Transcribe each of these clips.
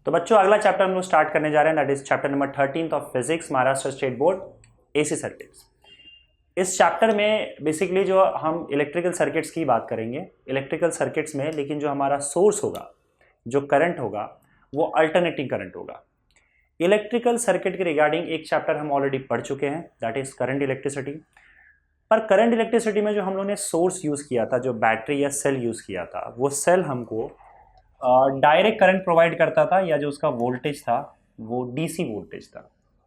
तो बच्चों अगला चैप्टर हम लोग स्टार्ट करने जा रहे हैं, that is chapter number 13 of physics, Maharashtra state board, AC circuits. इस चैप्टर में बेसिकली जो हम इलेक्ट्रिकल सर्किट्स की बात करेंगे, इलेक्ट्रिकल सर्किट्स में, लेकिन जो हमारा सोर्स होगा, जो करंट होगा, वो अल्टरनेटिंग करंट होगा। इलेक्ट्रिकल सर्किट के रिगार्डिंग एक चैप्टर हम ऑलरेडी पढ़ चुके हैं, दैट इज करंट इलेक्ट्रिसिटी। पर करंट इलेक्ट्रिसिटी में जो हम लोगों ने सोर्स यूज़ किया था, जो बैटरी या सेल यूज़ किया था, वो सेल हमको डायरेक्ट करंट प्रोवाइड करता था, या जो उसका वोल्टेज था वो डीसी वोल्टेज था।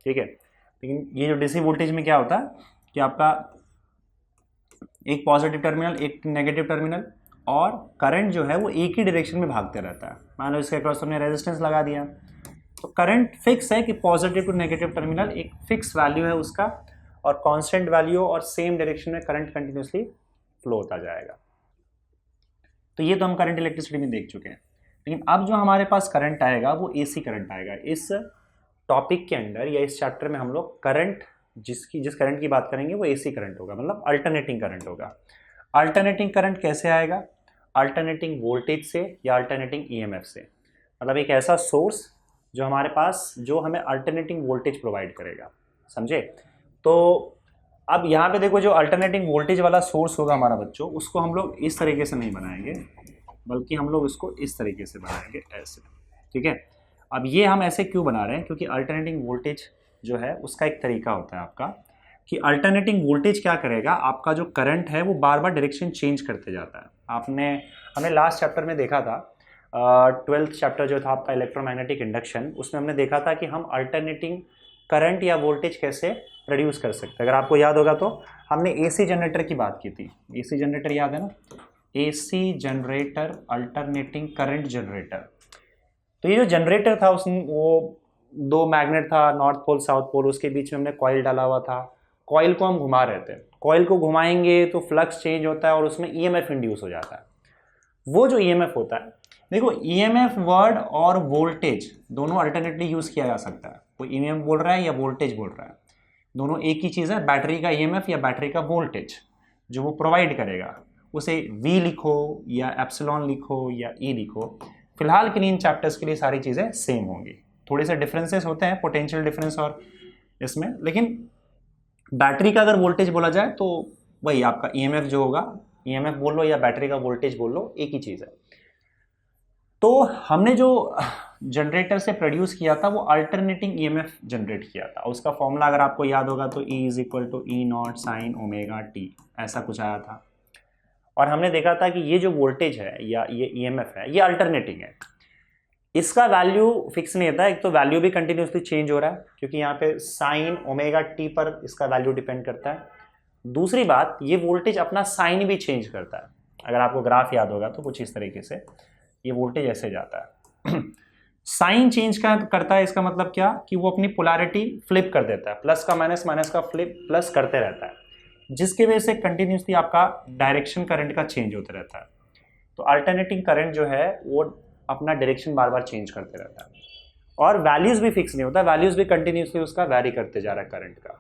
ठीक है, लेकिन ये जो डीसी वोल्टेज में क्या होता है कि आपका एक पॉजिटिव टर्मिनल, एक नेगेटिव टर्मिनल, और करंट जो है वो एक ही डायरेक्शन में भागते रहता है। मान लो इसके अक्रॉस हमने रेजिस्टेंस लगा दिया, तो करंट फिक्स है कि पॉजिटिव टू नेगेटिव टर्मिनल एक फिक्स वैल्यू है उसका, और कांस्टेंट वैल्यू और सेम डायरेक्शन में करंट कंटिन्यूसली फ्लो होता जाएगा। तो ये तो हम करंट इलेक्ट्रिसिटी में देख चुके हैं। लेकिन अब जो हमारे पास करंट आएगा वो एसी करंट आएगा। इस टॉपिक के अंदर या इस चैप्टर में हम लोग करंट, जिस करंट की बात करेंगे वो एसी करंट होगा, मतलब अल्टरनेटिंग करंट होगा। अल्टरनेटिंग करंट कैसे आएगा? अल्टरनेटिंग वोल्टेज से या अल्टरनेटिंग ईएमएफ से। मतलब एक ऐसा सोर्स जो हमारे पास, जो हमें अल्टरनेटिंग वोल्टेज प्रोवाइड करेगा। समझे? तो अब यहाँ पे देखो, जो अल्टरनेटिंग वोल्टेज वाला सोर्स होगा हमारा बच्चों, उसको हम लोग इस तरीके से नहीं बनाएंगे, बल्कि हम लोग इसको इस तरीके से बनाएंगे, ऐसे। ठीक है, अब ये हम ऐसे क्यों बना रहे हैं? क्योंकि अल्टरनेटिंग वोल्टेज जो है उसका एक तरीका होता है आपका, कि अल्टरनेटिंग वोल्टेज क्या करेगा, आपका जो करंट है वो बार बार डायरेक्शन चेंज करते जाता है। हमने लास्ट चैप्टर में देखा था, 12th चैप्टर जो था आपका इलेक्ट्रोमैग्नेटिक इंडक्शन, उसमें हमने देखा था कि हम अल्टरनेटिंग करंट या वोल्टेज कैसे प्रोड्यूस कर सकते हैं। अगर आपको याद होगा तो हमने एसी जनरेटर की बात की थी। एसी जनरेटर याद है ना? AC generator, alternating current generator. तो ये जो जनरेटर था, उसमें वो दो मैग्नेट था, नॉर्थ पोल साउथ पोल, उसके बीच में हमने कॉइल डाला हुआ था। कॉइल को हम घुमा रहे थे, कॉइल को घुमाएंगे तो फ्लक्स चेंज होता है और उसमें ईएमएफ इंड्यूस हो जाता है। वो जो ईएमएफ होता है, देखो ईएमएफ वर्ड और वोल्टेज दोनों अल्टरनेटली यूज किया जा सकता है। कोई ईएमएफ बोल रहा है या वोल्टेज बोल रहा है, दोनों एक ही चीज़ है। बैटरी का ईएमएफ या बैटरी का वोल्टेज जो वो प्रोवाइड करेगा, उसे V लिखो या एप्सिलॉन लिखो या E लिखो। फिलहाल के लिए इन चैप्टर्स के लिए सारी चीज़ें सेम होंगी। थोड़े से डिफरेंसेस होते हैं, पोटेंशियल डिफरेंस और इसमें, लेकिन बैटरी का अगर वोल्टेज बोला जाए तो वही आपका ईएमएफ जो होगा, ईएमएफ बोल लो या बैटरी का वोल्टेज बोल लो, एक ही चीज़ है। तो हमने जो जनरेटर से प्रोड्यूस किया था वो अल्टरनेटिंग ईएमएफ जनरेट किया था। उसका फॉर्मूला अगर आपको याद होगा तो E = E0 sin omega t, ऐसा कुछ आया था। और हमने देखा था कि ये जो वोल्टेज है या ये ईएमएफ है, ये अल्टरनेटिंग है। इसका वैल्यू फिक्स नहीं होता है। एक तो वैल्यू भी कंटिन्यूसली चेंज हो रहा है, क्योंकि यहाँ पे साइन ओमेगा टी पर इसका वैल्यू डिपेंड करता है। दूसरी बात, ये वोल्टेज अपना साइन भी चेंज करता है। अगर आपको ग्राफ याद होगा तो कुछ इस तरीके से ये वोल्टेज ऐसे जाता है। साइन चेंज करता है, इसका मतलब क्या कि वो अपनी पोलैरिटी फ्लिप कर देता है, प्लस का माइनस, माइनस का फ्लिप, प्लस करते रहता है, जिसकी वजह से कंटिन्यूसली आपका डायरेक्शन करंट का चेंज होता रहता है। तो अल्टरनेटिंग करंट जो है वो अपना डायरेक्शन बार बार चेंज करते रहता है, और वैल्यूज भी फिक्स नहीं होता, वैल्यूज भी कंटिन्यूसली उसका वैरी करते जा रहा है करंट का।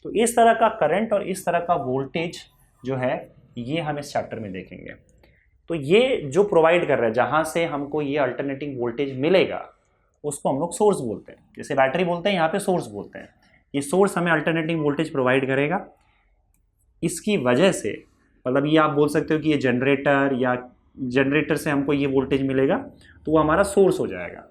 तो इस तरह का करंट और इस तरह का वोल्टेज जो है, ये हम इस चैप्टर में देखेंगे। तो ये जो प्रोवाइड कर रहा है, जहाँ से हमको ये अल्टरनेटिंग वोल्टेज मिलेगा, उसको हम लोग सोर्स बोलते हैं। जैसे बैटरी बोलते हैं, यहाँ पे सोर्स बोलते हैं। ये सोर्स हमें अल्टरनेटिंग वोल्टेज प्रोवाइड करेगा। इसकी वजह से, मतलब ये आप बोल सकते हो कि ये जनरेटर, या जनरेटर से हमको ये वोल्टेज मिलेगा तो वो हमारा सोर्स हो जाएगा।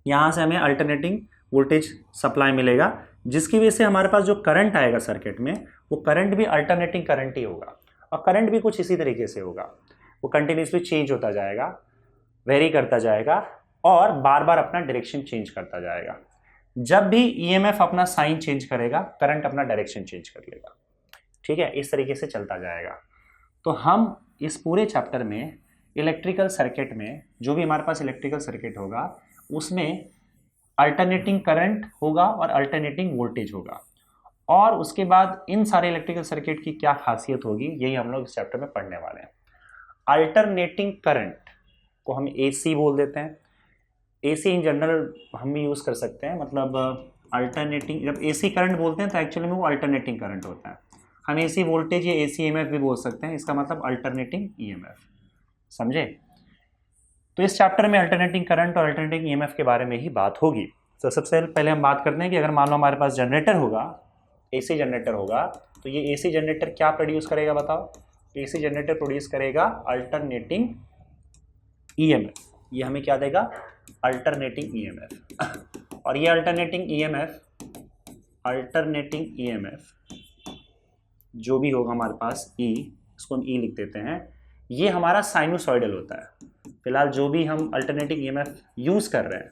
यहाँ से हमें अल्टरनेटिंग वोल्टेज सप्लाई मिलेगा, जिसकी वजह से हमारे पास जो करंट आएगा सर्किट में, वो करंट भी अल्टरनेटिंग करंट ही होगा। और करंट भी कुछ इसी तरीके से होगा, वो कंटिन्यूसली चेंज होता जाएगा, वेरी करता जाएगा, और बार बार अपना डायरेक्शन चेंज करता जाएगा। जब भी ईएमएफ अपना साइन चेंज करेगा, करंट अपना डायरेक्शन चेंज कर लेगा। ठीक है, इस तरीके से चलता जाएगा। तो हम इस पूरे चैप्टर में इलेक्ट्रिकल सर्किट में, जो भी हमारे पास इलेक्ट्रिकल सर्किट होगा, उसमें अल्टरनेटिंग करंट होगा और अल्टरनेटिंग वोल्टेज होगा, और उसके बाद इन सारे इलेक्ट्रिकल सर्किट की क्या खासियत होगी, यही हम लोग इस चैप्टर में पढ़ने वाले हैं। अल्टरनेटिंग करंट को हम एसी बोल देते हैं। एसी इन जनरल हम भी यूज़ कर सकते हैं, मतलब अल्टरनेटिंग, जब एसी करंट बोलते हैं तो एक्चुअली में वो अल्टरनेटिंग करंट होता है। हम एसी वोल्टेज या एसी ईएमएफ भी बोल सकते हैं, इसका मतलब अल्टरनेटिंग ईएमएफ। समझे? तो इस चैप्टर में अल्टरनेटिंग करंट और अल्टरनेटिंग ईएमएफ के बारे में ही बात होगी। तो सबसे पहले हम बात करते हैं कि अगर मान लो हमारे पास जनरेटर होगा, एसी जनरेटर होगा, तो ये एसी जनरेटर क्या प्रोड्यूस करेगा बताओ? एसी जनरेटर प्रोड्यूस करेगा अल्टरनेटिंग ईएमएफ। ये हमें क्या देगा? Alternating EMF. और ये अल्टरनेटिंग ईएमएफ जो भी होगा हमारे पास ई, इसको हम ई लिख देते हैं, ये हमारा साइनोसॉइडल होता है। फिलहाल जो भी हम अल्टरनेटिंग ईएमएफ यूज कर रहे हैं,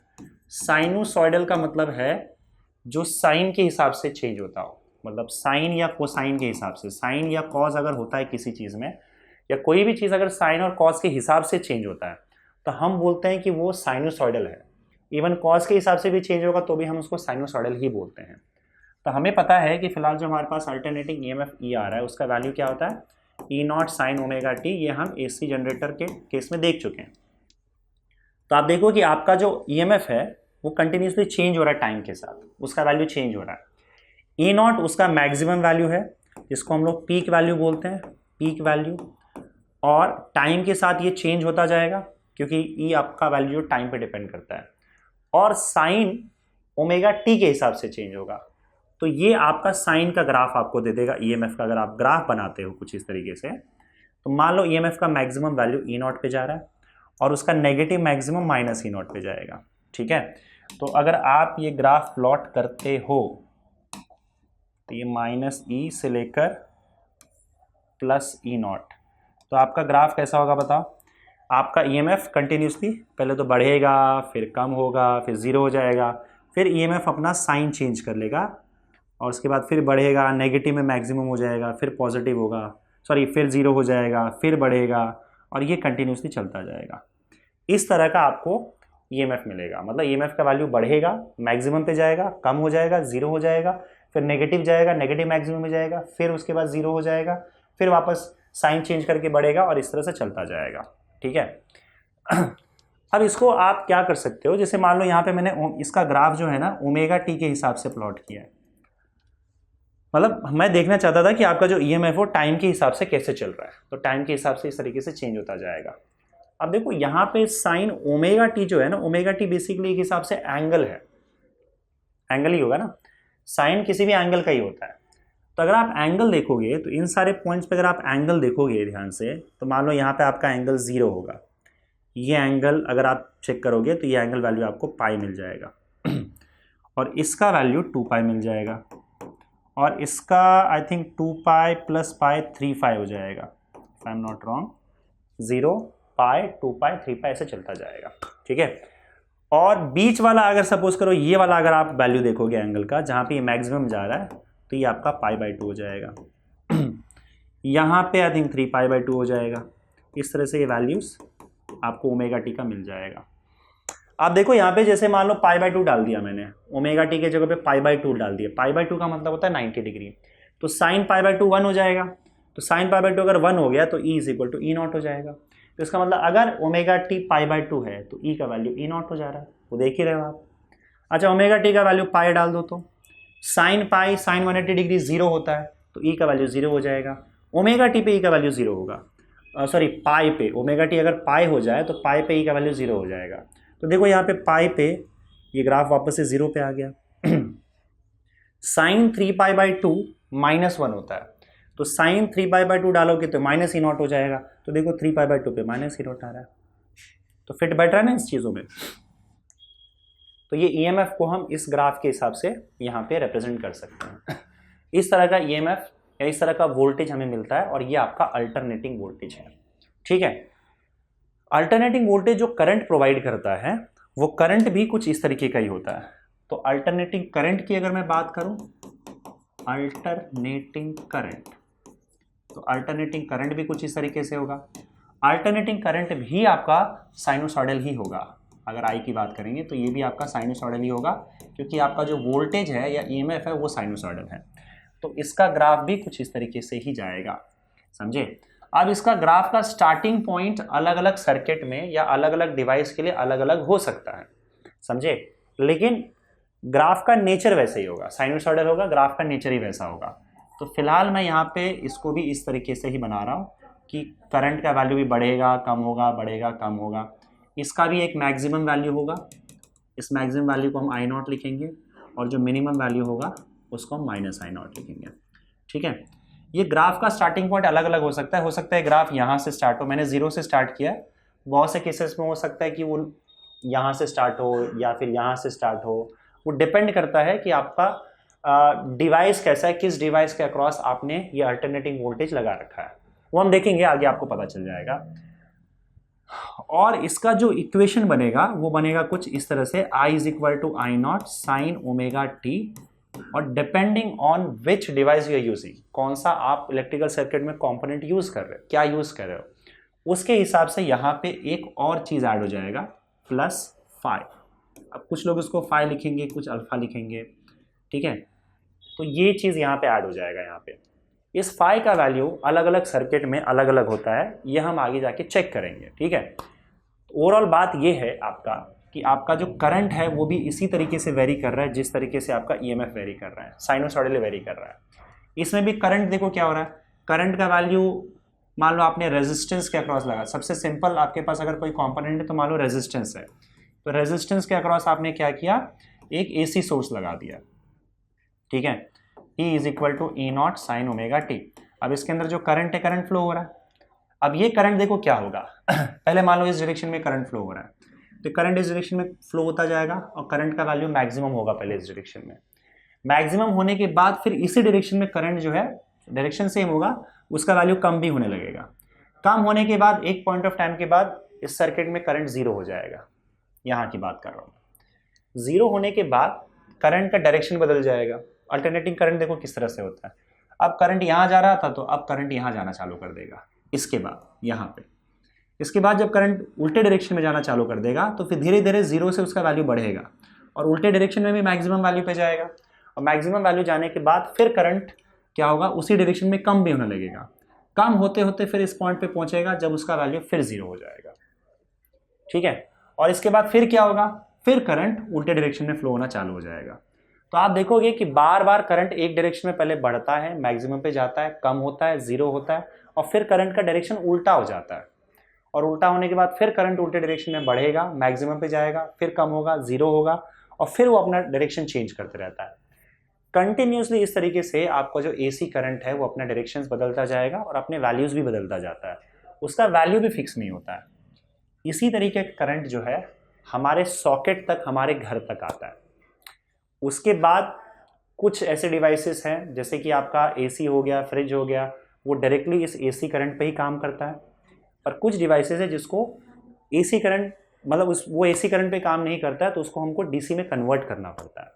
साइनोसॉइडल का मतलब है जो साइन के हिसाब से चेंज होता हो, मतलब साइन या कोसाइन के हिसाब से। साइन या कॉस अगर होता है किसी चीज़ में, या कोई भी चीज़ अगर साइन और कॉस के हिसाब से चेंज होता है, तो हम बोलते हैं कि वो साइनोसॉइडल है। इवन कॉस के हिसाब से भी चेंज होगा तो भी हम उसको साइनोसॉइडल ही बोलते हैं। तो हमें पता है कि फिलहाल जो हमारे पास अल्टरनेटिंग ईएमएफ ई आ रहा है, उसका वैल्यू क्या होता है? ई नॉट साइन ओमेगा टी। ये हम एसी जनरेटर के केस में देख चुके हैं। तो आप देखो कि आपका जो ईएमएफ है वो कंटिन्यूसली चेंज हो रहा है टाइम के साथ, उसका वैल्यू चेंज हो रहा है। ई नॉट उसका मैक्सिमम वैल्यू है, जिसको हम लोग पीक वैल्यू बोलते हैं, पीक वैल्यू। और टाइम के साथ ये चेंज होता जाएगा, क्योंकि ई आपका वैल्यू टाइम पे डिपेंड करता है। और साइन ओमेगा टी के हिसाब से चेंज होगा। तो ये आपका साइन का ग्राफ आपको दे देगा ईएमएफ का। अगर आप ग्राफ बनाते हो कुछ इस तरीके से, तो मान लो ईएमएफ का मैक्सिमम वैल्यू ई नॉट पे जा रहा है और उसका negative maximum minus E not पे जाएगा। ठीक है, तो अगर आप ये ग्राफ प्लॉट करते हो तो ये माइनस ई से लेकर प्लस ई नॉट, तो आपका ग्राफ कैसा होगा बताओ? आपका ईएमएफ कंटिन्यूसली पहले तो बढ़ेगा, फिर कम होगा, फिर ज़ीरो हो जाएगा, फिर ईएमएफ अपना साइन चेंज कर लेगा और उसके बाद फिर बढ़ेगा, नेगेटिव में मैक्सिमम हो जाएगा, फिर पॉजिटिव होगा, फिर ज़ीरो हो जाएगा, फिर बढ़ेगा, और ये कंटिन्यूसली चलता जाएगा। इस तरह का आपको ईएमएफ मिलेगा। मतलब ईएमएफ का वैल्यू बढ़ेगा, मैक्सिमम पे जाएगा, कम हो जाएगा, ज़ीरो हो जाएगा, फिर नेगेटिव जाएगा, नेगेटिव मैक्सिमम में जाएगा, फिर उसके बाद ज़ीरो हो जाएगा, फिर वापस साइन चेंज करके बढ़ेगा और इस तरह से चलता जाएगा। ठीक है। अब इसको आप क्या कर सकते हो, जैसे मान लो यहाँ पे मैंने इसका ग्राफ जो है ना ओमेगा टी के हिसाब से प्लॉट किया है। मतलब मैं देखना चाहता था कि आपका जो ईएमएफ हो टाइम के हिसाब से कैसे चल रहा है, तो टाइम के हिसाब से इस तरीके से चेंज होता जाएगा। अब देखो यहाँ पे साइन ओमेगा टी जो है ना, ओमेगा टी बेसिकली एक हिसाब से एंगल है, एंगल ही होगा ना, साइन किसी भी एंगल का ही होता है। तो अगर आप एंगल देखोगे तो इन सारे पॉइंट्स पे अगर आप एंगल देखोगे ध्यान से, तो मान लो यहाँ पे आपका एंगल 0 होगा। ये एंगल अगर आप चेक करोगे तो ये एंगल वैल्यू आपको पाई मिल जाएगा और इसका वैल्यू 2 पाई मिल जाएगा, और इसका I think 2 pi plus pi 3 पाई हो जाएगा, if I am not wrong. 0 पाई 2 पाई 3 पाई ऐसे चलता जाएगा। ठीक है। और बीच वाला अगर सपोज करो ये वाला अगर आप वैल्यू देखोगे एंगल का, जहाँ पे ये मैक्सिमम जा रहा है, तो ये आपका पाई/2 हो जाएगा। यहाँ पे आई थिंक 3 पाई/2 हो जाएगा। इस तरह से ये वैल्यूज आपको ओमेगा टी का मिल जाएगा। आप देखो यहाँ पे जैसे मान लो पाई/2 डाल दिया मैंने, ओमेगा टी के जगह पे पाई/2 डाल दिया। पाई/2 का मतलब होता है 90 डिग्री, तो साइन पाई/2 1 हो जाएगा। तो साइन पाई/2 अगर 1 हो गया तो E is equal to E naught हो जाएगा। तो इसका मतलब अगर ओमेगा टी पाई/2 है तो ई का वैल्यू ई नॉट हो जा रहा है, वो देख ही रहे हो आप। अच्छा, ओमेगा टी का वैल्यू पाई डाल दो तो साइन पाई साइन 180 डिग्री 0 होता है, तो ई का वैल्यू 0 हो जाएगा। ओमेगा टी पे ई का वैल्यू 0 होगा, सॉरी पाई पे, ओमेगा टी अगर पाई हो जाए तो पाई पे ई का वैल्यू 0 हो जाएगा। तो देखो यहाँ पे पाई पे ये ग्राफ वापस से 0 पे आ गया। साइन 3 पाई/2 -1 होता है, तो साइन 3 पाई/2 डालोगे तो माइनस ई नॉट हो जाएगा। तो देखो 3 पाई/2 पे माइनस ई नॉट आ रहा है, तो फिट बैठ रहा है ना इस चीज़ों में। तो ये ईएमएफ को हम इस ग्राफ के हिसाब से यहाँ पे रिप्रेजेंट कर सकते हैं। इस तरह का ईएमएफ या इस तरह का वोल्टेज हमें मिलता है, और ये आपका अल्टरनेटिंग वोल्टेज है। ठीक है। अल्टरनेटिंग वोल्टेज जो करंट प्रोवाइड करता है, वो करंट भी कुछ इस तरीके का ही होता है। तो अल्टरनेटिंग करंट की अगर मैं बात करूं, अल्टरनेटिंग करंट, तो अल्टरनेटिंग करंट भी कुछ इस तरीके से होगा। अल्टरनेटिंग करंट भी आपका साइनोसॉइडल ही होगा। अगर आई की बात करेंगे तो ये भी आपका साइनोसॉइडल ही होगा, क्योंकि आपका जो वोल्टेज है या ईएमएफ है वो साइनोसॉइडल है। तो इसका ग्राफ भी कुछ इस तरीके से ही जाएगा, समझे। अब इसका ग्राफ का स्टार्टिंग पॉइंट अलग अलग सर्किट में या अलग अलग डिवाइस के लिए अलग अलग हो सकता है, समझे, लेकिन ग्राफ का नेचर वैसे ही होगा। साइनोसॉइडल होगा, ग्राफ का नेचर ही वैसा होगा। तो फिलहाल मैं यहाँ पे इसको भी इस तरीके से ही बना रहा हूँ कि करंट का वैल्यू भी बढ़ेगा कम होगा, बढ़ेगा कम होगा। इसका भी एक मैक्सिमम वैल्यू होगा, इस मैक्सिमम वैल्यू को हम आई नॉट लिखेंगे, और जो मिनिमम वैल्यू होगा उसको हम माइनस आई नॉट लिखेंगे। ठीक है, ये ग्राफ का स्टार्टिंग पॉइंट अलग अलग हो सकता है ग्राफ यहाँ से स्टार्ट हो, मैंने जीरो से स्टार्ट किया, बहुत से केसेस में हो सकता है कि वो यहाँ से स्टार्ट हो या फिर यहाँ से स्टार्ट हो, वो डिपेंड करता है कि आपका डिवाइस कैसा है, किस डिवाइस के अक्रॉस आपने ये अल्टरनेटिंग वोल्टेज लगा रखा है, वो हम देखेंगे आगे, आपको पता चल जाएगा। और इसका जो इक्वेशन बनेगा वो बनेगा कुछ इस तरह से, I is equal to I not sine omega T, और depending on which device you are using, कौन सा आप इलेक्ट्रिकल सर्किट में कंपोनेंट यूज कर रहे हो, क्या यूज कर रहे हो, उसके हिसाब से यहाँ पे एक और चीज ऐड हो जाएगा प्लस फाइव। अब कुछ लोग इसको फाइव लिखेंगे, कुछ अल्फा लिखेंगे, ठीक है, तो ये चीज यहाँ पे ऐड हो जाएगा। यहाँ पे इस फाइव का वैल्यू अलग अलग सर्किट में अलग अलग होता है, ये हम आगे जाके चेक करेंगे। ठीक है, ओवरऑल बात ये है आपका कि आपका जो करंट है वो भी इसी तरीके से वेरी कर रहा है जिस तरीके से आपका ईएमएफ वेरी कर रहा है, साइनोसॉइडली वेरी कर रहा है। इसमें भी करंट देखो क्या हो रहा है, करंट का वैल्यू मान लो आपने रेजिस्टेंस के अक्रॉस लगा, सबसे सिंपल आपके पास अगर कोई कंपोनेंट है तो मान लो रेजिस्टेंस है, तो रेजिस्टेंस के अक्रॉस आपने क्या किया, एक एसी सोर्स लगा दिया। ठीक है, E is equal to E not sine omega T. अब इसके अंदर जो करंट है, करंट फ्लो हो रहा है। अब ये करंट देखो क्या होगा पहले मान लो इस डायरेक्शन में करंट फ्लो हो रहा है, तो करंट इस डायरेक्शन में फ्लो होता जाएगा और करंट का वैल्यू मैक्सिमम होगा पहले इस डायरेक्शन में। मैक्सिमम होने के बाद फिर इसी डायरेक्शन में करंट जो है, डायरेक्शन सेम होगा, उसका वैल्यू कम भी होने लगेगा। कम होने के बाद एक पॉइंट ऑफ टाइम के बाद इस सर्किट में करंट जीरो हो जाएगा, यहाँ की बात कर रहा हूँ। जीरो होने के बाद करंट का डायरेक्शन बदल जाएगा। अल्टरनेटिंग करंट देखो किस तरह से होता है, अब करंट यहाँ जा रहा था तो अब करंट यहाँ जाना चालू कर देगा, इसके बाद यहाँ पे, इसके बाद जब करंट उल्टे डायरेक्शन में जाना चालू कर देगा तो फिर धीरे धीरे जीरो से उसका वैल्यू बढ़ेगा और उल्टे डायरेक्शन में भी मैक्सिमम वैल्यू पे जाएगा, और मैक्सिमम वैल्यू जाने के बाद फिर करंट क्या होगा, उसी डायरेक्शन में कम भी होने लगेगा। कम होते होते फिर इस पॉइंट पे पहुंचेगा जब उसका वैल्यू फिर जीरो हो जाएगा। ठीक है, और इसके बाद फिर क्या होगा, फिर करंट उल्टे डायरेक्शन में फ्लो होना चालू हो जाएगा। तो आप देखोगे कि बार बार करंट एक डायरेक्शन में पहले बढ़ता है, मैक्सिमम पे जाता है, कम होता है, जीरो होता है, और फिर करंट का डायरेक्शन उल्टा हो जाता है, और उल्टा होने के बाद फिर करंट उल्टे डायरेक्शन में बढ़ेगा, मैक्सिमम पे जाएगा, फिर कम होगा, जीरो होगा, और फिर वो अपना डायरेक्शन चेंज करते रहता है कंटिन्यूसली। इस तरीके से आपका जो एसी करंट है वो अपना डायरेक्शंस बदलता जाएगा और अपने वैल्यूज भी बदलता जाता है, उसका वैल्यू भी फिक्स नहीं होता है। इसी तरीके का करंट जो है हमारे सॉकेट तक, हमारे घर तक आता है। उसके बाद कुछ ऐसे डिवाइसेस हैं जैसे कि आपका एसी हो गया, फ्रिज हो गया, वो डायरेक्टली इस एसी करंट पे ही काम करता है, और कुछ डिवाइसेस है जिसको एसी करंट मतलब वो एसी करंट पे काम नहीं करता है, तो उसको हमको डीसी में कन्वर्ट करना पड़ता है।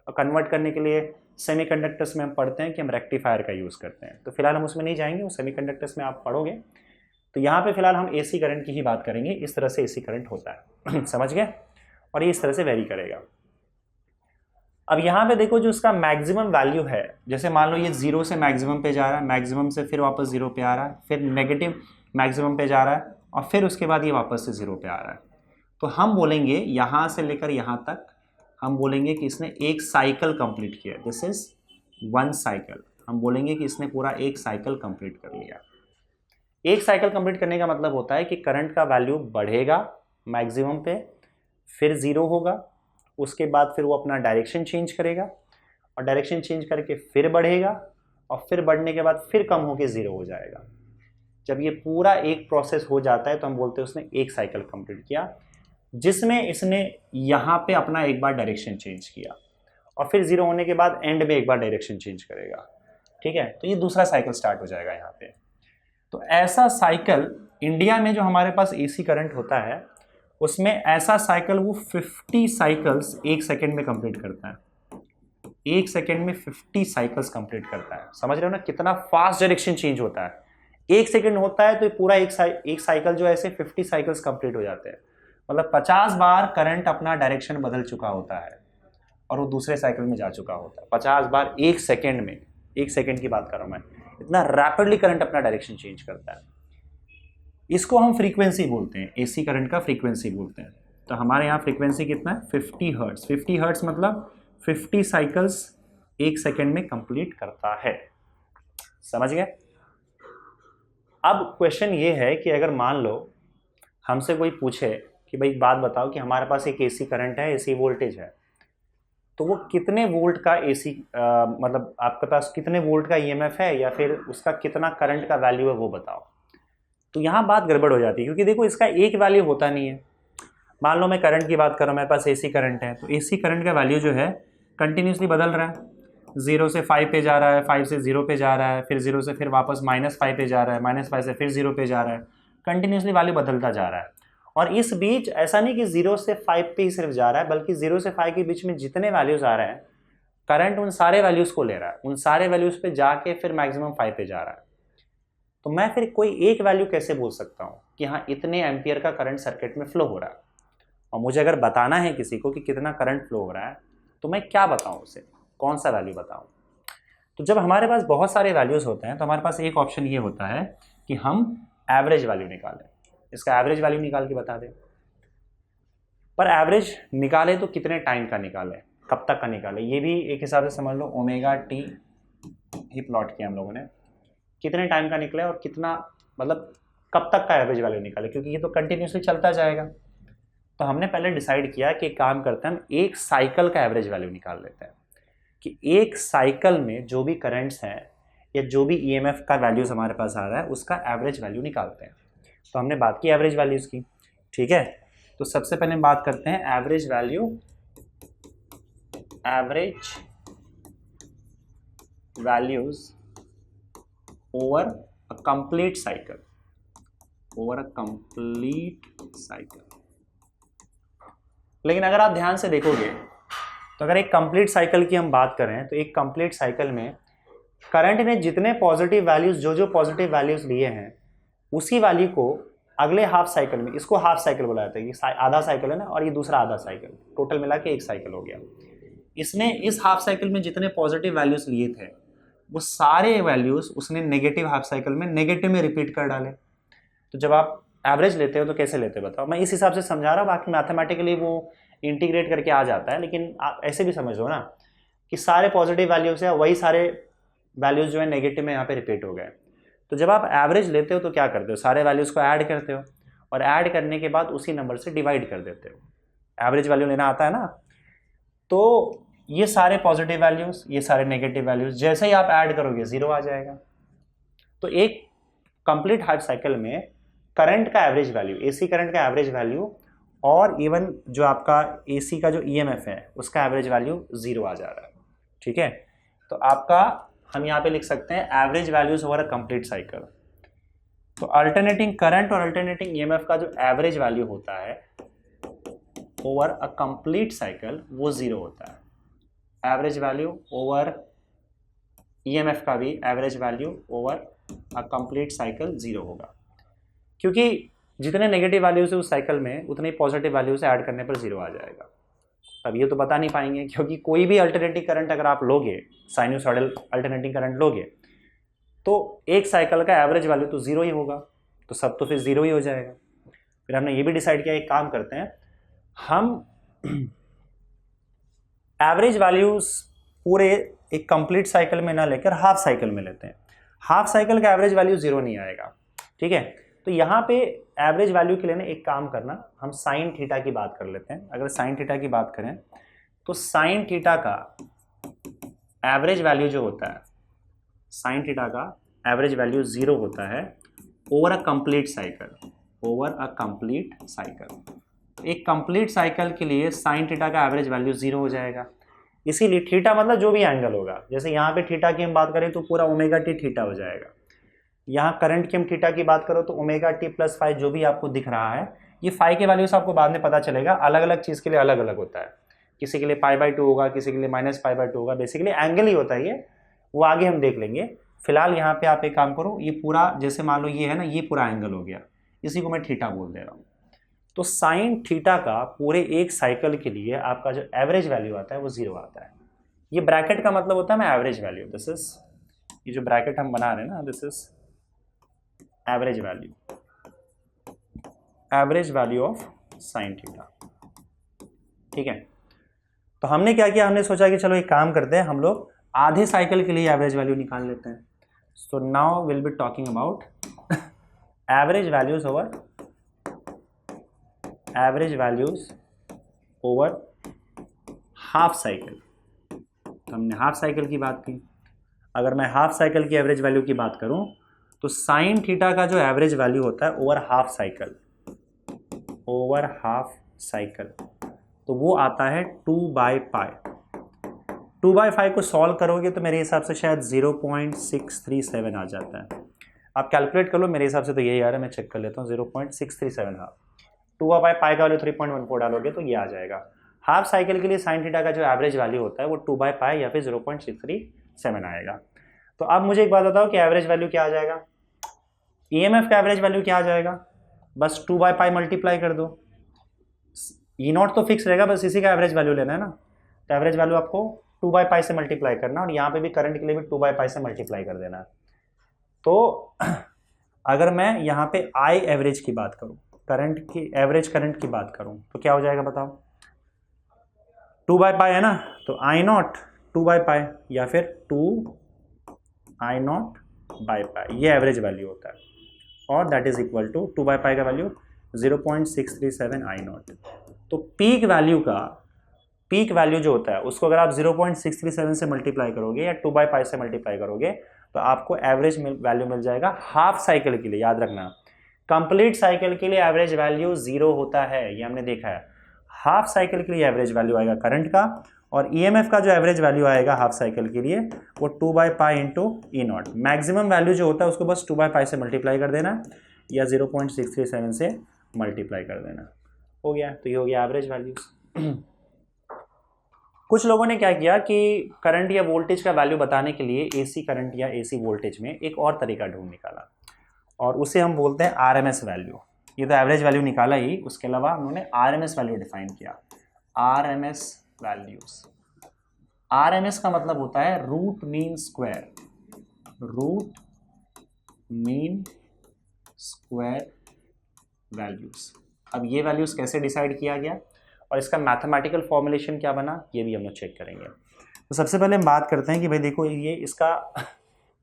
और कन्वर्ट करने के लिए सेमीकंडक्टर्स में हम पढ़ते हैं कि हम रेक्टिफायर का यूज़ करते हैं, तो फिलहाल हम उसमें नहीं जाएंगे, वो सेमीकंडक्टर्स में आप पढ़ोगे। तो यहाँ पे फिलहाल हम एसी करंट की ही बात करेंगे, इस तरह से एसी करंट होता है समझ गए, और ये इस तरह से वेरी करेगा। अब यहाँ पे देखो जो उसका मैक्सिमम वैल्यू है, जैसे मान लो ये जीरो से मैक्सिमम पे जा रहा है, मैक्सिमम से फिर वापस जीरो पे आ रहा है, फिर नेगेटिव मैक्सिमम पे जा रहा है, और फिर उसके बाद ये वापस से जीरो पे आ रहा है, तो हम बोलेंगे यहाँ से लेकर यहाँ तक हम बोलेंगे कि इसने एक साइकिल कंप्लीट किया, दिस इज वन साइकिल। हम बोलेंगे कि इसने पूरा एक साइकिल कंप्लीट कर लिया। एक साइकिल कंप्लीट करने का मतलब होता है कि करंट का वैल्यू बढ़ेगा मैक्सिमम पे, फिर जीरो होगा, उसके बाद फिर वो अपना डायरेक्शन चेंज करेगा, और डायरेक्शन चेंज करके फिर बढ़ेगा, और फिर बढ़ने के बाद फिर कम होकर जीरो हो जाएगा। जब ये पूरा एक प्रोसेस हो जाता है तो हम बोलते हैं उसने एक साइकिल कंप्लीट किया, जिसमें इसने यहाँ पे अपना एक बार डायरेक्शन चेंज किया, और फिर जीरो होने के बाद एंड में एक बार डायरेक्शन चेंज करेगा। ठीक है, तो ये दूसरा साइकिल स्टार्ट हो जाएगा यहाँ पे। तो ऐसा साइकिल इंडिया में जो हमारे पास एसी करंट होता है उसमें ऐसा साइकिल वो 50 साइकिल्स एक सेकेंड में कंप्लीट करता है। एक सेकेंड में 50 साइकिल्स कंप्लीट करता है, समझ रहे हो ना कितना फास्ट डायरेक्शन चेंज होता है। एक सेकेंड होता है तो पूरा एक साइकिल जो है ऐसे 50 साइकिल्स कंप्लीट हो जाते हैं, मतलब 50 बार करंट अपना डायरेक्शन बदल चुका होता है और वो दूसरे साइकिल में जा चुका होता है। 50 बार एक सेकेंड में, एक सेकेंड की बात कर रहा हूं मैं, इतना रैपिडली करंट अपना डायरेक्शन चेंज करता है। इसको हम फ्रीक्वेंसी बोलते हैं, एसी करंट का फ्रीक्वेंसी बोलते हैं। तो हमारे यहाँ फ्रीक्वेंसी कितना है, 50 हर्ट्ज। 50 हर्ट्ज मतलब 50 साइकिल्स एक सेकेंड में कंप्लीट करता है, समझ गए। अब क्वेश्चन ये है कि अगर मान लो हमसे कोई पूछे कि भाई बात बताओ कि हमारे पास एक एसी करंट है, एसी वोल्टेज है, तो वो कितने वोल्ट का एसी मतलब आपके पास कितने वोल्ट का ईएमएफ है या फिर उसका कितना करंट का वैल्यू है वो बताओ। तो यहाँ बात गड़बड़ हो जाती है, क्योंकि देखो इसका एक वैल्यू होता नहीं है। मान लो मैं करंट की बात करूँ, मेरे पास एसी करंट है, तो एसी करंट का वैल्यू जो है कंटिन्यूसली बदल रहा है, 0 से 5 पे जा रहा है, 5 से 0 पे जा रहा है, फिर 0 से फिर वापस -5 पे जा रहा है, -5 से फिर 0 पे जा रहा है, कंटिन्यूसली वैल्यू बदलता जा रहा है। और इस बीच ऐसा नहीं कि 0 से 5 पे ही सिर्फ जा रहा है, बल्कि 0 से 5 के बीच में जितने वैल्यूज आ रहे हैं करंट उन सारे वैल्यूज को ले रहा है, उन सारे वैल्यूज पे जाके फिर मैक्सिमम 5 पे जा रहा है। तो मैं फिर कोई एक वैल्यू कैसे बोल सकता हूँ कि हाँ इतने एम्पियर का करंट सर्किट में फ्लो हो रहा है। और मुझे अगर बताना है किसी को कि कितना करंट फ्लो हो रहा है, तो मैं क्या बताऊँ उसे, कौन सा वैल्यू बताऊँ। तो जब हमारे पास बहुत सारे वैल्यूज होते हैं तो हमारे पास एक ऑप्शन ये होता है कि हम एवरेज वैल्यू निकालें, इसका एवरेज वैल्यू निकाल के बता दें। पर एवरेज निकाले तो कितने टाइम का निकालें, कब तक का निकालें, ये भी एक हिसाब से समझ लो ओमेगा टी ही प्लॉट किया हम लोगों ने, कितने टाइम का निकले और कितना मतलब कब तक का एवरेज वैल्यू निकाले, क्योंकि ये तो कंटिन्यूसली चलता जाएगा। तो हमने पहले डिसाइड किया कि एक काम करते हैं, हम एक साइकिल का एवरेज वैल्यू निकाल लेते हैं कि एक साइकिल में जो भी करंट्स हैं या जो भी ईएमएफ का वैल्यूज हमारे पास आ रहा है उसका एवरेज वैल्यू निकालते हैं। तो हमने बात की एवरेज वैल्यूज की, ठीक है। तो सबसे पहले बात करते हैं average value, average values over a complete cycle, over a complete cycle. लेकिन अगर आप ध्यान से देखोगे तो अगर एक कंप्लीट साइकिल की हम बात करें तो एक कंप्लीट साइकिल में करंट ने जितने पॉजिटिव वैल्यूज जो पॉजिटिव वैल्यूज लिए हैं उसी वैल्यू को अगले हाफ साइकिल में, इसको हाफ साइकिल बोला जाता है, ये आधा साइकिल है ना और ये दूसरा आधा साइकिल, टोटल मिला के एक साइकिल हो गया। इसने इस हाफ साइकिल में जितने पॉजिटिव वैल्यूज लिए थे वो सारे वैल्यूज उसने नेगेटिव हाफ साइकिल में नेगेटिव में रिपीट कर डाले। तो जब आप एवरेज लेते हो तो कैसे लेते हो बताओ, मैं इस हिसाब से समझा रहा हूँ, बाकी मैथमेटिकली वो इंटीग्रेट करके आ जाता है, लेकिन आप ऐसे भी समझ लो ना कि सारे पॉजिटिव वैल्यूज है वही सारे वैल्यूज जो है नेगेटिव में यहाँ पे रिपीट हो गए। तो जब आप एवरेज लेते हो तो क्या करते हो, सारे वैल्यूज को ऐड करते हो और ऐड करने के बाद उसी नंबर से डिवाइड कर देते हो। एवरेज वैल्यू लेना आता है ना, तो ये सारे पॉजिटिव वैल्यूज ये सारे नेगेटिव वैल्यूज जैसे ही आप ऐड करोगे 0 आ जाएगा। तो एक कंप्लीट हाफ साइकिल में करंट का एवरेज वैल्यू, एसी करंट का एवरेज वैल्यू और इवन जो आपका एसी का जो ईएमएफ है उसका एवरेज वैल्यू 0 आ जा रहा है, ठीक है। तो आपका हम यहाँ पे लिख सकते हैं average values over a complete cycle. तो अल्टरनेटिंग करंट और अल्टरनेटिंग ईएमएफ का जो एवरेज वैल्यू होता है ओवर अ कंप्लीट साइकिल वो 0 होता है। एवरेज वैल्यू ओवर ईएमएफ का भी average value over a complete cycle 0 होगा, क्योंकि जितने नेगेटिव वैल्यूज है उस साइकिल में उतने पॉजिटिव वैल्यूज ऐड करने पर 0 आ जाएगा। अब ये तो बता नहीं पाएंगे, क्योंकि कोई भी अल्टरनेटिंग करंट अगर आप लोगे, साइनोसॉइडल अल्टरनेटिंग करंट लोगे, तो एक साइकिल का एवरेज वैल्यू तो 0 ही होगा, तो सब तो फिर 0 ही हो जाएगा। फिर हमने ये भी डिसाइड किया एक काम करते हैं, हम एवरेज वैल्यूज पूरे एक कंप्लीट साइकिल में ना लेकर हाफ साइकिल में लेते हैं। हाफ साइकिल का एवरेज वैल्यू 0 नहीं आएगा, ठीक है। तो यहाँ पे एवरेज वैल्यू के लिए एक काम करना, हम साइन थीटा की बात कर लेते हैं। अगर साइन थीटा की बात करें तो साइन थीटा का एवरेज वैल्यू जो होता है, साइन थीटा का एवरेज वैल्यू 0 होता है over a complete cycle, over a complete cycle. एक कंप्लीट साइकिल के लिए साइन थीटा का एवरेज वैल्यू 0 हो जाएगा। इसीलिए थीटा मतलब जो भी एंगल होगा, जैसे यहाँ पे थीटा की हम बात करें तो पूरा ओमेगा टी थीटा हो जाएगा। यहाँ करंट की हम थीटा की बात करो तो ओमेगा टी प्लस फाई जो भी आपको दिख रहा है, ये फाई के वैल्यूज आपको बाद में पता चलेगा, अलग अलग चीज़ के लिए अलग अलग होता है। किसी के लिए π/2 होगा, किसी के लिए -π/2 होगा, बेसिकली एंगल ही होता है ये, वो आगे हम देख लेंगे। फिलहाल यहाँ पे आप एक काम करो, ये पूरा जैसे मान लो ये है ना, ये पूरा एंगल हो गया, इसी को मैं थीटा बोल दे रहा हूँ। तो साइन थीटा का पूरे एक साइकिल के लिए आपका जो एवरेज वैल्यू आता है वो 0 आता है। ये ब्रैकेट का मतलब होता है मैं एवरेज वैल्यू, दिस इज, ये जो ब्रैकेट हम बना रहे हैं ना, this is average value, average value of sine theta, ठीक है। तो हमने क्या किया, हमने सोचा कि चलो एक काम करते हैं, हम लोग आधे साइकिल के लिए एवरेज वैल्यू निकाल लेते हैं। So now will be talking about average values over average values over half cycle. तो हमने हाफ साइकिल की बात की। अगर मैं हाफ साइकिल की एवरेज वैल्यू की बात करूं तो साइन थीटा का जो एवरेज वैल्यू होता है over half cycle, over half cycle, तो वो आता है 2/π। 2/5 को सॉल्व करोगे तो मेरे हिसाब से शायद 0.637 आ जाता है। आप कैलकुलेट कर लो, मेरे हिसाब से तो यही आ रहा है, मैं चेक कर लेता हूँ। 0.637, हाँ 2/π का वैल्यू 3.14 डालोगे तो ये आ जाएगा। हाफ साइकिल के लिए साइन थीटा का जो एवरेज वैल्यू होता है वो 2/π या फिर 0.637 आएगा। तो अब मुझे एक बात बताओ कि एवरेज वैल्यू क्या आ जाएगा, ईएमएफ का एवरेज वैल्यू क्या आ जाएगा, बस 2/π मल्टीप्लाई कर दो। ई नॉट तो फिक्स रहेगा, बस इसी का एवरेज वैल्यू लेना है ना। तो एवरेज वैल्यू आपको 2/π से मल्टीप्लाई करना, और यहाँ पे भी करंट के लिए भी 2/π से मल्टीप्लाई कर देना है। तो अगर मैं यहाँ पे आई एवरेज की बात करूँ, करंट की एवरेज करंट की बात करूँ तो क्या हो जाएगा बताओ, 2/π है ना, तो आई नॉट 2/π या फिर 2I0/π, ये एवरेज वैल्यू होता है, और दैट इज इक्वल टू 2/π का वैल्यू 0.637 I0। तो पीक वैल्यू जो होता है उसको अगर आप 0.637 से मल्टीप्लाई करोगे या 2/π से मल्टीप्लाई करोगे तो आपको एवरेज वैल्यू मिल जाएगा हाफ साइकिल के लिए। याद रखना, कंप्लीट साइकिल के लिए एवरेज वैल्यू 0 होता है, ये हमने देखा है। हाफ साइकिल के लिए एवरेज वैल्यू आएगा करंट का, और ईएमएफ का जो एवरेज वैल्यू आएगा हाफ साइकिल के लिए वो 2/π into E not. Maximum value जो होता है उसको बस 2/π से मल्टीप्लाई कर देना या 0.637 से मल्टीप्लाई कर देना, हो गया। तो ये हो गया एवरेज वैल्यूज। कुछ लोगों ने क्या किया कि करंट या वोल्टेज का वैल्यू बताने के लिए एसी करंट या एसी वोल्टेज में एक और तरीका ढूंढ निकाला, और उसे हम बोलते हैं आरएमएस वैल्यू। ये तो एवरेज वैल्यू निकाला ही, उसके अलावा उन्होंने आरएमएस वैल्यू डिफाइन किया। आरएमएस वैल्यूज, आरएमएस का मतलब होता है root mean square, root mean square values. अब ये वैल्यूज कैसे डिसाइड किया गया और इसका मैथमेटिकल फॉर्मुलेशन क्या बना, ये भी हम लोग चेक करेंगे। तो सबसे पहले हम बात करते हैं कि भाई देखो ये इसका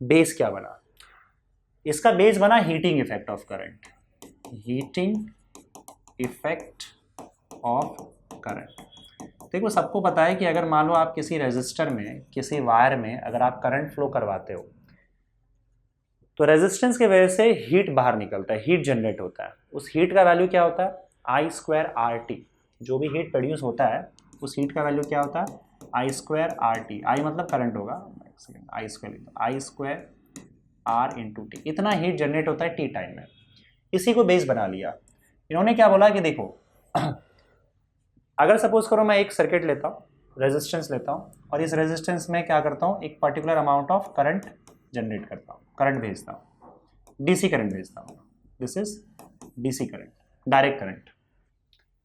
बेस क्या बना। इसका बेस बना heating effect of current, heating effect of current. देखो सबको पता है कि अगर मान लो आप किसी रेजिस्टर में, किसी वायर में अगर आप करंट फ्लो करवाते हो तो रेजिस्टेंस की वजह से हीट बाहर निकलता है, हीट जनरेट होता है। उस हीट का वैल्यू क्या होता है, I²RT। जो भी हीट प्रोड्यूस होता है उस हीट का वैल्यू क्या होता है, I²RT। आई मतलब करंट होगा, I²R इंटू टी, इतना हीट जनरेट होता है टी टाइम में। इसी को बेस बना लिया। इन्होंने क्या बोला कि देखो अगर सपोज करो मैं एक सर्किट लेता हूँ, रेजिस्टेंस लेता हूँ, और इस रेजिस्टेंस में क्या करता हूँ, एक particular amount of current generate करता हूँ, करंट भेजता हूँ, डीसी करंट भेजता हूँ। This is DC current, direct current.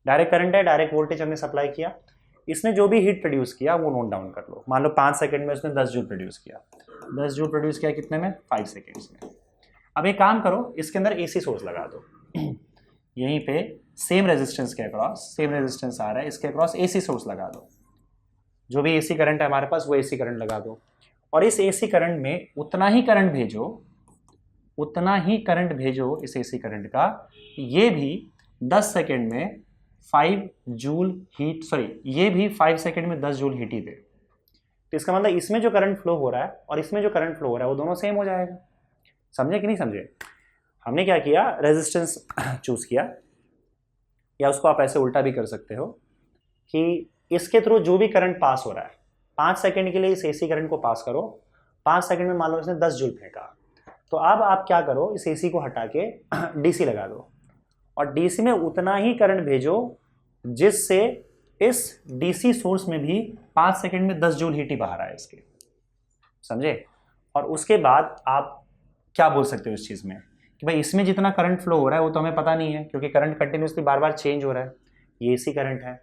Direct current है, डायरेक्ट वोल्टेज हमने सप्लाई किया। इसने जो भी हीट प्रोड्यूस किया वो नोट डाउन कर लो। मान लो 5 सेकंड में उसने 10 जूल प्रोड्यूस किया। 10 जूल प्रोड्यूस किया कितने में, 5 सेकेंड्स में। अब एक काम करो, इसके अंदर एसी सोर्स लगा दो। यहीं पे सेम रेजिस्टेंस के अक्रॉस, सेम रेजिस्टेंस आ रहा है, इसके अक्रॉस एसी सोर्स लगा दो। जो भी एसी करंट है हमारे पास वो एसी करंट लगा दो, और इस एसी करंट में उतना ही करंट भेजो, उतना ही करंट भेजो इस एसी करंट का, ये भी 10 सेकेंड में 5 जूल हीट, सॉरी ये भी 5 सेकेंड में 10 जूल हीट ही दे। तो इसका मतलब इसमें जो करंट फ्लो हो रहा है और इसमें जो करंट फ्लो हो रहा है वो दोनों सेम हो जाएगा। समझे कि नहीं समझे? हमने क्या किया, रेजिस्टेंस चूज किया, या उसको आप ऐसे उल्टा भी कर सकते हो कि इसके थ्रू जो भी करंट पास हो रहा है 5 सेकंड के लिए इस एसी करंट को पास करो। 5 सेकंड में मान लो इसने 10 जूल फेंका, तो अब आप क्या करो, इस एसी को हटा के डीसी लगा दो, और डीसी में उतना ही करंट भेजो जिससे इस डीसी सोर्स में भी 5 सेकंड में 10 जूल हीट ही बाहर आए इसके। समझे? और उसके बाद आप क्या बोल सकते हो इस चीज़ में कि भाई इसमें जितना करंट फ्लो हो रहा है वो तो हमें पता नहीं है, क्योंकि करंट कंटिन्यूसली बार बार चेंज हो रहा है, ये एसी करंट है,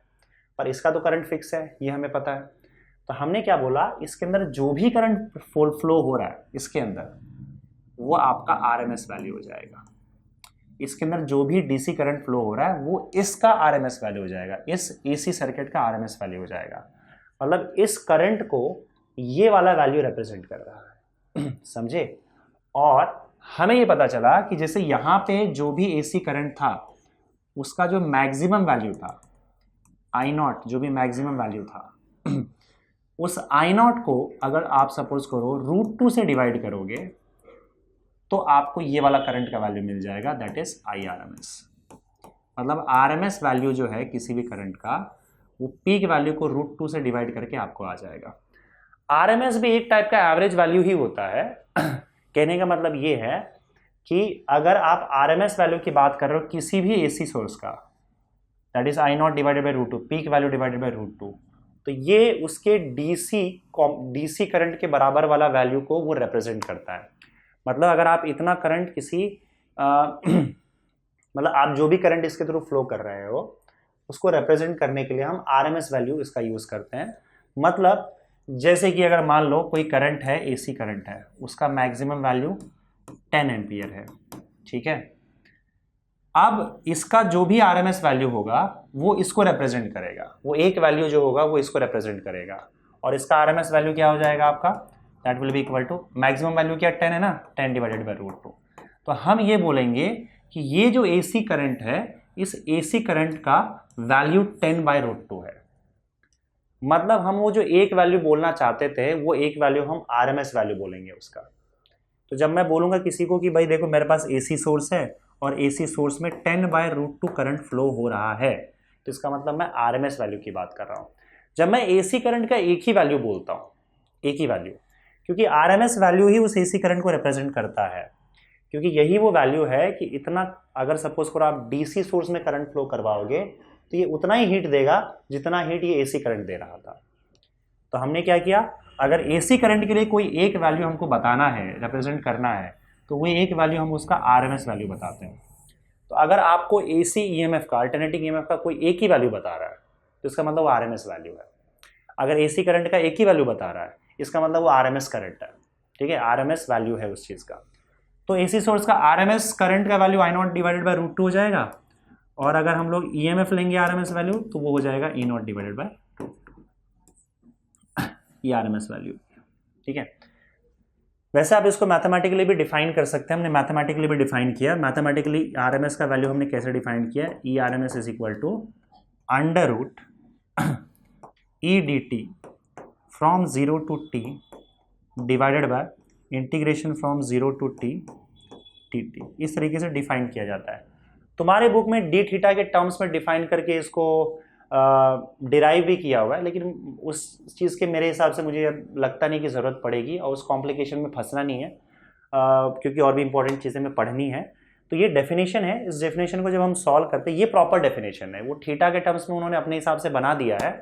पर इसका तो करंट फिक्स है, ये हमें पता है। तो हमने क्या बोला, इसके अंदर जो भी करंट फ्लो हो रहा है इसके अंदर वो आपका आरएमएस वैल्यू हो जाएगा। इसके अंदर जो भी डीसी करंट फ्लो हो रहा है वो इसका आरएमएस वैल्यू हो जाएगा, इस एसी सर्किट का आरएमएस वैल्यू हो जाएगा। मतलब इस करंट को ये वाला वैल्यू रिप्रेजेंट कर रहा है। समझे? और हमें ये पता चला कि जैसे यहाँ पे जो भी एसी करंट था उसका जो मैक्सिमम वैल्यू था आई नॉट, जो भी मैक्सिमम वैल्यू था उस आई नॉट को अगर आप सपोज करो √2 से डिवाइड करोगे तो आपको ये वाला करंट का वैल्यू मिल जाएगा, दैट इज IRMS। मतलब RMS वैल्यू जो है किसी भी करंट का वो पीक वैल्यू को √2 से डिवाइड करके आपको आ जाएगा। RMS भी एक टाइप का एवरेज वैल्यू ही होता है कहने का मतलब ये है कि अगर आप RMS वैल्यू की बात कर रहे हो किसी भी AC सोर्स का, that is I not divided by √2, peak value divided by √2, तो ये उसके DC करंट के बराबर वाला वैल्यू को वो रिप्रेजेंट करता है। मतलब अगर आप इतना करंट किसी मतलब आप जो भी करंट इसके थ्रू फ्लो कर रहे हो उसको रिप्रेजेंट करने के लिए हम RMS वैल्यू इसका यूज करते हैं। मतलब जैसे कि अगर मान लो कोई करंट है, AC करंट है, उसका मैक्सिमम वैल्यू 10 एम्पियर है, ठीक है। अब इसका जो भी RMS वैल्यू होगा वो इसको रिप्रेजेंट करेगा, वो एक वैल्यू जो होगा वो इसको रिप्रेजेंट करेगा, और इसका RMS वैल्यू क्या हो जाएगा आपका, that will be equal to maximum value क्या 10 है ना, 10 डिवाइडेड बाई √2। तो हम ये बोलेंगे कि ये जो AC करंट है इस AC करंट का वैल्यू 10 बाई √2 है। मतलब हम वो जो एक वैल्यू बोलना चाहते थे वो एक वैल्यू हम RMS वैल्यू बोलेंगे उसका। तो जब मैं बोलूंगा किसी को कि भाई देखो मेरे पास AC सोर्स है और AC सोर्स में 10 बाई √2 करंट फ्लो हो रहा है, तो इसका मतलब मैं RMS वैल्यू की बात कर रहा हूँ। जब मैं AC करंट का एक ही वैल्यू बोलता हूँ, एक ही वैल्यू, क्योंकि RMS वैल्यू ही उस AC करंट को रिप्रेजेंट करता है, क्योंकि यही वो वैल्यू है कि इतना अगर सपोज करो आप DC सोर्स में करंट फ्लो करवाओगे तो ये उतना ही हीट देगा जितना हीट ये AC करंट दे रहा था। तो हमने क्या किया, अगर AC करंट के लिए कोई एक वैल्यू हमको बताना है, रिप्रेजेंट करना है, तो वो एक वैल्यू हम उसका RMS वैल्यू बताते हैं। तो अगर आपको AC EMF का, अल्टरनेटिंग EMF का कोई एक ही वैल्यू बता रहा है तो इसका मतलब वो RMS वैल्यू है। अगर AC करंट का एक ही वैल्यू बता रहा है इसका मतलब वो RMS करंट है, ठीक है, RMS वैल्यू है उस चीज़ का। तो AC सोर्स का RMS करंट का value I not divided by √2 हो जाएगा, और अगर हम लोग EMF लेंगे RMS वैल्यू तो वो हो जाएगा E नॉट डिवाइडेड बाई ये RMS वैल्यू, ठीक है। वैसे आप इसको मैथमेटिकली भी डिफाइन कर सकते हैं, हमने मैथमेटिकली भी डिफाइन किया। मैथमेटिकली RMS का वैल्यू हमने कैसे डिफाइन किया, ERMS is equal to √ E dt from 0 to t divided by integration from 0 to t dt, इस तरीके से डिफाइन किया जाता है। तुम्हारे बुक में डी थीटा के टर्म्स में डिफाइन करके इसको डिराइव भी किया हुआ है, लेकिन उस चीज़ के मेरे हिसाब से मुझे लगता नहीं कि ज़रूरत पड़ेगी और उस कॉम्प्लिकेशन में फंसना नहीं है, क्योंकि और भी इंपॉर्टेंट चीज़ें में पढ़नी है। तो ये डेफिनेशन है, इस डेफिनेशन को जब हम सॉल्व करते हैं, ये प्रॉपर डेफिनेशन है, वो थीटा के टर्म्स में उन्होंने अपने हिसाब से बना दिया है,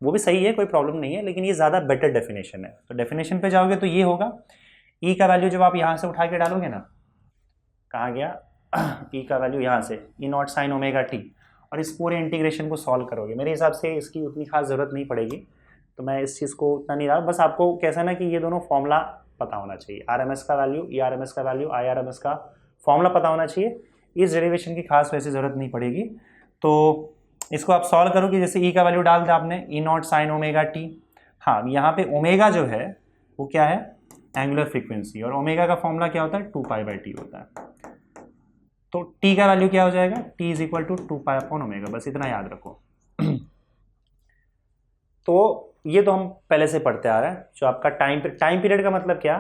वो भी सही है, कोई प्रॉब्लम नहीं है, लेकिन ये ज़्यादा बेटर डेफिनेशन है। तो डेफिनेशन पे जाओगे तो ये होगा, ई का वैल्यू जब आप यहाँ से उठा के डालोगे ना, कहाँ गया ई का वैल्यू यहाँ से E naught sine omega T, और इस पूरे इंटीग्रेशन को सॉल्व करोगे, मेरे हिसाब से इसकी उतनी खास ज़रूरत नहीं पड़ेगी, तो मैं इस चीज़ को उतना नहीं रहा, बस आपको कैसा ना कि ये दोनों फॉर्मूला पता होना चाहिए, RMS का वैल्यू, ERMS का वैल्यू, IRMS का फॉर्मूला पता होना चाहिए। इस डेरिवेशन की खास वैसे ज़रूरत नहीं पड़ेगी। तो इसको आप सॉल्व करोगे, जैसे ई का वैल्यू डाल दिया आपने E naught sine omega T, हाँ यहाँ पे ओमेगा जो है वो क्या है, एंगुलर फ्रीक्वेंसी, और ओमेगा का फॉर्मूला क्या होता है, 2π/t होता है। तो t का वैल्यू क्या हो जाएगा, t इज इक्वल टू 2π/ω, बस इतना याद रखो। तो ये तो हम पहले से पढ़ते आ रहे हैं। जो आपका टाइम पीरियड का मतलब क्या,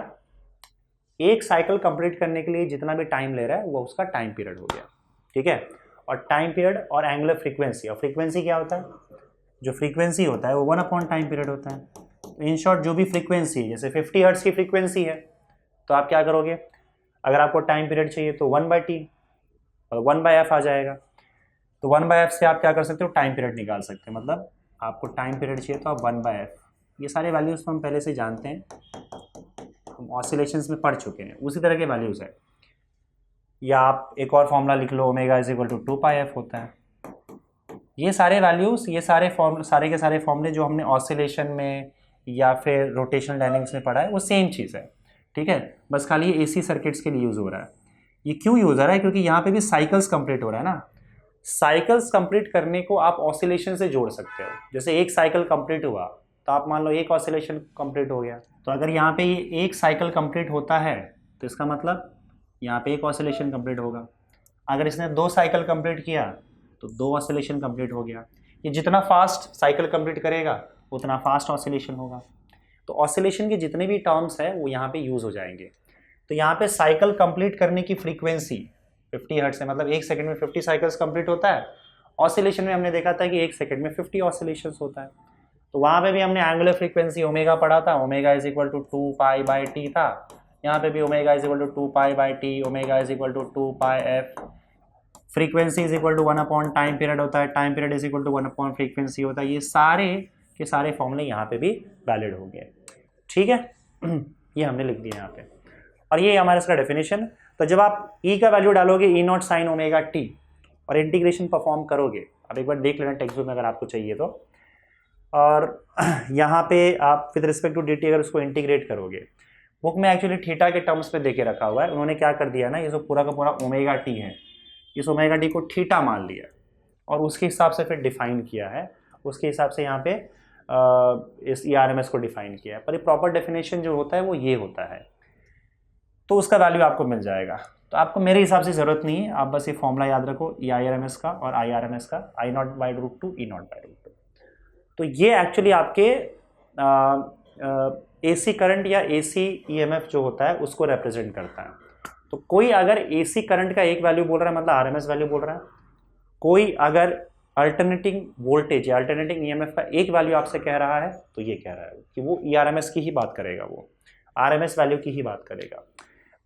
एक साइकिल कंप्लीट करने के लिए जितना भी टाइम ले रहा है वो उसका टाइम पीरियड हो गया, ठीक है। और टाइम पीरियड और एंगुलर फ्रीक्वेंसी, और फ्रीक्वेंसी क्या होता है, जो फ्रीक्वेंसी होता है वो 1 टाइम पीरियड होता है। इन शॉर्ट जो भी फ्रीक्वेंसी है, जैसे 50 हर्ट्ज की फ्रीक्वेंसी है, तो आप क्या करोगे, अगर आपको टाइम पीरियड चाहिए तो 1/t और 1/f आ जाएगा। तो 1/f से आप क्या कर सकते हो, टाइम पीरियड निकाल सकते हैं। मतलब आपको टाइम पीरियड चाहिए तो आप 1/f, ये सारे वैल्यूज तो हम पहले से जानते हैं, हम ऑसिलेशंस में पढ़ चुके हैं, उसी तरह के वैल्यूज है। या आप एक और फॉर्मूला लिख लो, omega is equal to 2πf होता है। ये सारे वैल्यूज, ये सारे सारे के सारे फॉर्मूले जो हमने ऑसिलेशन में या फिर रोटेशनल डायनेमिक्स में पढ़ा है वो सेम चीज़ है, ठीक है। बस खाली ये AC सर्किट्स के लिए यूज़ हो रहा है। ये क्यों यूज़ हो रहा है, क्योंकि यहाँ पे भी साइकिल्स कंप्लीट हो रहा है ना। साइकिल्स कंप्लीट करने को आप ऑसिलेशन से जोड़ सकते हो। जैसे एक साइकिल कंप्लीट हुआ तो आप मान लो एक ऑसिलेशन कंप्लीट हो गया, तो अगर यहाँ पे ये एक साइकिल कंप्लीट होता है तो इसका मतलब यहाँ पे एक ऑसिलेशन कंप्लीट होगा। अगर इसने 2 साइकिल कंप्लीट किया तो 2 ऑसिलेशन कंप्लीट हो गया। ये जितना फास्ट साइकिल कंप्लीट करेगा उतना फास्ट ऑसिलेशन होगा। तो ऑसिलेशन के जितने भी टर्म्स हैं वो यहाँ पे यूज़ हो जाएंगे। तो यहाँ पे साइकिल कंप्लीट करने की फ्रीक्वेंसी 50 हर्ट्ज है, मतलब 1 सेकंड में 50 साइकिल्स कंप्लीट होता है। ऑसिलेशन में हमने देखा था कि 1 सेकंड में 50 ऑसिलेशंस होता है। तो वहाँ पे भी हमने एंगुलर फ्रीक्वेंसी ओमेगा पढ़ा था, omega is equal to 2 pi by T था। यहाँ पे भी omega is equal to 2 pi by T, omega is equal to 2 pi F, frequency is equal to 1 upon time period होता है, time period is equal to 1 upon frequency होता है। ये सारे के सारे फॉर्मूले यहाँ पे भी वैलिड हो गए, ठीक है। ये हमने लिख दिया यहाँ पे, और ये हमारा इसका डेफिनेशन। तो जब आप ई का वैल्यू डालोगे ई नॉट साइन ओमेगा टी और इंटीग्रेशन परफॉर्म करोगे, अब एक बार देख लेना टेक्स्ट बुक में अगर आपको चाहिए तो, और यहाँ पे आप with respect to D T अगर उसको इंटीग्रेट करोगे, बुक में एक्चुअली थीटा के टर्म्स पे देके रखा हुआ है। उन्होंने क्या कर दिया ना, ये जो पूरा का पूरा ओमेगा टी है, इस ओमेगा टी को थीटा मान लिया और उसके हिसाब से फिर डिफाइन किया है, उसके हिसाब से यहाँ पे इस ERMS को डिफाइन किया है। पर ये प्रॉपर डेफिनेशन जो होता है वो ये होता है, तो उसका वैल्यू आपको मिल जाएगा। तो आपको मेरे हिसाब से ज़रूरत नहीं है, आप बस ये फॉर्मूला याद रखो EIRMS का और IRMS का, I naught by root 2 E naught by root 2। तो ये एक्चुअली आपके AC करंट या AC EMF जो होता है उसको रिप्रेजेंट करता है। तो कोई अगर AC करंट का एक वैल्यू बोल रहा है, मतलब RMS वैल्यू बोल रहा है, कोई अगर अल्टरनेटिंग वोल्टेज या अल्टरनेटिंग EMF का एक वैल्यू आपसे कह रहा है, तो ये कह रहा है कि वो ERMS की ही बात करेगा, वो RMS वैल्यू की ही बात करेगा।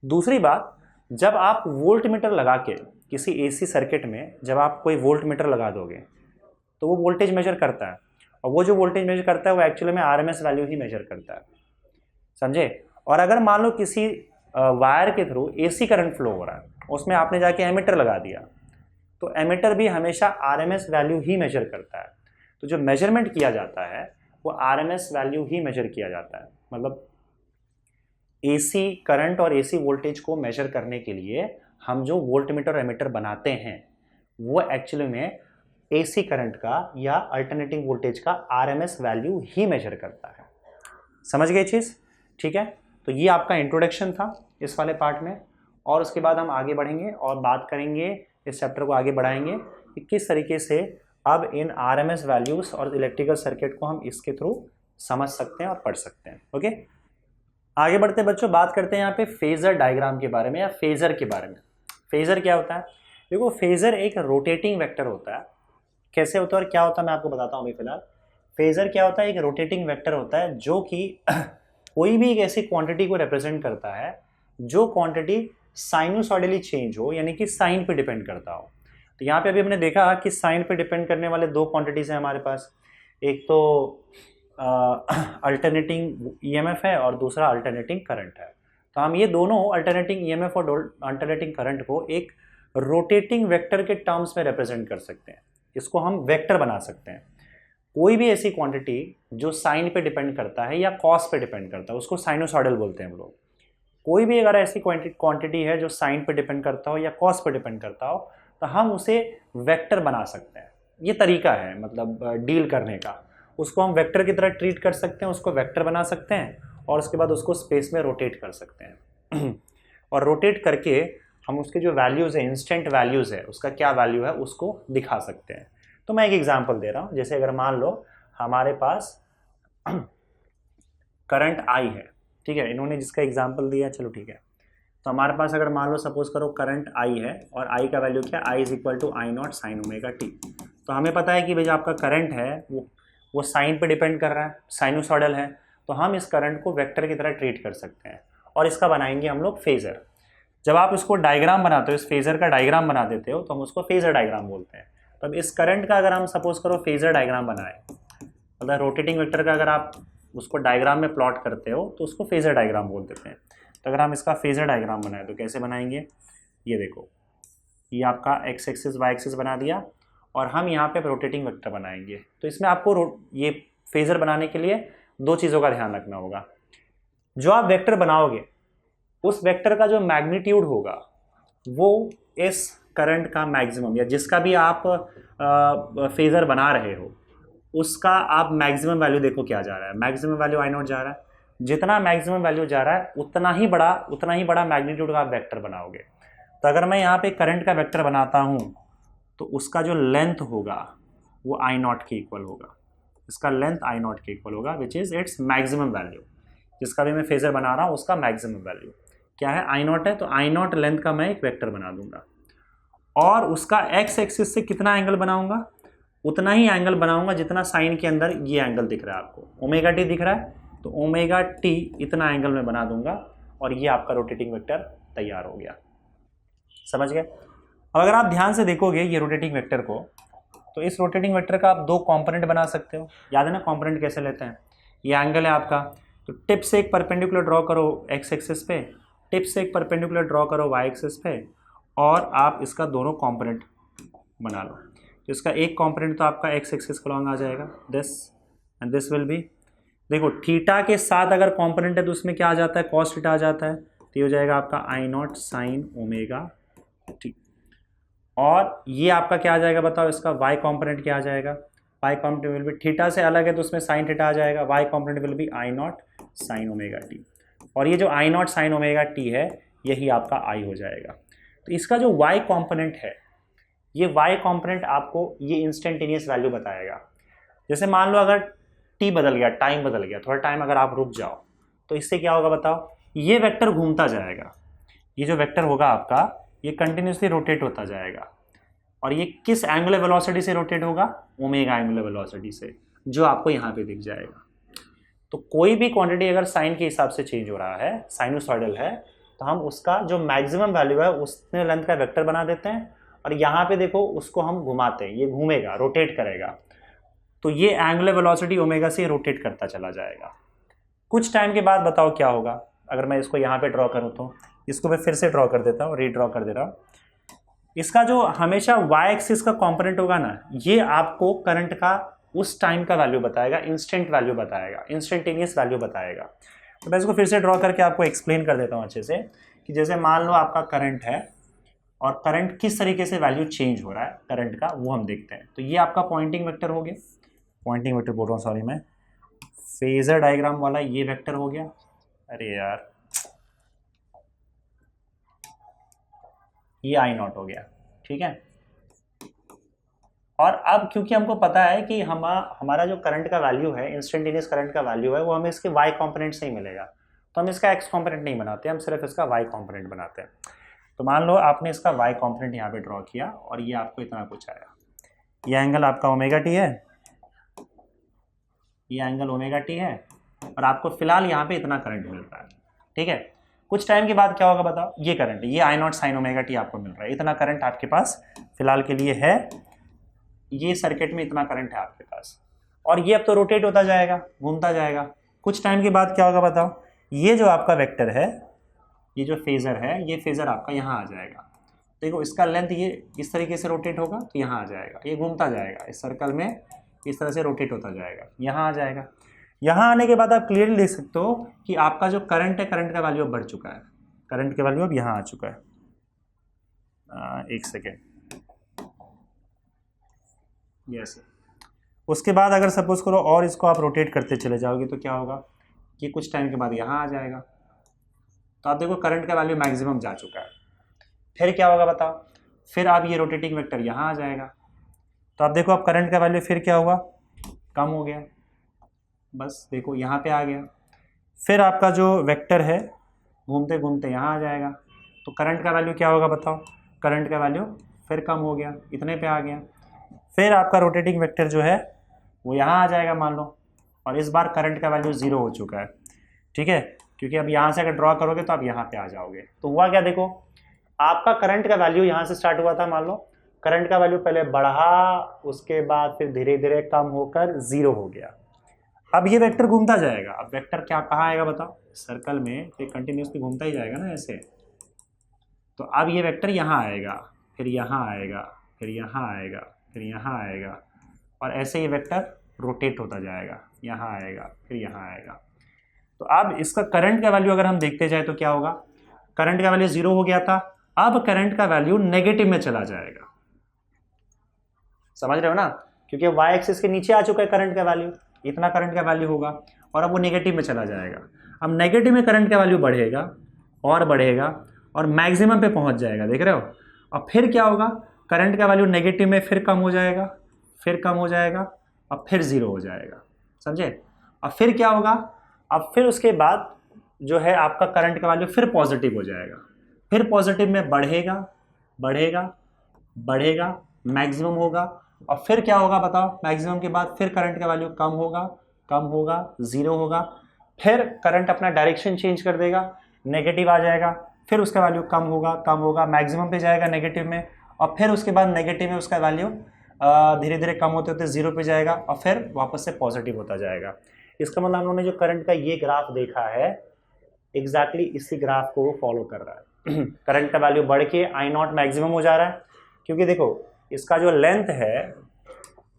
दूसरी बात, जब आप वोल्ट मीटर लगा के किसी AC सर्किट में जब आप कोई वोल्ट मीटर लगा दोगे तो वो वोल्टेज मेजर करता है, और वो जो वोल्टेज मेजर करता है वो एक्चुअली में RMS वैल्यू ही मेजर करता है, समझे। और अगर मान लो किसी वायर के थ्रू AC करंट फ्लो हो रहा है, उसमें आपने जाके एमीटर लगा दिया, तो एमीटर भी हमेशा RMS वैल्यू ही मेजर करता है। तो जो मेजरमेंट किया जाता है वो RMS वैल्यू ही मेजर किया जाता है। मतलब AC करंट और AC वोल्टेज को मेजर करने के लिए हम जो वोल्ट मीटर और एमीटर बनाते हैं वो एक्चुअली में AC करंट का या अल्टरनेटिंग वोल्टेज का RMS वैल्यू ही मेजर करता है। समझ गए चीज़, ठीक है। तो ये आपका इंट्रोडक्शन था इस वाले पार्ट में, और उसके बाद हम आगे बढ़ेंगे और बात करेंगे, इस चैप्टर को आगे बढ़ाएंगे कि किस तरीके से अब इन RMS वैल्यूज़ और इलेक्ट्रिकल सर्किट को हम इसके थ्रू समझ सकते हैं और पढ़ सकते हैं। ओके, आगे बढ़ते हैं बच्चों, बात करते हैं यहाँ पे फेजर डायग्राम के बारे में या फेजर के बारे में। फेजर क्या होता है? देखो, फेजर एक रोटेटिंग वेक्टर होता है। कैसे होता है और क्या होता है मैं आपको बताता हूँ अभी फिलहाल। फेजर क्या होता है? एक रोटेटिंग वेक्टर होता है जो कि कोई भी एक ऐसी क्वांटिटी को रिप्रेजेंट करता है जो क्वांटिटी साइनोसॉइडली चेंज हो, यानी कि साइन पे डिपेंड करता हो। तो यहाँ पे अभी हमने देखा कि साइन पे डिपेंड करने वाले दो क्वांटिटीज़ हैं हमारे पास, एक तो अल्टरनेटिंग EMF है और दूसरा अल्टरनेटिंग करंट है। तो हम ये दोनों अल्टरनेटिंग EMF और अल्टरनेटिंग करंट को एक रोटेटिंग वेक्टर के टर्म्स में रिप्रेजेंट कर सकते हैं। इसको हम वेक्टर बना सकते हैं। कोई भी ऐसी क्वांटिटी जो साइन पे डिपेंड करता है या कॉस पे डिपेंड करता है उसको साइनोसॉइडल बोलते हैं हम लोग। कोई भी अगर ऐसी क्वांटिटी है जो साइन पे डिपेंड करता हो या कॉस पे डिपेंड करता हो तो हम उसे वेक्टर बना सकते हैं। ये तरीका है मतलब डील करने का। उसको हम वेक्टर की तरह ट्रीट कर सकते हैं, उसको वेक्टर बना सकते हैं और उसके बाद उसको स्पेस में रोटेट कर सकते हैं और रोटेट करके हम उसके जो वैल्यूज़ है, इंस्टेंट वैल्यूज़ है, उसका क्या वैल्यू है उसको दिखा सकते हैं। तो मैं एक एग्जांपल दे रहा हूँ। जैसे अगर मान लो हमारे पास करंट I है, ठीक है, इन्होंने जिसका एग्जांपल दिया, चलो ठीक है। तो हमारे पास अगर मान लो सपोज करो करंट I है और I का वैल्यू क्या, I is equal to I naught sine omega T. तो हमें पता है कि भाई जो आपका करंट है वो साइन पे डिपेंड कर रहा है, साइनोसॉइडल है। तो हम इस करंट को वेक्टर की तरह ट्रीट कर सकते हैं और इसका बनाएंगे हम लोग फेजर। जब आप इसको डायग्राम बनाते हो, इस फेजर का डायग्राम बना देते हो तो हम उसको फेजर डायग्राम बोलते हैं। तो अब इस करंट का अगर हम सपोज करो फेजर डायग्राम बनाए, मतलब रोटेटिंग वेक्टर का अगर आप उसको डायग्राम में प्लॉट करते हो तो उसको फेजर डायग्राम बोल देते हैं। तो अगर हम इसका फेजर डायग्राम बनाए तो कैसे बनाएंगे, ये देखो, ये आपका एक्स एक्सिस वाई एक्सिस बना दिया और हम यहाँ पे रोटेटिंग वेक्टर बनाएंगे। तो इसमें आपको ये फेजर बनाने के लिए दो चीज़ों का ध्यान रखना होगा। जो आप वेक्टर बनाओगे उस वेक्टर का जो मैग्नीट्यूड होगा वो इस करंट का मैक्सिमम या जिसका भी आप फेजर बना रहे हो उसका आप मैक्सिमम वैल्यू देखो क्या जा रहा है। मैक्सिमम वैल्यू I नॉट जा रहा है। जितना मैक्सिमम वैल्यू जा रहा है उतना ही बड़ा मैग्नीट्यूड का आप वेक्टर बनाओगे। तो अगर मैं यहाँ पे करंट का वेक्टर बनाता हूँ तो उसका जो लेंथ होगा वो आई नॉट के इक्वल होगा, इसका लेंथ आई नॉट के इक्वल होगा, which is its maximum value. जिसका भी मैं फेजर बना रहा हूँ उसका मैक्सिमम वैल्यू क्या है, आई नॉट है, तो आई नॉट लेंथ का मैं एक वेक्टर बना दूंगा और उसका एक्स एक्सिस से कितना एंगल बनाऊंगा, उतना ही एंगल बनाऊंगा जितना साइन के अंदर ये एंगल दिख रहा है आपको, ओमेगा टी दिख रहा है, तो ओमेगा टी इतना एंगल में बना दूंगा और ये आपका रोटेटिंग वेक्टर तैयार हो गया। समझ गए? अब अगर आप ध्यान से देखोगे ये रोटेटिंग वेक्टर को, तो इस रोटेटिंग वेक्टर का आप दो कंपोनेंट बना सकते हो। याद है ना कंपोनेंट कैसे लेते हैं, ये एंगल है आपका, तो टिप से एक परपेंडिकुलर ड्रॉ करो एक्स एक्सिस पे, टिप से एक परपेंडिकुलर ड्रॉ करो वाई एक्सिस पे, और आप इसका दोनों कंपोनेंट बना लो। तो इसका एक कंपोनेंट तो आपका एक्स एक्सिस के लॉन्ग आ जाएगा, this and this will be, देखो थीटा के साथ अगर कंपोनेंट है तो उसमें क्या आ जाता है, कॉस थीटा आ जाता है, तो ये हो जाएगा आपका I not sine omega T. और ये आपका क्या आ जाएगा बताओ, इसका y कंपोनेंट क्या आ जाएगा, y component will B, theta से अलग है तो उसमें साइन थीटा आ जाएगा, y component will be I not sine omega T. और ये जो I not sine omega T है यही आपका I हो जाएगा। तो इसका जो y कंपोनेंट है, ये y कंपोनेंट आपको ये इंस्टेंटेनियस वैल्यू बताएगा। जैसे मान लो अगर t बदल गया, टाइम बदल गया, थोड़ा टाइम अगर आप रुक जाओ तो इससे क्या होगा बताओ, ये वेक्टर घूमता जाएगा, ये जो वेक्टर होगा आपका ये कंटिन्यूसली रोटेट होता जाएगा, और ये किस एंगुलर वेलोसिटी से रोटेट होगा, ओमेगा एंगुलर वेलोसिटी से, जो आपको यहाँ पे दिख जाएगा। तो कोई भी क्वांटिटी अगर साइन के हिसाब से चेंज हो रहा है, साइनोसॉइडल है, तो हम उसका जो मैक्सिमम वैल्यू है उसने लेंथ का वेक्टर बना देते हैं, और यहाँ पे देखो उसको हम घुमाते हैं, ये घूमेगा, रोटेट करेगा, तो ये एंगुलर वेलोसिटी ओमेगा से रोटेट करता चला जाएगा। कुछ टाइम के बाद बताओ क्या होगा, अगर मैं इसको यहाँ पे ड्रॉ करूँ तो, इसको मैं फिर से ड्रॉ कर देता हूँ, रीड्रॉ कर दे रहा हूँ। इसका जो हमेशा y एक्सिस का कंपोनेंट होगा ना, ये आपको करंट का उस टाइम का वैल्यू बताएगा, इंस्टेंट वैल्यू बताएगा, इंस्टेंटेनियस वैल्यू बताएगा। तो मैं इसको फिर से ड्रॉ करके आपको एक्सप्लेन कर देता हूँ अच्छे से, कि जैसे मान लो आपका करंट है और करंट किस तरीके से वैल्यू चेंज हो रहा है करंट का, वो हम देखते हैं। तो ये आपका पॉइंटिंग वेक्टर हो गया, पॉइंटिंग वेक्टर बोल रहा हूँ सॉरी मैं, फेजर डायग्राम वाला ये वेक्टर हो गया, अरे यार ये आई नॉट हो गया, ठीक है। और अब क्योंकि हमको पता है कि हमारा जो करंट का वैल्यू है, इंस्टेंटेनियस करंट का वैल्यू है, वो हमें इसके y कंपोनेंट से ही मिलेगा, तो हम इसका x कंपोनेंट नहीं बनाते, हम सिर्फ इसका y कंपोनेंट बनाते हैं। तो मान लो आपने इसका y कंपोनेंट यहाँ पे ड्रॉ किया और ये आपको इतना कुछ आया, ये एंगल आपका ओमेगा टी है, ये एंगल ओमेगा टी है, और आपको फिलहाल यहाँ पे इतना करंट मिल रहा है, ठीक है। कुछ टाइम के बाद क्या होगा बताओ, ये करंट, ये I not sine omega T आपको मिल रहा है, इतना करंट आपके पास फिलहाल के लिए है, ये सर्किट में इतना करंट है आपके पास, और ये अब तो रोटेट होता जाएगा, घूमता जाएगा। कुछ टाइम के बाद क्या होगा बताओ, ये जो आपका वेक्टर है, ये जो फेजर है, ये फेजर आपका यहाँ आ जाएगा, देखो इसका लेंथ ये इस तरीके से रोटेट होगा तो यहाँ आ जाएगा, ये घूमता जाएगा इस सर्कल में, इस तरह से रोटेट होता जाएगा, यहाँ आ जाएगा। यहाँ आने के बाद आप क्लियरली देख सकते हो कि आपका जो करंट है, करंट का वैल्यू अब बढ़ चुका है, करंट का वैल्यू अब यहाँ आ चुका है। एक सेकेंड, यस। उसके बाद अगर सपोज करो और इसको आप रोटेट करते चले जाओगे तो क्या होगा, ये कुछ टाइम के बाद यहाँ आ जाएगा, तो आप देखो करंट का वैल्यू मैक्सिमम जा चुका है। फिर क्या होगा बताओ, फिर आप ये रोटेटिंग वेक्टर यहाँ आ जाएगा, तो आप देखो अब करंट का वैल्यू फिर क्या हुआ, कम हो गया, बस देखो यहाँ पे आ गया। फिर आपका जो वेक्टर है घूमते घूमते यहाँ आ जाएगा, तो करंट का वैल्यू क्या होगा बताओ, करंट का वैल्यू फिर कम हो गया, इतने पे आ गया। फिर आपका रोटेटिंग वेक्टर जो है वो यहाँ आ जाएगा मान लो, और इस बार करंट का वैल्यू 0 हो चुका है, ठीक है, क्योंकि अब यहाँ से अगर ड्रॉ करोगे तो आप यहाँ पे आ जाओगे। तो हुआ क्या, देखो आपका करंट का वैल्यू यहाँ से स्टार्ट हुआ था, मान लो करंट का वैल्यू पहले बढ़ा, उसके बाद फिर धीरे धीरे कम होकर 0 हो गया। अब ये वेक्टर घूमता जाएगा, अब वेक्टर क्या कहाँ आएगा बताओ, सर्कल में, तो कंटिन्यूसली घूमता ही जाएगा ना ऐसे। तो अब ये वेक्टर यहाँ आएगा, फिर यहाँ आएगा, फिर यहाँ आएगा, फिर यहाँ आएगा, और ऐसे ये वेक्टर रोटेट होता जाएगा, यहाँ आएगा, फिर यहाँ आएगा। तो अब इसका करंट का वैल्यू अगर हम देखते जाए तो क्या होगा, करंट का वैल्यू 0 हो गया था, अब करंट का वैल्यू नेगेटिव में चला जाएगा, समझ रहे हो ना, क्योंकि y एक्सिस के नीचे आ चुका है करंट का वैल्यू, इतना करंट का वैल्यू होगा, और अब वो नेगेटिव में चला जाएगा। अब नेगेटिव में करंट का वैल्यू बढ़ेगा और बढ़ेगा और मैक्सिमम पे पहुंच जाएगा, देख रहे हो। अब फिर क्या होगा, करंट का वैल्यू नेगेटिव में फिर कम हो जाएगा, फिर कम हो जाएगा और फिर 0 हो जाएगा, समझे। अब फिर क्या होगा, अब फिर उसके बाद जो है आपका करंट का वैल्यू फिर पॉजिटिव हो जाएगा, फिर पॉजिटिव में बढ़ेगा बढ़ेगा बढ़ेगा, मैक्सिमम होगा और फिर क्या होगा बताओ, मैक्सिमम के बाद फिर करंट का वैल्यू कम होगा कम होगा, 0 होगा, फिर करंट अपना डायरेक्शन चेंज कर देगा, नेगेटिव आ जाएगा, फिर उसका वैल्यू कम होगा, मैक्सिमम पे जाएगा नेगेटिव में और फिर उसके बाद नेगेटिव में उसका वैल्यू धीरे धीरे कम होते होते 0 पे जाएगा और फिर वापस से पॉजिटिव होता जाएगा। इसका मतलब हम लोगों ने जो करंट का ये ग्राफ देखा है एग्जैक्टली इसी ग्राफ को वो फॉलो कर रहा है। करंट का वैल्यू बढ़ के आई नॉट मैक्सिमम हो जा रहा है, क्योंकि देखो इसका जो लेंथ है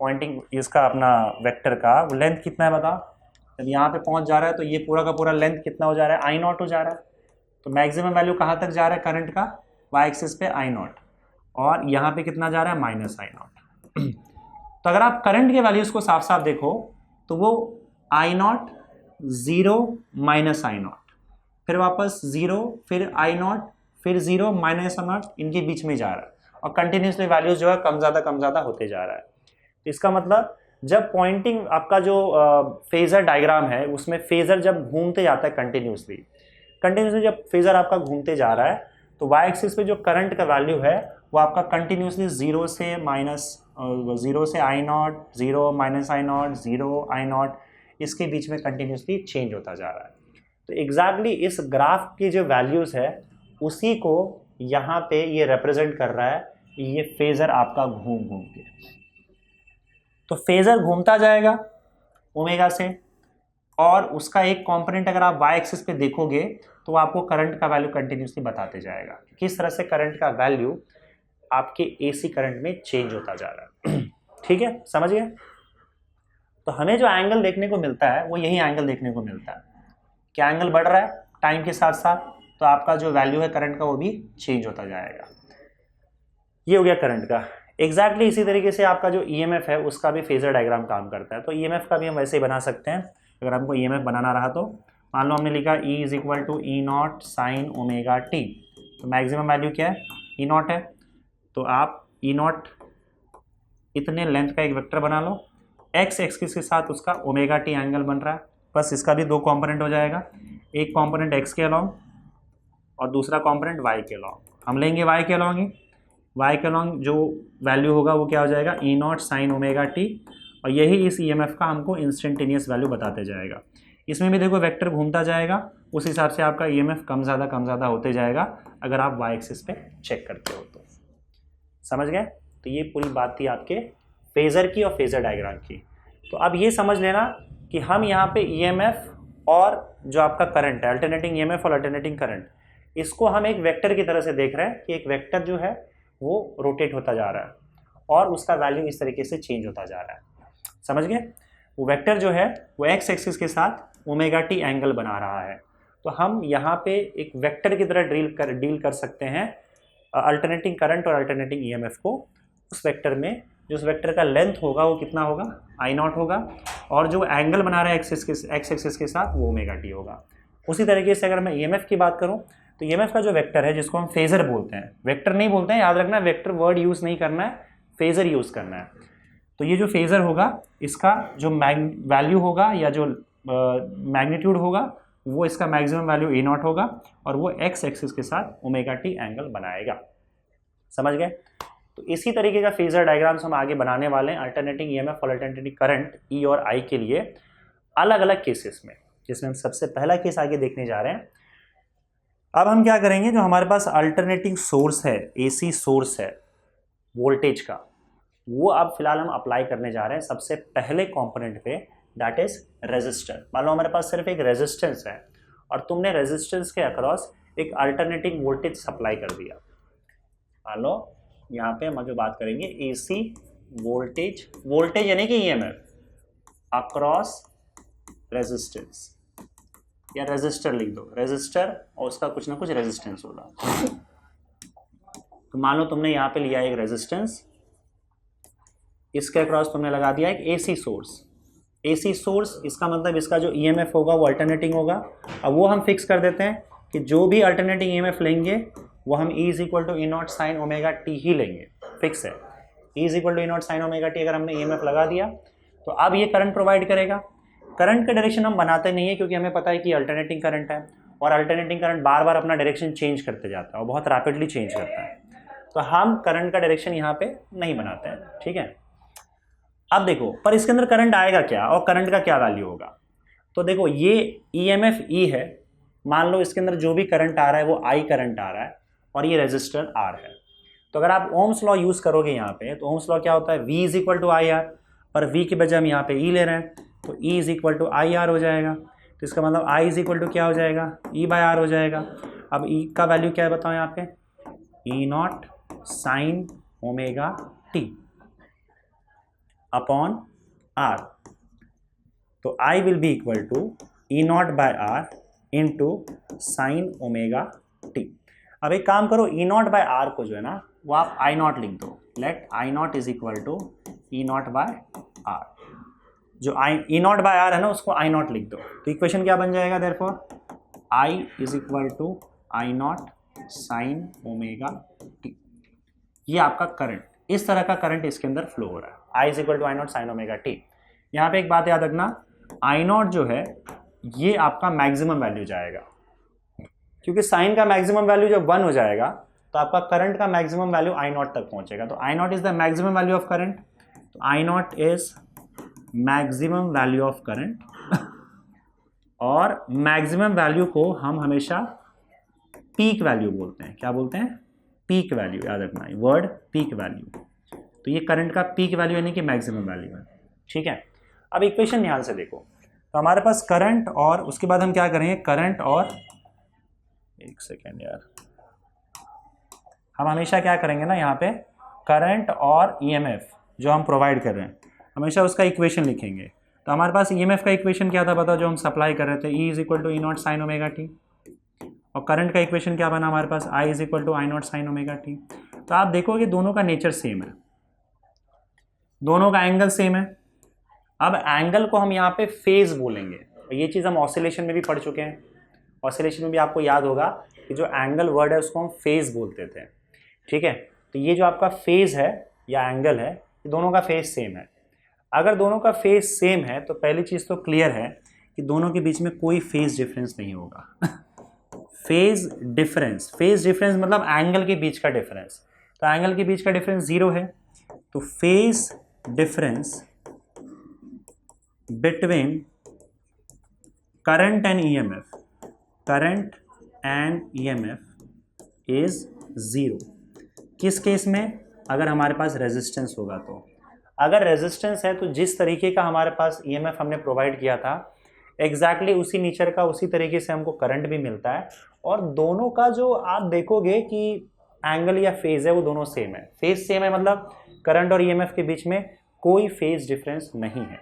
पॉइंटिंग इसका अपना वेक्टर का, वो लेंथ कितना है बताओ, जब यहाँ पे पहुँच जा रहा है तो ये पूरा का पूरा लेंथ कितना हो जा रहा है, आई नॉट हो जा रहा है। तो मैक्सिमम वैल्यू कहाँ तक जा रहा है करंट का, वाई एक्सिस पे आई नॉट, और यहाँ पे कितना जा रहा है माइनस आई नॉट। तो अगर आप करंट के वैल्यूज को साफ साफ देखो तो वो आई नॉट 0 माइनस आई नॉट, फिर वापस 0, फिर आई नॉट, फिर 0 माइनस आई नॉट, इनके बीच में जा रहा है और कंटिन्यूसली वैल्यूज जो है कम ज़्यादा होते जा रहा है। तो इसका मतलब जब पॉइंटिंग आपका जो फेजर डायग्राम है उसमें फेजर जब घूमते जाता है कंटिन्यूसली जब फेजर आपका घूमते जा रहा है तो वाई एक्सिस पे जो करंट का वैल्यू है वो आपका कंटिन्यूसली 0 से I not, 0 minus I not, 0 I not, इसके बीच में कंटिन्यूसली चेंज होता जा रहा है। तो एग्जैक्टली इस ग्राफ की जो वैल्यूज़ है उसी को यहाँ पे ये रिप्रेजेंट कर रहा है, ये फेजर आपका घूम घूम के। तो फेजर घूमता जाएगा ओमेगा से और उसका एक कंपोनेंट अगर आप वाई एक्सिस पे देखोगे तो आपको करंट का वैल्यू कंटिन्यूसली बताते जाएगा किस तरह से करंट का वैल्यू आपके एसी करंट में चेंज होता जा रहा है। ठीक है, समझ गए। तो हमें जो एंगल देखने को मिलता है वो यही एंगल देखने को मिलता है, क्या एंगल बढ़ रहा है टाइम के साथ साथ, तो आपका जो वैल्यू है करंट का वो भी चेंज होता जाएगा। ये हो गया करंट का। एग्जैक्टली इसी तरीके से आपका जो ईएमएफ है उसका भी फेजर डायग्राम काम करता है। तो ईएमएफ का भी हम वैसे ही बना सकते हैं। अगर हमको ईएमएफ बनाना रहा तो मान लो हमने लिखा E is equal to E not sine omega T, तो मैक्सिमम वैल्यू क्या है, ई नॉट है। तो आप ई नॉट इतने लेंथ का एक वेक्टर बना लो, एक्स एक्सिस के साथ उसका ओमेगा टी एंगल बन रहा है, बस इसका भी 2 कंपोनेंट हो जाएगा, एक कंपोनेंट एक्स के अलॉन्ग और दूसरा कंपोनेंट वाई के अलॉन्ग। हम लेंगे वाई के अलॉन्ग ही, वाई के अलॉन्ग जो वैल्यू होगा वो क्या हो जाएगा, E not sine omega T, और यही इस ईएमएफ का हमको इंस्टेंटेनियस वैल्यू बताते जाएगा। इसमें भी देखो वेक्टर घूमता जाएगा, उस हिसाब से आपका ईएमएफ कम ज़्यादा होते जाएगा अगर आप वाई एक्सिस पे चेक करते हो तो। समझ गए। तो ये पूरी बात थी आपके फेजर की और फेजर डायग्राम की। तो अब ये समझ लेना कि हम यहाँ पे ईएमएफ और जो आपका करंट है, अल्टरनेटिंग ईएमएफ और अल्टरनेटिंग करंट, इसको हम एक वेक्टर की तरह से देख रहे हैं कि एक वेक्टर जो है वो रोटेट होता जा रहा है और उसका वैल्यू इस तरीके से चेंज होता जा रहा है। समझ गए। वो वेक्टर जो है वो एक्स एक्सिस के साथ ओमेगा टी एंगल बना रहा है। तो हम यहाँ पे एक वेक्टर की तरह डील कर सकते हैं अल्टरनेटिंग करंट और अल्टरनेटिंग ईएमएफ को। उस वेक्टर में जो उस वेक्टर का लेंथ होगा वो कितना होगा, आई नॉट होगा, और जो एंगल बना रहा है एक्स एक्सिस के साथ वो ओमेगा टी होगा। उसी तरीके से अगर मैं ईएमएफ की बात करूँ तो ईएमएफ का जो वेक्टर है जिसको हम फेजर बोलते हैं, वेक्टर नहीं बोलते हैं, याद रखना वेक्टर वर्ड यूज़ नहीं करना है, फेजर यूज़ करना है। तो ये जो फेजर होगा इसका जो वैल्यू होगा या जो मैग्नीट्यूड होगा वो इसका मैक्सिमम वैल्यू ए नॉट होगा और वो एक्स एक्सिस के साथ ओमेगा टी एंगल बनाएगा। समझ गए। तो इसी तरीके का फेजर डायग्राम्स हम आगे बनाने वाले हैं अल्टरनेटिंग ईएमएफ और अल्टरनेटिंग करंट ई और आई के लिए अलग अलग केसेस में, जिसमें हम सबसे पहला केस आगे देखने जा रहे हैं। अब हम क्या करेंगे, जो हमारे पास अल्टरनेटिंग सोर्स है, एसी सोर्स है वोल्टेज का, वो अब फिलहाल हम अप्लाई करने जा रहे हैं सबसे पहले कंपोनेंट पे, दैट इज रेजिस्टर। मान लो हमारे पास सिर्फ एक रेजिस्टेंस है और तुमने रेजिस्टेंस के अक्रॉस एक अल्टरनेटिंग वोल्टेज सप्लाई कर दिया। मान लो यहाँ पे हम जो बात करेंगे एसी वोल्टेज यानी कि ईएमएफ अक्रॉस रेजिस्टेंस, या रेजिस्टर लिख दो, रेजिस्टर और उसका कुछ ना कुछ रेजिस्टेंस होगा। तो मान लो तुमने यहाँ पे लिया एक रेजिस्टेंस, इसके अक्रॉस तुमने लगा दिया एक एसी सोर्स। एसी सोर्स इसका मतलब इसका जो ईएमएफ होगा वो अल्टरनेटिंग होगा। अब वो हम फिक्स कर देते हैं कि जो भी अल्टरनेटिंग ईएमएफ लेंगे वो हम E is equal to E not sine omega T ही लेंगे, फिक्स है। E is equal to E not sine omega T अगर हमने EMF लगा दिया तो अब ये करंट प्रोवाइड करेगा। करंट का डायरेक्शन हम बनाते नहीं है क्योंकि हमें पता है कि अल्टरनेटिंग करंट है और अल्टरनेटिंग करंट बार बार अपना डायरेक्शन चेंज करते जाता है और बहुत रैपिडली चेंज करता है, तो हम करंट का डायरेक्शन यहाँ पे नहीं बनाते हैं, ठीक है। अब देखो पर इसके अंदर करंट आएगा क्या और करंट का क्या वैल्यू होगा। तो देखो ये EMF E है, मान लो इसके अंदर जो भी करंट आ रहा है वो I करंट आ रहा है और ये रेजिस्टर R है। तो अगर आप ओम्स लॉ यूज करोगे यहाँ पे तो ओम्स लॉ क्या होता है, V is equal to I R, पर V के बजाय हम यहाँ पे E ले रहे हैं तो E is equal to I R हो जाएगा। तो इसका मतलब I इज इक्वल टू क्या हो जाएगा, E बाय आर हो जाएगा। अब E का वैल्यू क्या है बताओ यहाँ पे, E naught sine omega T upon R। तो I will be equal to E naught by R into sine omega T. अब एक काम करो, E नॉट बाय आर को जो है ना वो आप I नॉट लिख दो, let I naught is equal to E naught by R. जो E नॉट बाय आर है ना उसको I नॉट लिख दो, तो इक्वेशन क्या बन जाएगा, therefore I is equal to I naught sine omega T. ये आपका करंट, इस तरह का करंट इसके अंदर फ्लो हो रहा है, I is equal to I naught sine omega T. यहाँ पे एक बात याद रखना, I नॉट जो है ये आपका मैक्सिमम वैल्यू जाएगा, क्योंकि साइन का मैक्सिमम वैल्यू जब 1 हो जाएगा तो आपका करंट का मैक्सिमम वैल्यू I नॉट तक पहुंचेगा। तो I naught is the maximum value of current, तो I naught is maximum value of current. और मैक्सिमम वैल्यू को हम हमेशा पीक वैल्यू बोलते हैं, क्या बोलते हैं, पीक वैल्यू, याद रखना वर्ड पीक वैल्यू। तो ये करंट का पीक वैल्यू यानी कि मैक्सिमम वैल्यू है, ठीक है। अब इक्वेशन ध्यान से देखो, तो हमारे पास करंट और उसके बाद हम क्या करेंगे, करंट और एक सेकेंड यार, हम हमेशा क्या करेंगे ना यहाँ पे करंट और EMF जो हम प्रोवाइड कर रहे हैं हमेशा उसका इक्वेशन लिखेंगे। तो हमारे पास EMF का इक्वेशन क्या था बताओ, जो हम सप्लाई कर रहे थे, E is equal to E not sine omega T, और करंट का इक्वेशन क्या बना हमारे पास, I is equal to I not sine omega T. तो आप देखोगे दोनों का नेचर सेम है, दोनों का एंगल सेम है। अब एंगल को हम यहाँ पे फेज बोलेंगे, और ये चीज़ हम ऑसिलेशन में भी पढ़ चुके हैं, ऑसिलेशन में भी आपको याद होगा कि जो एंगल वर्ड है उसको हम फेज बोलते थे, ठीक है। तो ये जो आपका फेज है या एंगल है, ये दोनों का फेज सेम है। अगर दोनों का फेज सेम है तो पहली चीज़ तो क्लियर है कि दोनों के बीच में कोई फेज डिफरेंस नहीं होगा। फेज डिफरेंस मतलब एंगल के बीच का डिफरेंस, तो एंगल के बीच का डिफरेंस 0 है, तो phase difference between current and EMF is 0। किस केस में, अगर हमारे पास रेजिस्टेंस होगा तो। अगर रेजिस्टेंस है तो जिस तरीके का हमारे पास EMF हमने प्रोवाइड किया था एग्जैक्टली उसी नेचर का, उसी तरीके से हमको करंट भी मिलता है, और दोनों का जो आप देखोगे कि एंगल या फेज है वो दोनों सेम है। फेज सेम है मतलब करंट और EMF के बीच में कोई फेज डिफरेंस नहीं है।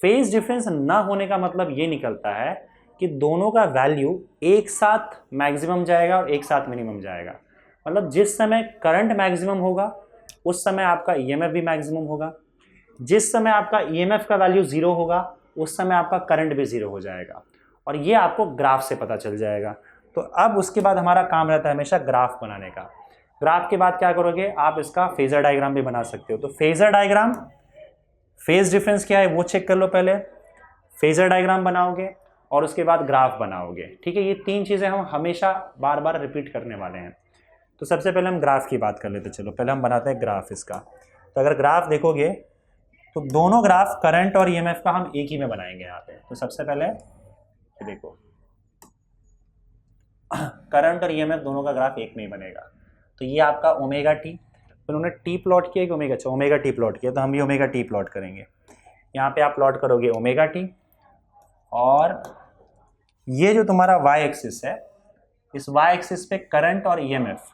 फेज डिफरेंस ना होने का मतलब ये निकलता है कि दोनों का वैल्यू एक साथ मैक्सिमम जाएगा और एक साथ मिनिमम जाएगा। मतलब जिस समय करंट मैक्सिमम होगा उस समय आपका EMF भी मैक्सिमम होगा, जिस समय आपका EMF का वैल्यू 0 होगा उस समय आपका करंट भी 0 हो जाएगा, और ये आपको ग्राफ से पता चल जाएगा। तो अब उसके बाद हमारा काम रहता है हमेशा ग्राफ बनाने का। ग्राफ के बाद क्या करोगे, आप इसका फेजर डायग्राम भी बना सकते हो। तो फेजर डायग्राम, फेज डिफरेंस क्या है वो चेक कर लो पहले, फेजर डायग्राम बनाओगे और उसके बाद ग्राफ बनाओगे, ठीक है। ये 3 चीज़ें हम हमेशा बार बार रिपीट करने वाले हैं। तो सबसे पहले हम ग्राफ की बात कर लेते, चलो पहले हम बनाते हैं ग्राफ इसका। तो अगर ग्राफ देखोगे तो दोनों ग्राफ करंट और EMF का हम एक ही में बनाएंगे यहाँ पे। तो सबसे पहले ये देखो, करंट और EMF दोनों का ग्राफ एक में ही बनेगा। तो ये आपका ओमेगा टी, तो उन्होंने टी प्लॉट किया कि ओमेगा, अच्छा ओमेगा टी प्लॉट किया, तो हम भी ओमेगा टी प्लॉट करेंगे। यहाँ पे आप प्लॉट करोगे ओमेगा टी, और ये जो तुम्हारा वाई एक्सिस है, इस वाई एक्सिस पे करंट और EMF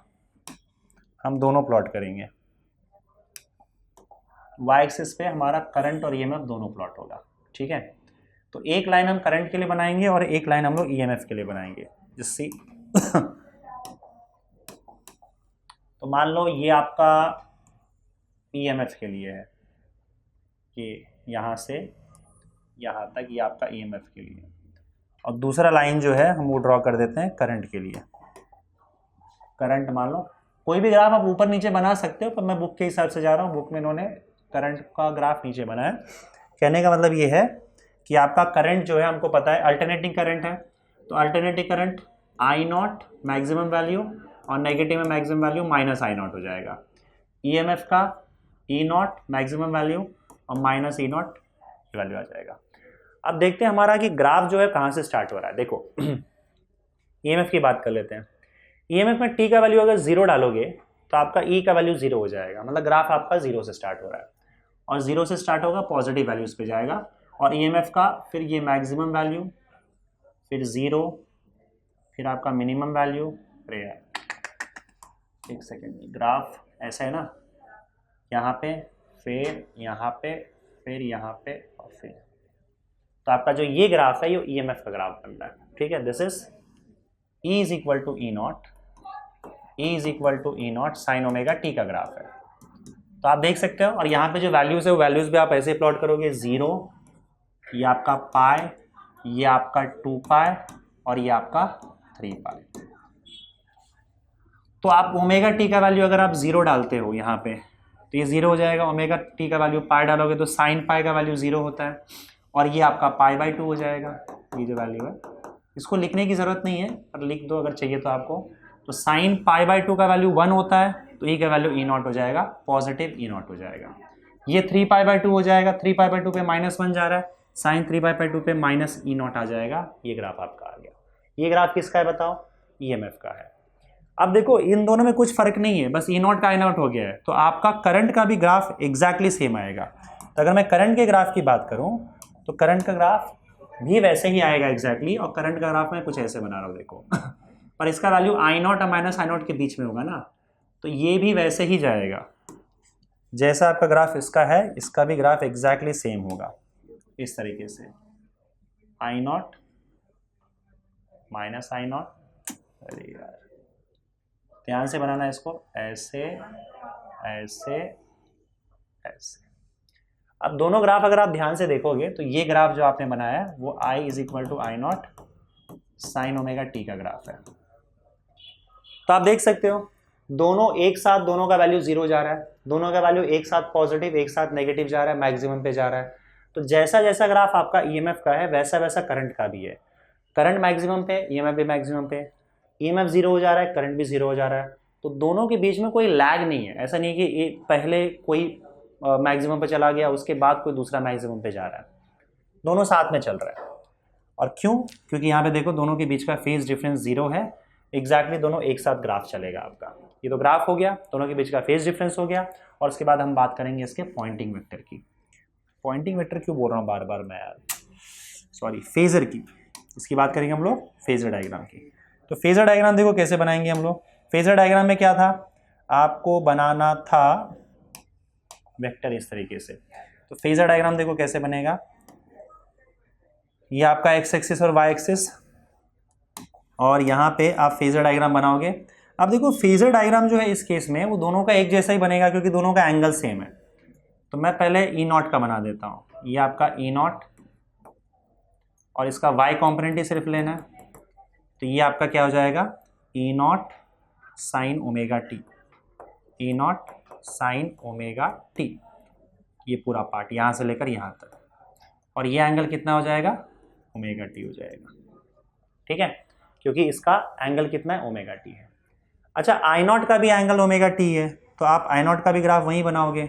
हम दोनों प्लॉट करेंगे। वाई एक्सिस पे हमारा करंट और EMF दोनों प्लॉट होगा, ठीक है। तो एक लाइन हम करंट के लिए बनाएंगे और एक लाइन हम लोग EMF के लिए बनाएंगे, जिससे तो मान लो ये आपका EMF के लिए है, ये यहाँ से यहाँ तक ये आपका EMF के लिए, और दूसरा लाइन जो है हम वो ड्रॉ कर देते हैं करंट के लिए। करंट मान लो, कोई भी ग्राफ आप ऊपर नीचे बना सकते हो, पर मैं बुक के हिसाब से जा रहा हूँ, बुक में इन्होंने करंट का ग्राफ नीचे बनाया। कहने का मतलब ये है कि आपका करंट जो है हमको पता है अल्टरनेटिंग करंट है, तो alternating current I not maximum value और नेगेटिव में maximum value minus I naught हो जाएगा। ईएमएफ का ई नॉट मैक्सिमम वैल्यू और माइनस ई नॉट वैल्यू आ जाएगा। अब देखते हैं हमारा कि ग्राफ जो है कहाँ से स्टार्ट हो रहा है। देखो ईएमएफ की बात कर लेते हैं। ईएमएफ में टी का वैल्यू अगर 0 डालोगे तो आपका ई का वैल्यू 0 हो जाएगा, मतलब ग्राफ आपका 0 से स्टार्ट हो रहा है और 0 से स्टार्ट होगा पॉजिटिव वैल्यूज पे जाएगा। और ईएमएफ का फिर ये मैक्सिमम वैल्यू, फिर 0, फिर आपका मिनिमम वैल्यू। अरे यार एक सेकेंड, ग्राफ ऐसा है ना, यहाँ पे फिर यहाँ पे फिर यहाँ पे और फिर, तो आपका जो ये ग्राफ है ये ईएमएफ का ग्राफ बन रहा है। ठीक है, this is E is equal to E naught, E is equal to E not sine omega T का ग्राफ है। तो आप देख सकते हो, और यहाँ पे जो वैल्यूज है वो वैल्यूज भी आप ऐसे प्लॉट करोगे, 0, ये आपका पाई, ये आपका 2 पाई और ये आपका 3 पाई। तो आप ओमेगा टी का वैल्यू अगर आप 0 डालते हो यहाँ पे तो ये 0 हो जाएगा। ओमेगा टी का वैल्यू पाई डालोगे तो साइन पाई का वैल्यू 0 होता है और ये आपका पाई/2 हो जाएगा। ये जो वैल्यू है इसको लिखने की ज़रूरत नहीं है, पर लिख दो अगर चाहिए तो आपको। तो साइन पाई/2 का वैल्यू 1 होता है, तो ई का वैल्यू ई नॉट हो जाएगा, पॉजिटिव ई नॉट हो जाएगा। ये 3 पाई/2 हो जाएगा, 3 पाई/2 पे -1 जा रहा है, साइन 3 पाई/2 पे माइनस ई नॉट आ जाएगा। ये ग्राफ आपका आ गया। ये ग्राफ किसका है बताओ? ईएमएफ का है। अब देखो इन दोनों में कुछ फर्क नहीं है, बस ई नॉट का आई नॉट हो गया है, तो आपका करंट का भी ग्राफ एग्जैक्टली सेम आएगा। तो अगर मैं करंट के ग्राफ की बात करूं तो करंट का ग्राफ भी वैसे ही आएगा एग्जैक्टली, और करंट का ग्राफ मैं कुछ ऐसे बना रहा हूँ देखो पर इसका वैल्यू आई नॉट और माइनस आई नॉट के बीच में होगा ना, तो ये भी वैसे ही जाएगा जैसा आपका ग्राफ इसका है, इसका भी ग्राफ एग्जैक्टली सेम होगा इस तरीके से, I not minus I not. अरे यार ध्यान से बनाना है इसको, ऐसे ऐसे ऐसे। अब दोनों ग्राफ अगर आप ध्यान से देखोगे तो ये ग्राफ जो आपने बनाया है वो I is equal to I not sine omega T का ग्राफ है। तो आप देख सकते हो दोनों एक साथ, दोनों का वैल्यू 0 जा रहा है, दोनों का वैल्यू एक साथ पॉजिटिव एक साथ नेगेटिव जा रहा है, मैक्सिमम पे जा रहा है। तो जैसा जैसा ग्राफ आपका ईएमएफ का है वैसा वैसा करंट का भी है। करंट मैक्सिमम पे, ईएमएफ भी मैक्सिमम पे, ईएमएफ 0 हो जा रहा है, करंट भी 0 हो जा रहा है। तो दोनों के बीच में कोई लैग नहीं है, ऐसा नहीं कि पहले कोई मैक्सिमम पे चला गया उसके बाद कोई दूसरा मैक्सिमम पे जा रहा है, दोनों साथ में चल रहा है। और क्यों? क्योंकि यहाँ पे देखो दोनों के बीच का फेज डिफरेंस 0 है, एग्जैक्टली दोनों एक साथ ग्राफ चलेगा आपका। ये तो ग्राफ हो गया, दोनों के बीच का फेज डिफरेंस हो गया। और उसके बाद हम बात करेंगे इसके पॉइंटिंग वेक्टर की। पॉइंटिंग वेक्टर क्यों बोल रहा हूँ बार बार मैं यार, सॉरी, फेजर की। इसकी बात करेंगे हम लोग फेजर डायग्राम की। तो फेजर डायग्राम देखो कैसे बनाएंगे हम लोग। फेजर डायग्राम में क्या था, आपको बनाना था वेक्टर इस तरीके से। तो फेजर डायग्राम देखो कैसे बनेगा, ये आपका एक्स एक्सिस और वाई एक्सिस, और यहाँ पे आप फेजर डायग्राम बनाओगे। अब देखो फेजर डायग्राम जो है इस केस में वो दोनों का एक जैसा ही बनेगा क्योंकि दोनों का एंगल सेम है। तो मैं पहले ई नॉट का बना देता हूँ, ये आपका ई नॉट, और इसका वाई कॉम्पोनेंट ही सिर्फ लेना है। तो ये आपका क्या हो जाएगा, E not sine omega T, E not sine omega T, ये पूरा पार्ट यहाँ से लेकर यहाँ तक, और ये एंगल कितना हो जाएगा, ओमेगा टी हो जाएगा। ठीक है, क्योंकि इसका एंगल कितना है, ओमेगा टी है। अच्छा, आई नॉट का भी एंगल ओमेगा टी है, तो आप आई नॉट का भी ग्राफ वहीं बनाओगे।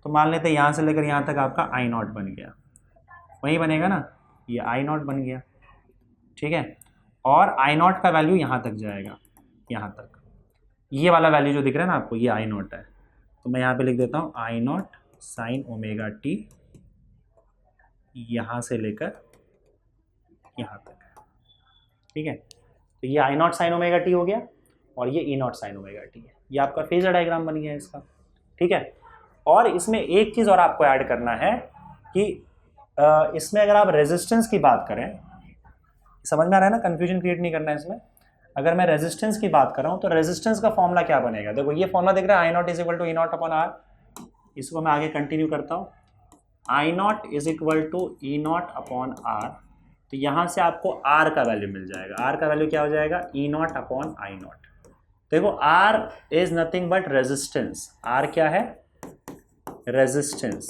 तो मान लेते हैं यहाँ से लेकर यहाँ तक आपका आई नॉट बन गया, वही बनेगा ना, ये आई नॉट बन गया। ठीक है, और आई नॉट का वैल्यू यहाँ तक जाएगा, यहाँ तक, ये वाला वैल्यू जो दिख रहा है ना आपको, ये आई नॉट है। तो मैं यहाँ पे लिख देता हूँ I not sine omega T, यहाँ से लेकर यहाँ तक। ठीक है, तो ये I not sine omega T हो गया और ये ई नॉट साइन ओमेगा टी है। ये आपका फेजर डायग्राम बन गया इसका। ठीक है, और इसमें एक चीज़ और आपको ऐड करना है कि इसमें अगर आप रेजिस्टेंस की बात करें, समझ में आ रहा है ना, कंफ्यूजन क्रिएट नहीं करना है इसमें। अगर मैं रेजिस्टेंस की बात कर रहा हूँ तो रेजिस्टेंस का फॉर्मूला क्या बनेगा, देखो ये फॉर्मूला दिख रहा है, I not is equal to E not upon R. इसको मैं आगे कंटिन्यू करता हूँ, I not is equal to E not upon R. तो यहाँ से आपको आर का वैल्यू मिल जाएगा, आर का वैल्यू क्या हो जाएगा, E not upon I not. देखो R is nothing but resistance. R क्या है? रेजिस्टेंस।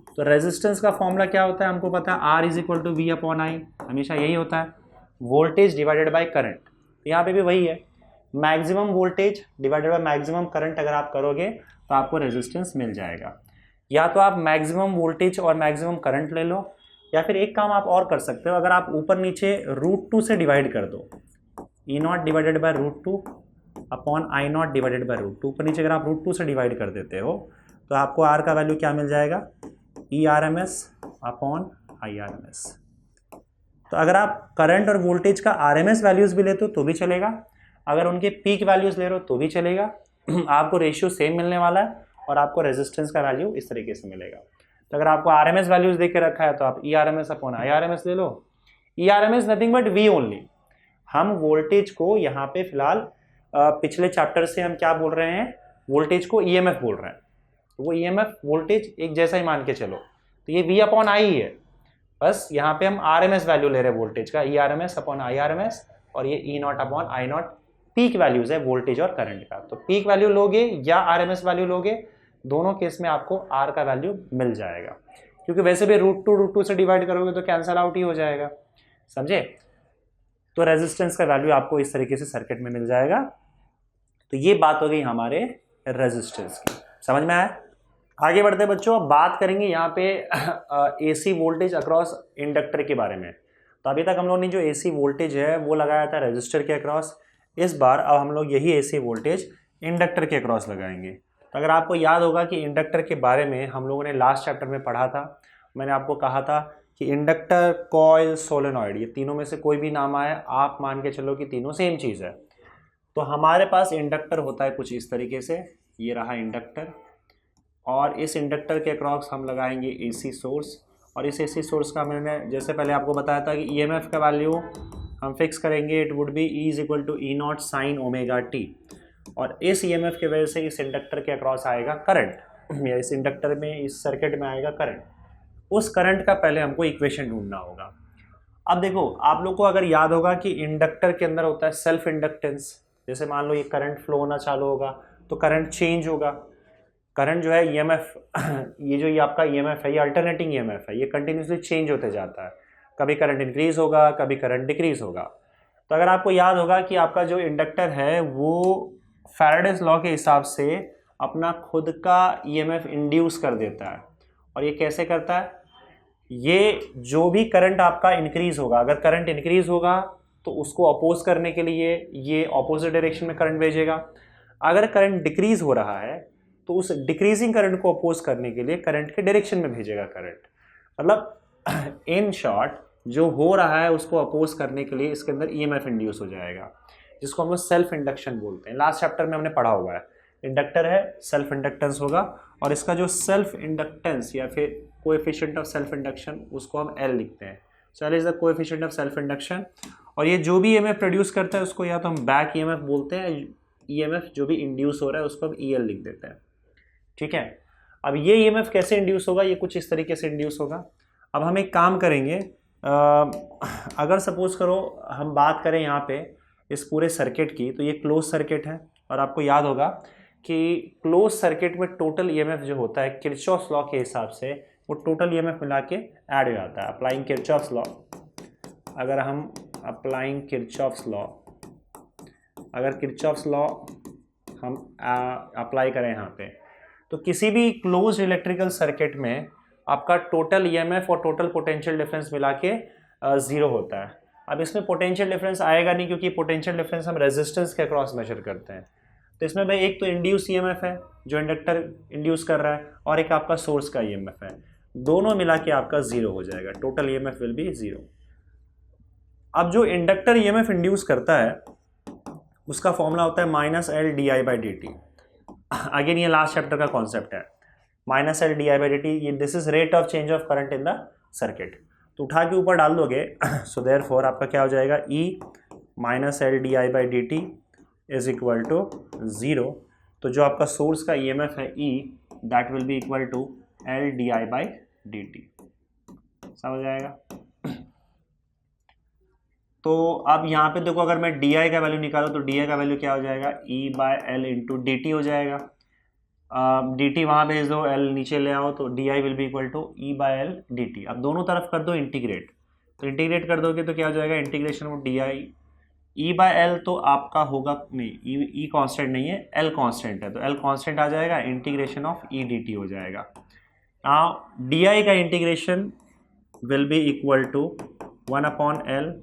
तो रेजिस्टेंस का फॉर्मूला क्या होता है हमको पता है, R is equal to V upon I, हमेशा यही होता है, वोल्टेज डिवाइडेड बाय करंट। यहाँ पे भी वही है, maximum voltage divided by maximum current अगर आप करोगे तो आपको रेजिस्टेंस मिल जाएगा। या तो आप मैक्सिमम वोल्टेज और मैक्सिमम करंट ले लो, या फिर एक काम आप और कर सकते हो, अगर आप ऊपर नीचे √2 से डिवाइड कर दो, E0 divided by √2 upon I0 divided by √2, ऊपर नीचे अगर आप √2 से डिवाइड कर देते हो तो आपको R का वैल्यू क्या मिल जाएगा? ERMS upon IRMS। तो अगर आप करंट और वोल्टेज का RMS वैल्यूज भी लेते हो तो भी चलेगा, अगर उनके पीक वैल्यूज ले रहे हो तो भी चलेगा। आपको रेशियो सेम मिलने वाला है और आपको रेजिस्टेंस का वैल्यू इस तरीके से मिलेगा। तो अगर आपको RMS वैल्यूज दे के रखा है तो आप ERMS अपॉन IRMS ले लो। ERMS nothing but V only. हम वोल्टेज को यहाँ पे फिलहाल पिछले चैप्टर से हम क्या बोल रहे हैं, वोल्टेज को EMF बोल रहे हैं, तो वो EMF वोल्टेज एक जैसा ही मान के चलो, तो ये V अपॉन I है, बस यहाँ पे हम RMS वैल्यू ले रहे हैं वोल्टेज का, ERMS अपॉन IRMS, और ये E0 upon I0 peak values है वोल्टेज और करंट का। तो पीक वैल्यू लोगे या RMS वैल्यू लोगे, दोनों केस में आपको R का वैल्यू मिल जाएगा, क्योंकि वैसे भी √2 से डिवाइड करोगे तो कैंसल आउट ही हो जाएगा, समझे। तो रेजिस्टेंस का वैल्यू आपको इस तरीके से सर्किट में मिल जाएगा। तो ये बात हो गई हमारे रेजिस्टेंस की, समझ में आया। आगे बढ़ते बच्चों, अब बात करेंगे यहाँ पे AC वोल्टेज अक्रॉस इंडक्टर के बारे में। तो अभी तक हम लोग ने जो AC वोल्टेज है वो लगाया था रेजिस्टर के अक्रॉस, इस बार अब हम लोग यही AC वोल्टेज इंडक्टर के अक्रॉस लगाएंगे। तो अगर आपको याद होगा कि इंडक्टर के बारे में हम लोगों ने लास्ट चैप्टर में पढ़ा था, मैंने आपको कहा था कि इंडक्टर, कॉइल, सोलेनॉइड, ये तीनों में से कोई भी नाम आए आप मान के चलो कि तीनों सेम चीज़ है। तो हमारे पास इंडक्टर होता है कुछ इस तरीके से, ये रहा इंडक्टर, और इस इंडक्टर के अक्रॉस हम लगाएंगे AC सोर्स, और इस AC सोर्स का मैंने जैसे पहले आपको बताया था कि EMF का वैल्यू हम फिक्स करेंगे, it would be E is equal to E0 sine omega T, और इस EMF की वजह से इस इंडक्टर के अक्रॉस आएगा करंट, या इस इंडक्टर में, इस सर्किट में आएगा करंट। उस करंट का पहले हमको इक्वेशन ढूंढना होगा। अब देखो, आप लोग को अगर याद होगा कि इंडक्टर के अंदर होता है सेल्फ इंडक्टेंस, जैसे मान लो ये करंट फ्लो होना चालू होगा तो करंट चेंज होगा, करंट जो है EMF ये जो ये आपका EMF है, ये अल्टरनेटिंग EMF है, ये कंटिन्यूसली चेंज होते जाता है, कभी करंट इंक्रीज होगा, कभी करंट डिक्रीज होगा। तो अगर आपको याद होगा कि आपका जो इंडक्टर है वो फैराडेज लॉ के हिसाब से अपना खुद का EMF इंड्यूस कर देता है, और ये कैसे करता है, ये जो भी करंट आपका इंक्रीज होगा, अगर करंट इंक्रीज होगा तो उसको अपोज करने के लिए ये ऑपोजिट डायरेक्शन में करंट भेजेगा, अगर करंट डिक्रीज हो रहा है तो उस डिक्रीजिंग करंट को अपोज करने के लिए करंट के डायरेक्शन में भेजेगा करंट। मतलब इन शॉर्ट जो हो रहा है उसको अपोज करने के लिए इसके अंदर EMF इंड्यूस हो जाएगा, जिसको हम लोग सेल्फ इंडक्शन बोलते हैं। लास्ट चैप्टर में हमने पढ़ा हुआ है, इंडक्टर है, सेल्फ इंडक्टेंस होगा, और इसका जो सेल्फ इंडक्टेंस या फिर कोएफिशिएंट ऑफ सेल्फ इंडक्शन उसको हम L लिखते हैं। सो L is the coefficient of self induction, और ये जो भी EMF प्रोड्यूस करता है उसको या तो हम बैक EMF बोलते हैं, EMF जो भी इंड्यूस हो रहा है उसको हम EL लिख देते हैं, ठीक है। अब ये EMF कैसे इंड्यूस होगा, ये कुछ इस तरीके से इंड्यूस होगा। अब हम एक काम करेंगे, अगर सपोज करो हम बात करें यहाँ पे इस पूरे सर्किट की, तो ये क्लोज सर्किट है, और आपको याद होगा कि क्लोज सर्किट में टोटल EMF जो होता है किरचॉफ्स लॉ के हिसाब से वो टोटल EMF मिला के ऐड हो जाता है, अप्लाइंग किरचॉफ्स लॉ। अगर हम अप्लाइंग किरचॉफ्स लॉ, अगर किरचॉफ्स लॉ हम अप्लाई करें यहाँ पे, तो किसी भी क्लोज इलेक्ट्रिकल सर्किट में आपका टोटल EMF और टोटल पोटेंशियल डिफरेंस मिला के 0 होता है। अब इसमें पोटेंशियल डिफरेंस आएगा नहीं, क्योंकि पोटेंशियल डिफरेंस हम रेजिस्टेंस के अक्रॉस मेजर करते हैं। तो इसमें भाई एक तो इंड्यूस EMF है जो इंडक्टर इंड्यूस कर रहा है, और एक आपका सोर्स का EMF है, दोनों मिला के आपका 0 हो जाएगा, टोटल EMF विल बी 0। अब जो इंडक्टर EMF इंड्यूस करता है उसका फॉर्मूला होता है -L/di/dt। अगेन ये लास्ट चैप्टर का कॉन्सेप्ट है, -L/di/dt, ये this is rate of change of current in the circuit. तो उठा के ऊपर डाल दोगे, सो देयरफॉर आपका क्या हो जाएगा, E -L/di/dt is equal to 0। तो जो आपका सोर्स का EMF है E, that will be equal to L/di/dt, समझ आएगा। तो अब यहाँ पे देखो, अगर मैं डी आई का वैल्यू निकालूँ तो डी आई का वैल्यू क्या हो जाएगा, ई by L into D T हो जाएगा। डी टी वहाँ भेज दो, एल नीचे ले आओ, तो D I will be equal to E by L D T. अब दोनों तरफ कर दो इंटीग्रेट, तो इंटीग्रेट कर दोगे तो क्या हो जाएगा, integration of D I E by L तो आपका होगा नहीं, ई कांस्टेंट नहीं है, एल कांस्टेंट है, तो एल कांस्टेंट आ जाएगा, integration of E D T हो जाएगा। नाउ डी आई का integration will be equal to 1 upon L,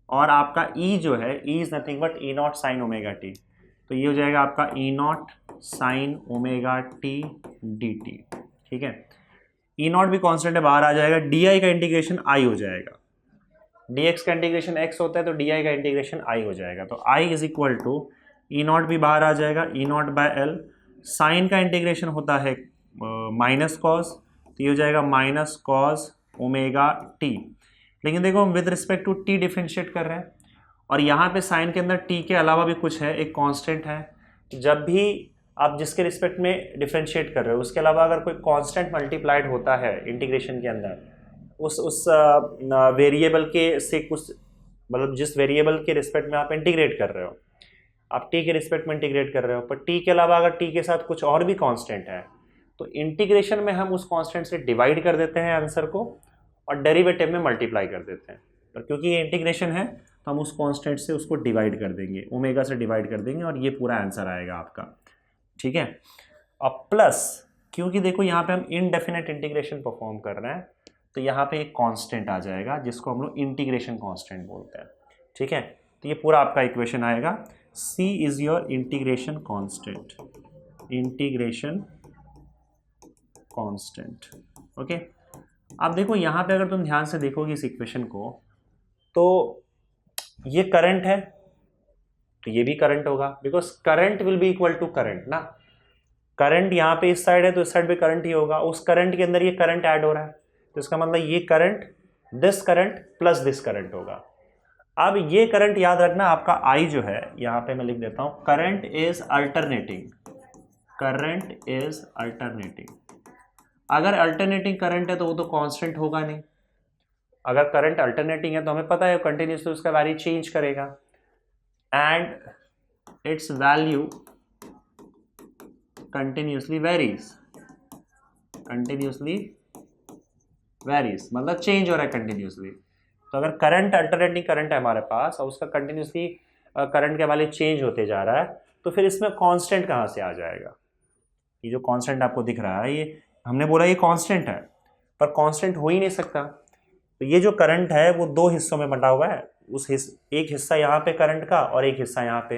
और आपका ई जो है, E is nothing but E not sine omega T, तो ये हो जाएगा आपका E not sine omega T D T. ठीक है, ई नॉट भी कांस्टेंट है, बाहर आ जाएगा, डी आई का इंटीग्रेशन आई हो जाएगा, डी एक्स का इंटीग्रेशन एक्स होता है तो डी आई का इंटीग्रेशन आई हो जाएगा, तो I is equal to E not भी बाहर आ जाएगा, E not by L, sine का इंटीग्रेशन होता है माइनस कॉस, तो ये हो जाएगा माइनस कॉस ओमेगा टी। लेकिन देखो हम with respect to T differentiate कर रहे हैं, और यहाँ पे साइन के अंदर टी के अलावा भी कुछ है, एक कांस्टेंट है। जब भी आप जिसके रिस्पेक्ट में डिफ्रेंशिएट कर रहे हो उसके अलावा अगर कोई कांस्टेंट मल्टीप्लाइड होता है इंटीग्रेशन के अंदर, उस वेरिएबल के से कुछ, मतलब जिस वेरिएबल के रिस्पेक्ट में आप इंटीग्रेट कर रहे हो, आप टी के रिस्पेक्ट में इंटीग्रेट कर रहे हो, पर टी के अलावा अगर टी के साथ कुछ और भी कांस्टेंट है, तो इंटीग्रेशन में हम उस कांस्टेंट से डिवाइड कर देते हैं आंसर को, और डेरिवेटिव में मल्टीप्लाई कर देते हैं। पर क्योंकि ये इंटीग्रेशन है तो हम उस कांस्टेंट से उसको डिवाइड कर देंगे, ओमेगा से डिवाइड कर देंगे, और ये पूरा आंसर आएगा आपका। ठीक है, अब प्लस, क्योंकि देखो यहाँ पे हम इनडेफिनेट इंटीग्रेशन परफॉर्म कर रहे हैं, तो यहाँ पे एक कांस्टेंट आ जाएगा जिसको हम लोग इंटीग्रेशन कांस्टेंट बोलते हैं। ठीक है, तो ये पूरा आपका इक्वेशन आएगा, C is your integration constant, integration constant. Okay, अब देखो यहाँ पे अगर तुम ध्यान से देखोगे इस इक्वेशन को, तो ये करंट है, तो ये भी करंट होगा, because current will be equal to current ना, करंट यहाँ पे इस साइड है तो इस साइड पे करंट ही होगा, उस करंट के अंदर ये करंट ऐड हो रहा है, तो इसका मतलब ये current this current plus this current होगा। अब ये करंट याद रखना, आपका I जो है यहाँ पे मैं लिख देता हूँ, current is alternating, current is alternating. अगर अल्टरनेटिंग करंट है तो वो तो कांस्टेंट होगा नहीं, अगर करंट अल्टरनेटिंग है तो हमें पता है कंटिन्यूसली उसका वैल्यू चेंज करेगा, and its value continuously varies, continuously varies मतलब चेंज हो रहा है कंटिन्यूसली। तो अगर करंट अल्टरनेटिंग करंट है हमारे पास और उसका कंटिन्यूसली करंट के वैल्यू चेंज होते जा रहा है, तो फिर इसमें कांस्टेंट कहाँ से आ जाएगा। ये जो कांस्टेंट आपको दिख रहा है, ये हमने बोला ये कांस्टेंट है, पर कांस्टेंट हो ही नहीं सकता। तो ये जो करंट है वो दो हिस्सों में बंटा हुआ है, एक हिस्सा यहाँ पे करंट का और एक हिस्सा यहाँ पे,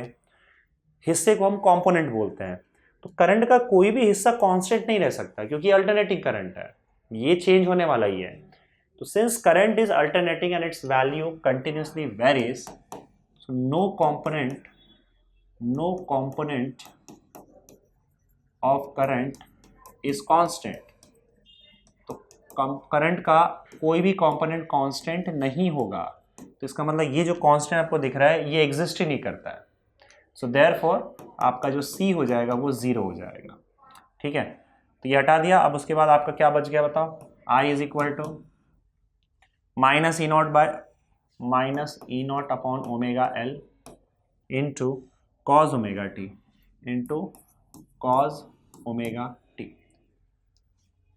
हिस्से को हम कंपोनेंट बोलते हैं। तो करंट का कोई भी हिस्सा कांस्टेंट नहीं रह सकता क्योंकि अल्टरनेटिंग करंट है, ये चेंज होने वाला ही है। तो since current is alternating and its value continuously varies, so no component of current is constant. तो करंट का कोई भी कंपोनेंट कांस्टेंट नहीं होगा, तो इसका मतलब ये जो कांस्टेंट आपको दिख रहा है ये एग्जिस्ट ही नहीं करता है। सो देयरफॉर आपका जो C हो जाएगा वो 0 हो जाएगा। ठीक है, तो ये हटा दिया। अब उसके बाद आपका क्या बच गया बताओ, I is equal to minus E not by minus E not upon omega L into cos omega T into cos omega T.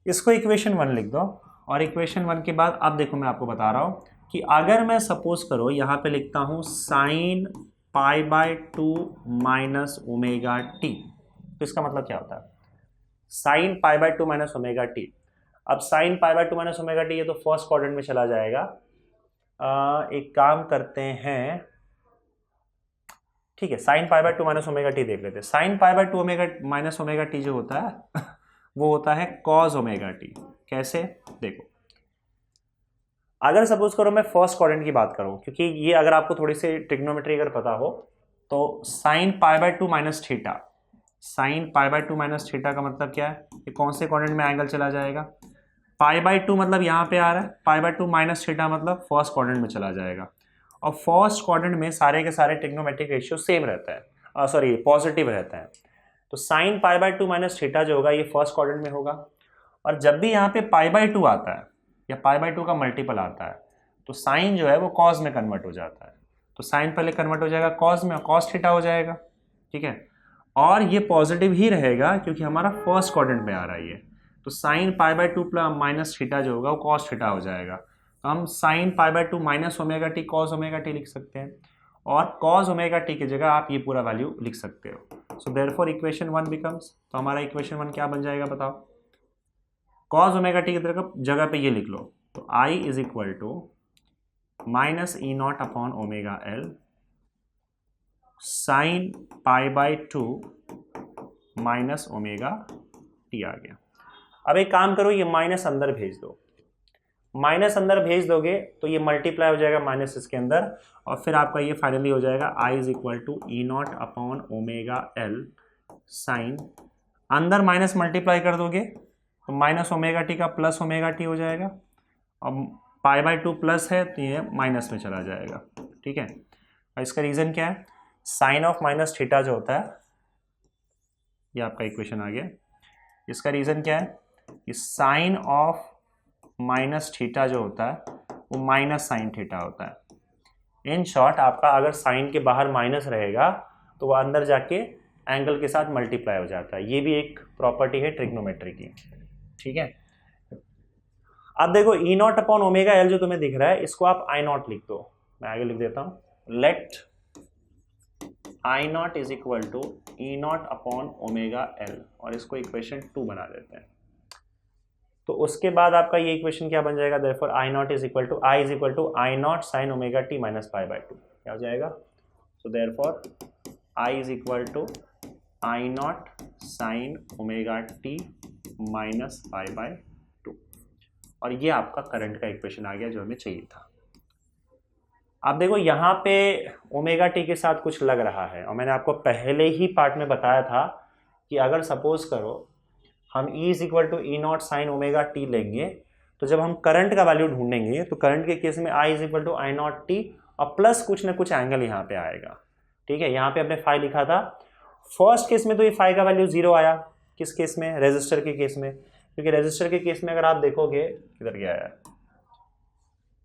इसको इक्वेशन 1 लिख दो, और इक्वेशन 1 के बाद अब देखो मैं आपको बता रहा हूँ कि अगर मैं सपोज करो यहाँ पे लिखता हूँ sine pi by 2 minus omega T, तो इसका मतलब क्या होता है, sine pi by 2 minus omega T. अब sine pi by 2 minus omega T ये तो फर्स्ट क्वाड्रेंट में चला जाएगा। एक काम करते हैं, ठीक है, sine pi by 2 minus omega T देख लेते हैं। Sign pi by 2 omega minus omega T जो होता है वो होता है कॉज ओमेगा टी। कैसे, देखो अगर सपोज करो मैं फर्स्ट क्वाड्रेंट की बात करूं, क्योंकि ये अगर आपको थोड़ी सी ट्रिग्नोमेट्री अगर पता हो तो sign pi by 2 minus theta, sign pi by 2 minus theta का मतलब क्या है, ये कौन से क्वाड्रेंट में एंगल चला जाएगा, पाई बाय 2 मतलब यहाँ पे आ रहा है, पाई बाय 2 माइनस थीटा मतलब फर्स्ट क्वाड्रेंट में चला जाएगा। और फर्स्ट क्वाड्रेंट में सारे के सारे ट्रिग्नोमेट्रिक रेशियो सेम रहता है, सॉरी पॉजिटिव रहता है। तो sign pi by 2 minus theta जो होगा ये फर्स्ट क्वाड्रेंट में होगा, और जब भी यहाँ पे पाई बाय 2 आता है या पाई बाय 2 का मल्टीपल आता है तो साइन जो है वो कॉस में कन्वर्ट हो जाता है, तो साइन पहले कन्वर्ट हो जाएगा कॉस में, कॉस थीटा हो जाएगा, ठीक है। और ये पॉजिटिव ही रहेगा क्योंकि हमारा फर्स्ट क्वाड्रेंट में आ रहा है ये, तो sign pi by two plus minus theta जो होगा वो कॉस थीटा हो जाएगा। तो हम sign pi by two minus omega T cos omega T लिख सकते हैं, और कॉस ओमेगा टी की जगह आप ये पूरा वैल्यू लिख सकते हो। सो देयरफॉर इक्वेशन 1 बिकम्स, तो हमारा इक्वेशन 1 क्या बन जाएगा बताओ, कॉस ओमेगा टी की जगह पे ये लिख लो, तो I is equal to minus E not upon omega L sine pi by two minus omega T आ गया। अब एक काम करो, ये माइनस अंदर भेज दो, माइनस अंदर भेज दोगे तो ये मल्टीप्लाई हो जाएगा माइनस इसके अंदर, और फिर आपका ये फाइनली हो जाएगा I is equal to E not upon omega L sine, अंदर माइनस मल्टीप्लाई कर दोगे तो माइनस ओमेगा टी का प्लस ओमेगा टी हो जाएगा, अब पाई बाय टू प्लस है तो ये माइनस में चला जाएगा, ठीक है। और इसका रीज़न क्या है, साइन ऑफ माइनस थीटा जो होता है, ये आपका इक्वेशन आ गया। इसका रीज़न क्या है कि साइन ऑफ माइनस थीटा जो होता है वो माइनस साइन थीटा होता है। इन शॉर्ट आपका अगर साइन के बाहर माइनस रहेगा तो वो अंदर जाके एंगल के साथ मल्टीप्लाई हो जाता है, ये भी एक प्रॉपर्टी है ट्रिग्नोमेट्री की, ठीक है। अब देखो E not upon omega L जो तुम्हें दिख रहा है इसको आप आई नॉट लिख दो, मैं आगे लिख देता हूँ, let I not is equal to E not upon omega L, और इसको इक्वेशन 2 बना देते हैं। तो उसके बाद आपका ये इक्वेशन क्या बन जाएगा, therefore I not is equal to I not sine omega T minus pi by two, क्या हो जाएगा, so therefore I is equal to I not sine omega T minus pi by two, और ये आपका current का equation आ गया जो हमें चाहिए था। अब देखो यहाँ पे ओमेगा टी के साथ कुछ लग रहा है, और मैंने आपको पहले ही पार्ट में बताया था कि अगर सपोज करो हम E is equal to E not sine omega T लेंगे, तो जब हम करंट का वैल्यू ढूंढेंगे तो करंट के केस में I is equal to I naught T और प्लस कुछ ना कुछ एंगल यहाँ पे आएगा, ठीक है। यहाँ पे अपने फाई लिखा था, फर्स्ट केस में तो ये फाई का वैल्यू 0 आया, किस केस में, रेजिस्टर के केस में, क्योंकि रेजिस्टर के केस में अगर आप देखोगे किधर गया है,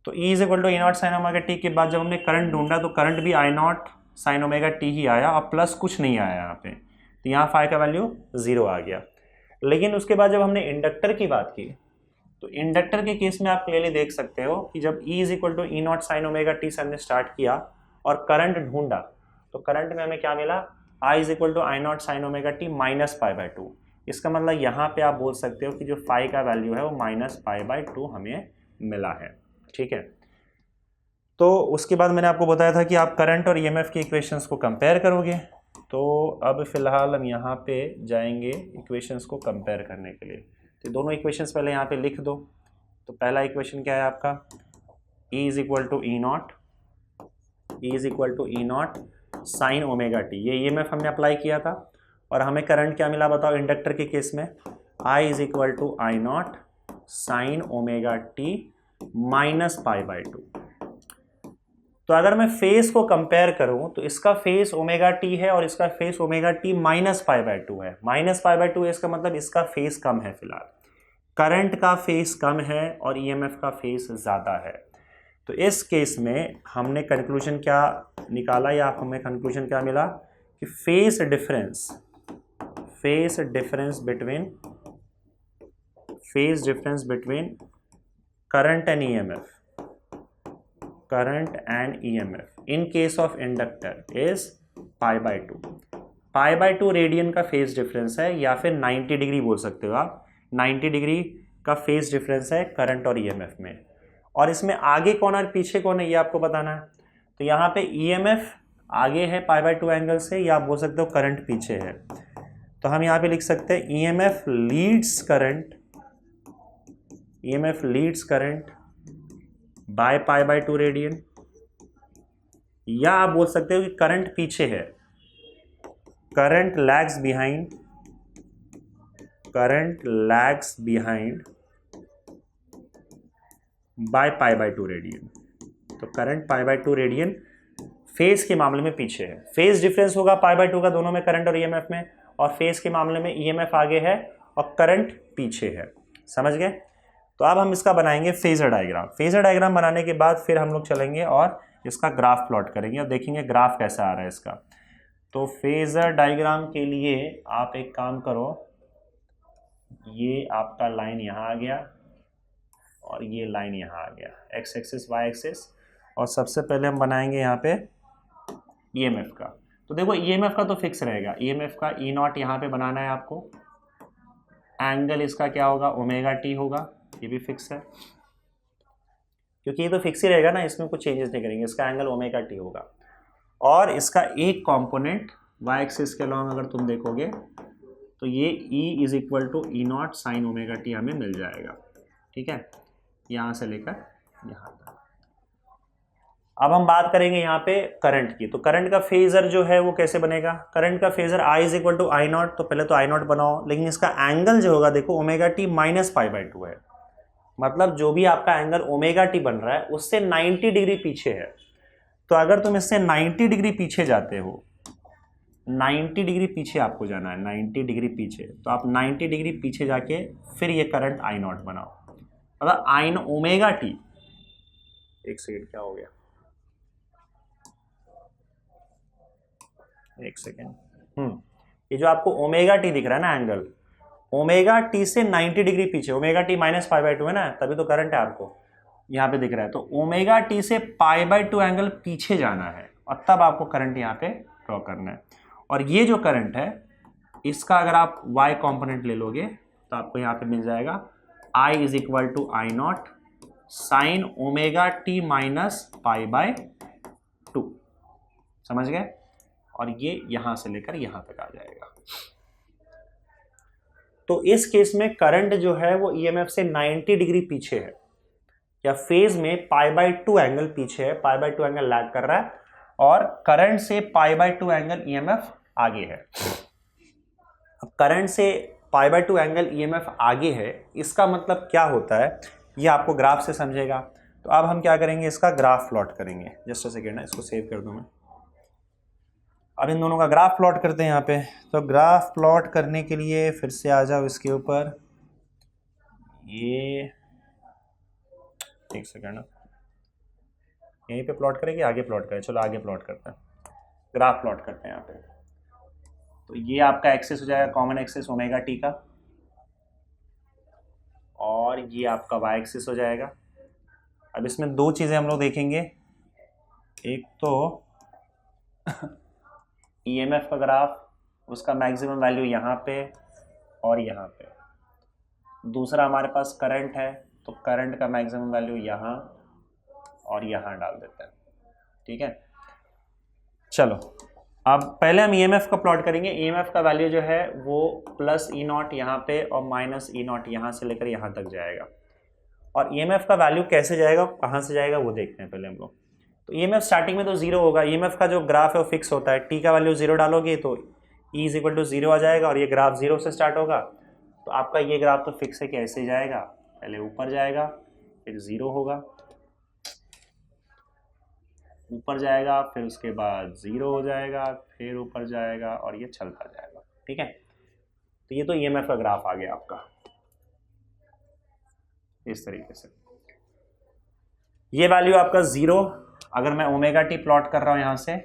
तो E is equal to E not sine omega T के बाद जब हमने करंट ढूंढा तो करंट भी I not sine omega T ही आया और प्लस कुछ नहीं आया यहाँ पे, तो यहाँ फाई का वैल्यू 0 आ गया। लेकिन उसके बाद जब हमने इंडक्टर की बात की तो इंडक्टर के केस में आप क्लियरली देख सकते हो कि जब E is equal to E not sine omega T से हमने स्टार्ट किया और करंट ढूंढा तो करंट में हमें क्या मिला, I is equal to I not sine omega T minus pi by two. इसका मतलब यहाँ पे आप बोल सकते हो कि जो फाई का वैल्यू है वो माइनस पाई बाय टू हमें मिला है, ठीक है। तो उसके बाद मैंने आपको बताया था कि आप करंट और ईएमएफ की इक्वेशंस को कंपेयर करोगे, तो अब फिलहाल हम यहाँ पे जाएंगे इक्वेशंस को कंपेयर करने के लिए। तो दोनों इक्वेशंस पहले यहाँ पे लिख दो। तो पहला इक्वेशन क्या है आपका, E is equal to E not sine omega T, ये ईएमएफ हमने अप्लाई किया था, और हमें करंट क्या मिला बताओ इंडक्टर के केस में, I is equal to I not sine omega T minus pi by two. तो अगर मैं फेस को कंपेयर करूं तो इसका फेस ओमेगा टी है और इसका face omega T minus pi by two है, माइनस पाई बाय टू है, इसका मतलब इसका फेस कम है, फिलहाल करंट का फेस कम है और ईएमएफ का फेस ज़्यादा है। तो इस केस में हमने कंक्लूजन क्या निकाला या हमें कंक्लूजन क्या मिला कि phase difference between current and EMF in case of inductor is pi by two radian का फेज डिफरेंस है, या फिर 90 डिग्री बोल सकते हो आप, 90 डिग्री का फेज डिफरेंस है करंट और EMF में। और इसमें आगे कौन और पीछे कौन है ये आपको बताना है। तो यहाँ पे EMF आगे है पाई बाय टू एंगल से, या आप बोल सकते हो करंट पीछे है। तो हम यहाँ पे लिख सकते हैं EMF leads current by pi by two radian, या आप बोल सकते हो कि करंट पीछे है, current lags behind by pi by two radian. तो current pi by two radian phase के मामले में पीछे है, फेज डिफरेंस होगा पाई बाय टू का दोनों में करंट और EMF में, और फेज के मामले में EMF आगे है और करंट पीछे है, समझ गए। तो अब हम इसका बनाएंगे फेजर डायग्राम। फेजर डायग्राम बनाने के बाद फिर हम लोग चलेंगे और इसका ग्राफ प्लॉट करेंगे और देखेंगे ग्राफ कैसा आ रहा है इसका। तो फेजर डायग्राम के लिए आप एक काम करो, ये आपका लाइन यहाँ आ गया और ये लाइन यहाँ आ गया, एक्स एक्सिस वाई एक्सिस। और सबसे पहले हम बनाएंगे यहाँ पे ईएमएफ का। तो देखो ईएमएफ का तो फिक्स रहेगा, ईएमएफ का ई नॉट यहाँ पे बनाना है आपको। एंगल इसका क्या होगा, ओमेगा टी होगा, ये भी फिक्स है क्योंकि ये तो फिक्स ही रहेगा ना, इसमें कुछ चेंजेस नहीं करेंगे। इसका एंगल ओमेगा टी होगा और इसका एक कंपोनेंट वाई एक्सिस के अलॉन्ग अगर तुम देखोगे तो ये E is equal to E not sine omega T हमें मिल जाएगा। ठीक है, यहाँ से लेकर यहाँ तक। अब हम बात करेंगे यहाँ पे करंट की। तो करंट का फेजर जो है वो कैसे बनेगा, करंट का phasor I is equal to I naught. तो पहले तो आई नॉट बनाओ, लेकिन इसका एंगल जो होगा देखो ओमेगा टी माइनस π/2 है, मतलब जो भी आपका एंगल ओमेगा टी बन रहा है उससे 90 डिग्री पीछे है। तो अगर तुम इससे 90 डिग्री पीछे जाते हो, 90 डिग्री पीछे आपको जाना है, 90 डिग्री पीछे, तो आप 90 डिग्री पीछे जाके फिर ये करंट आई नॉट बनाओ। अगर आई ओमेगा टी, एक सेकेंड क्या हो गया, एक सेकेंड, ये जो आपको ओमेगा टी दिख रहा है ना एंगल, ओमेगा टी से 90 डिग्री पीछे, ओमेगा टी माइनस π/2 है ना, तभी तो करंट है आपको यहाँ पे दिख रहा है। तो ओमेगा टी से π/2 एंगल पीछे जाना है और तब आपको करंट यहाँ पे ड्रॉ करना है। और ये जो करंट है इसका अगर आप y कंपोनेंट ले लोगे तो आपको यहाँ पे मिल जाएगा I is equal to I not sine omega T minus π/2। समझ गए, और ये यहां से लेकर यहां तक आ जाएगा। तो इस केस में करंट जो है वो ईएमएफ से 90 डिग्री पीछे है, या फेज में π/2 एंगल पीछे है, π/2 एंगल लैग कर रहा है और करंट से π/2 एंगल ईएमएफ आगे है। अब करंट से π/2 एंगल ईएमएफ आगे है, इसका मतलब क्या होता है ये आपको ग्राफ से समझेगा। तो अब हम क्या करेंगे, इसका ग्राफ प्लॉट करेंगे। जस्ट अ सेकेंड, इसको सेव कर दूं मैं। अब इन दोनों का ग्राफ प्लॉट करते हैं यहाँ पे। तो ग्राफ प्लॉट करने के लिए फिर से आ जाओ इसके ऊपर, ये एक सेकेंड यहीं पे प्लॉट करेंगे, आगे प्लॉट करें, चलो आगे प्लॉट करते हैं, ग्राफ प्लॉट करते हैं यहाँ पे। तो ये आपका एक्सिस हो जाएगा कॉमन एक्सिस ओमेगा टी का, और ये आपका वाई एक्सिस हो जाएगा। अब इसमें दो चीज़ें हम लोग देखेंगे, एक तो ईएमएफ का ग्राफ, उसका मैक्सिमम वैल्यू यहाँ पे और यहाँ पे। दूसरा हमारे पास करंट है, तो करंट का मैक्सिमम वैल्यू यहाँ और यहाँ डाल देते हैं। ठीक है, चलो अब पहले हम ईएमएफ का प्लॉट करेंगे। ईएमएफ का वैल्यू जो है वो प्लस ई नॉट यहाँ पे और माइनस ई नॉट यहाँ से लेकर यहाँ तक जाएगा। और ईएमएफ का वैल्यू कैसे जाएगा, कहाँ से जाएगा वो देखते हैं पहले हम लोग। तो ईएमएफ स्टार्टिंग में तो जीरो होगा, ईएमएफ का जो ग्राफ है वो फिक्स होता है। टी का वैल्यू जीरो डालोगे तो E is equal to zero आ जाएगा, और ये ग्राफ जीरो से स्टार्ट होगा। तो आपका ये ग्राफ तो फिक्स है कि ऐसे ही जाएगा, पहले ऊपर जाएगा फिर जीरो होगा, ऊपर जाएगा फिर उसके बाद जीरो हो जाएगा, फिर ऊपर जाएगा और ये चलता जाएगा। ठीक है, तो ये तो ईएमएफ का ग्राफ आ गया आपका इस तरीके से। ये वैल्यू आपका जीरो, अगर मैं ओमेगा टी प्लॉट कर रहा हूँ यहाँ से,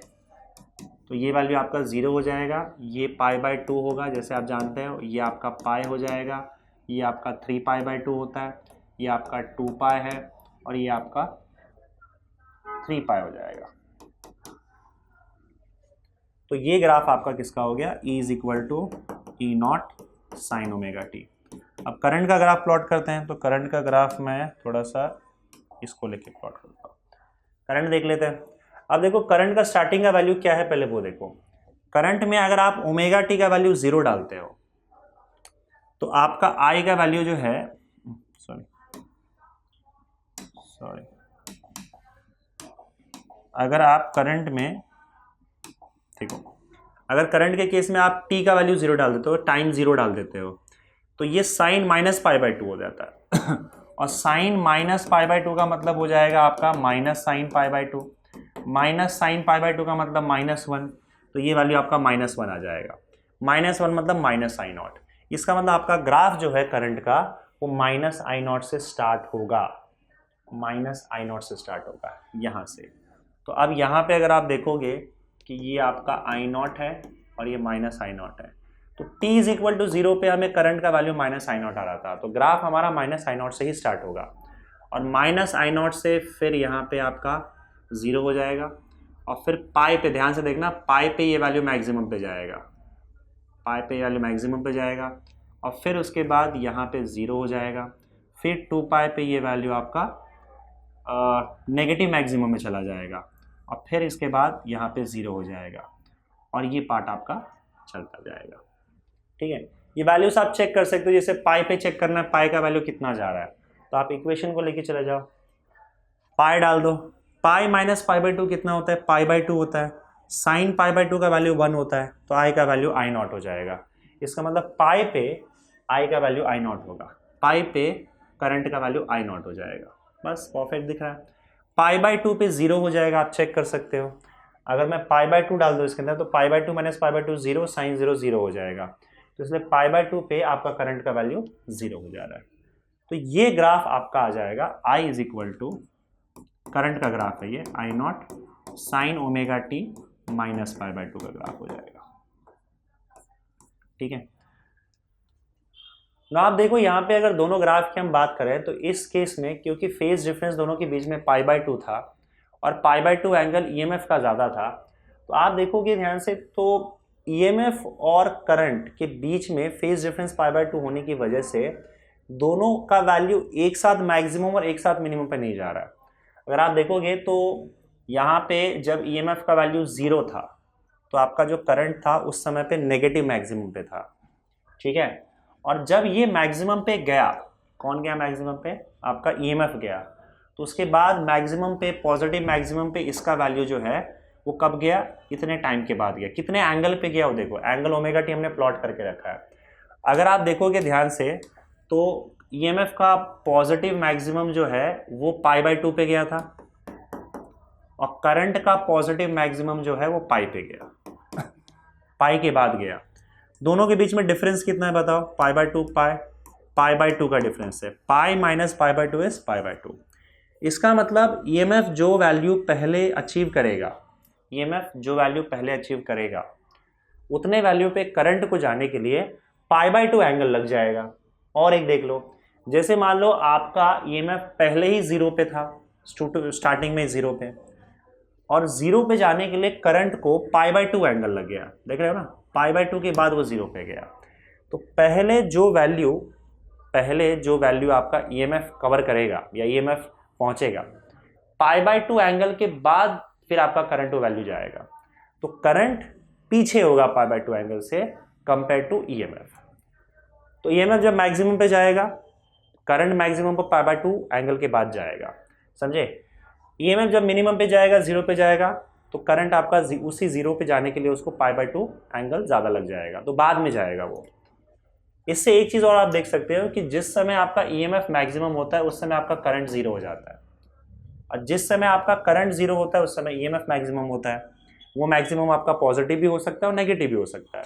तो ये वैल्यू आपका जीरो हो जाएगा। ये π/2 होगा, जैसे आप जानते हो, ये आपका पाई हो जाएगा, ये आपका 3π/2 होता है, ये आपका 2π है और ये आपका 3π हो जाएगा। तो ये ग्राफ आपका किसका हो गया, E is equal to E not sine omega T. अब करंट का ग्राफ प्लॉट करते हैं। तो करंट का ग्राफ मैं थोड़ा सा इसको लेके प्लॉट करता हूँ। करंट देख लेते हैं। अब देखो करंट का स्टार्टिंग का वैल्यू क्या है, पहले वो देखो। करंट में अगर आप ओमेगा टी का वैल्यू जीरो डालते हो तो आपका आई का वैल्यू जो है, सॉरी अगर आप करंट में देखो, अगर करंट के केस में आप टी का वैल्यू जीरो डाल देते हो, टाइम जीरो डाल देते हो, तो ये साइन माइनस π/2 हो जाता है और साइन माइनस π/2 का मतलब हो जाएगा आपका माइनस साइन π/2, माइनस साइन π/2 का मतलब -1, तो ये वैल्यू आपका -1 आ जाएगा। -1 मतलब माइनस साइन नॉट। इसका मतलब आपका ग्राफ जो है करंट का वो माइनस आई नॉट से स्टार्ट होगा, माइनस आई नॉट से स्टार्ट होगा यहाँ से। तो अब यहाँ पे अगर आप देखोगे कि ये आपका आई नॉट है और ये माइनस आई नॉट है, तो t इज इक्वल टू 0 पे हमें करंट का वैल्यू माइनस आई नॉट आ रहा था, तो ग्राफ हमारा माइनस आई नॉट से ही स्टार्ट होगा और माइनस आई नॉट से फिर यहाँ पे आपका 0 हो जाएगा और फिर पाई पे, ध्यान से देखना, पाई पे ये वैल्यू मैक्सिमम पे जाएगा, पाई पे ये वैल्यू मैक्सिमम पे जाएगा और फिर उसके बाद यहाँ पे 0 हो जाएगा, फिर 2 पाई पे ये वैल्यू आपका नेगेटिव मैक्सिमम में चला जाएगा और फिर इसके बाद यहाँ पे 0 हो जाएगा और ये पार्ट आपका चलता जाएगा। ठीक है, ये वैल्यूज आप चेक कर सकते हो, जैसे पाई पे चेक करना है पाई का वैल्यू कितना जा रहा है, तो आप इक्वेशन को लेके चले जाओ, पाई डाल दो, पाई माइनस पाई बाई 2 कितना होता है, पाई बाई 2 होता है, साइन पाई बाई 2 का वैल्यू 1 होता है, तो आई का वैल्यू आई नॉट हो जाएगा। इसका मतलब पाई पे आई का वैल्यू आई नॉट होगा, पाई पे करंट का वैल्यू आई नॉट हो जाएगा। बस परफेक्ट दिख रहा है। पाई बाई 2 पे 0 हो जाएगा, आप चेक कर सकते हो। अगर मैं पाई बाई 2 डाल दूँ इसके अंदर, तो pi by 2 minus pi by 2 0, sine 0 0 हो जाएगा, तो इसलिए पाई बाई 2 पे आपका करंट का वैल्यू 0 हो जा रहा है। तो ये ग्राफ आपका आ जाएगा I is equal to, current का ग्राफ है ये, I not sine omega T minus pi by 2 का ग्राफ हो जाएगा। ठीक है ना, आप देखो यहाँ पे अगर दोनों ग्राफ की हम बात करें तो इस केस में क्योंकि फेज डिफरेंस दोनों के बीच में पाई बाई 2 था और पाई बाई 2 एंगल ईएमएफ का ज़्यादा था, तो आप देखोगे ध्यान से, तो ईएमएफ और करंट के बीच में फेज डिफरेंस पाई बाई 2 होने की वजह से दोनों का वैल्यू एक साथ मैक्सिमम और एक साथ मिनिमम पे नहीं जा रहा है। अगर आप देखोगे तो यहाँ पे जब ईएमएफ का वैल्यू 0 था तो आपका जो करंट था उस समय पे नेगेटिव मैक्सिमम पे था। ठीक है, और जब ये मैक्सिमम पे गया, कौन गया मैक्सिमम पे, आपका ईएमएफ गया, तो उसके बाद मैक्सिमम पे, पॉजिटिव मैक्सिमम पे इसका वैल्यू जो है वो कब गया, इतने टाइम के बाद गया, कितने एंगल पे गया वो देखो, एंगल ओमेगा टी हमने प्लॉट करके रखा है। अगर आप देखोगे ध्यान से तो ईएमएफ का पॉजिटिव मैक्सिमम जो है वो पाई बाई 2 पे गया था और करंट का पॉजिटिव मैक्सिमम जो है वो पाई पे गया, पाई के बाद गया। दोनों के बीच में डिफरेंस कितना है बताओ, पाई बाई 2, पाई बाई 2 का डिफरेंस है, pi minus pi by 2 is pi by 2। इसका मतलब ईएमएफ जो वैल्यू पहले अचीव करेगा, ईएमएफ जो वैल्यू पहले अचीव करेगा उतने वैल्यू पे करंट को जाने के लिए पाई बाई 2 एंगल लग जाएगा। और एक देख लो, जैसे मान लो आपका ईएमएफ पहले ही 0 पे था, स्टार्टिंग में 0 पे, और 0 पे जाने के लिए करंट को पाई बाई 2 एंगल लग गया, देख रहे हो ना, पाई बाई 2 के बाद वो 0 पे गया। तो पहले जो वैल्यू आपका ईएमएफ कवर करेगा या ईएमएफ पहुंचेगा, पाई बाई 2 एंगल के बाद फिर आपका करंट वैल्यू जाएगा, तो करंट पीछे होगा पाई बाई 2 एंगल से कंपेयर टू ईएमएफ। तो ईएमएफ जब मैक्सिमम पे जाएगा, करंट मैक्सिमम पर पाई बाई 2 एंगल के बाद जाएगा, समझे। ईएमएफ जब मिनिमम पे जाएगा, 0 पे जाएगा, तो करंट आपका उसी 0 पे जाने के लिए उसको पाई बाई 2 एंगल ज़्यादा लग जाएगा, तो बाद में जाएगा वो। इससे एक चीज़ और आप देख सकते हो कि जिस समय आपका ईएमएफ मैक्सिमम होता है उस समय आपका करंट 0 हो जाता है, और जिस समय आपका करंट 0 होता है उस समय ईएमएफ मैक्सिमम होता है। वो मैक्सिमम आपका पॉजिटिव भी हो सकता है और नेगेटिव भी हो सकता है।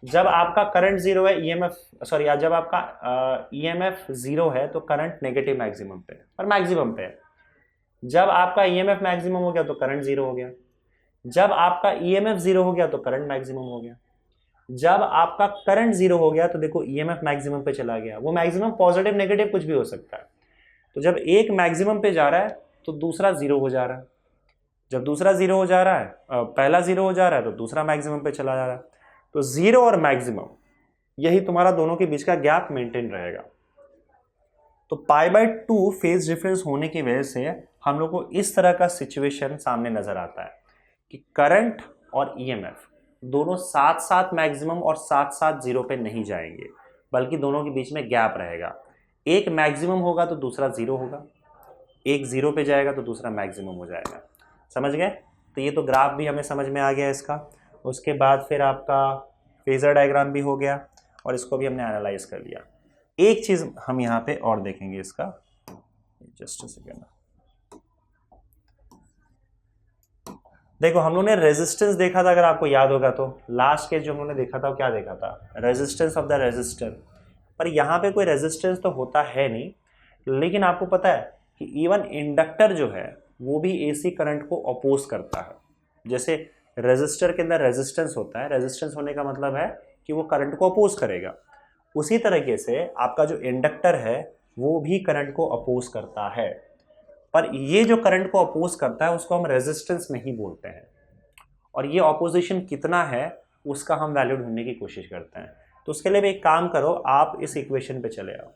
जब आपका करंट 0 है, जब आपका ईएमएफ 0 है तो करंट नेगेटिव मैक्सिमम पे और मैक्सिमम पे है। जब आपका ईएमएफ मैक्सिमम हो गया तो करंट 0 हो गया, जब आपका ईएमएफ 0 हो गया तो करंट मैक्सिमम हो गया, जब आपका करंट 0 हो गया तो देखो ईएमएफ मैक्सिमम पे चला गया। वो मैक्सिमम पॉजिटिव नेगेटिव कुछ भी हो सकता है। तो जब एक मैक्सिमम पे जा रहा है तो दूसरा 0 हो जा रहा है, जब दूसरा 0 हो जा रहा है, पहला 0 हो जा रहा है तो दूसरा मैक्सिमम पे चला जा रहा है। तो 0 और मैक्सिमम, यही तुम्हारा दोनों के बीच का गैप मेंटेन रहेगा। तो पाई बाई 2 फेज डिफरेंस होने की वजह से हम लोग को इस तरह का सिचुएशन सामने नजर आता है कि करंट और ईएमएफ दोनों साथ साथ मैक्सिमम और साथ साथ 0 पे नहीं जाएंगे, बल्कि दोनों के बीच में गैप रहेगा। एक मैक्सिमम होगा तो दूसरा 0 होगा, एक 0 पे जाएगा तो दूसरा मैक्सिमम हो जाएगा। समझ गए। तो ये तो ग्राफ भी हमें समझ में आ गया इसका। उसके बाद फिर आपका फेजर डायग्राम भी हो गया और इसको भी हमने एनालाइज कर लिया। एक चीज़ हम यहाँ पे और देखेंगे इसका, जस्ट अ सेकेंड। देखो हम लोगों ने रेजिस्टेंस देखा था, अगर आपको याद होगा तो लास्ट के जो हम लोगों ने देखा था क्या देखा था, रेजिस्टेंस ऑफ द रेजिस्टर। पर यहाँ पे कोई रेजिस्टेंस तो होता है नहीं, लेकिन आपको पता है कि इवन इंडक्टर जो है वो भी एसी करंट को अपोज करता है। जैसे रेजिस्टर के अंदर रेजिस्टेंस होता है, रेजिस्टेंस होने का मतलब है कि वो करंट को अपोज करेगा, उसी तरीके से आपका जो इंडक्टर है वो भी करंट को अपोज करता है। पर ये जो करंट को अपोज करता है उसको हम रेजिस्टेंस नहीं बोलते हैं, और ये ऑपोजिशन कितना है उसका हम वैल्यू ढूंढने की कोशिश करते हैं। तो उसके लिए भी एक काम करो, आप इस इक्वेशन पे चले आओ।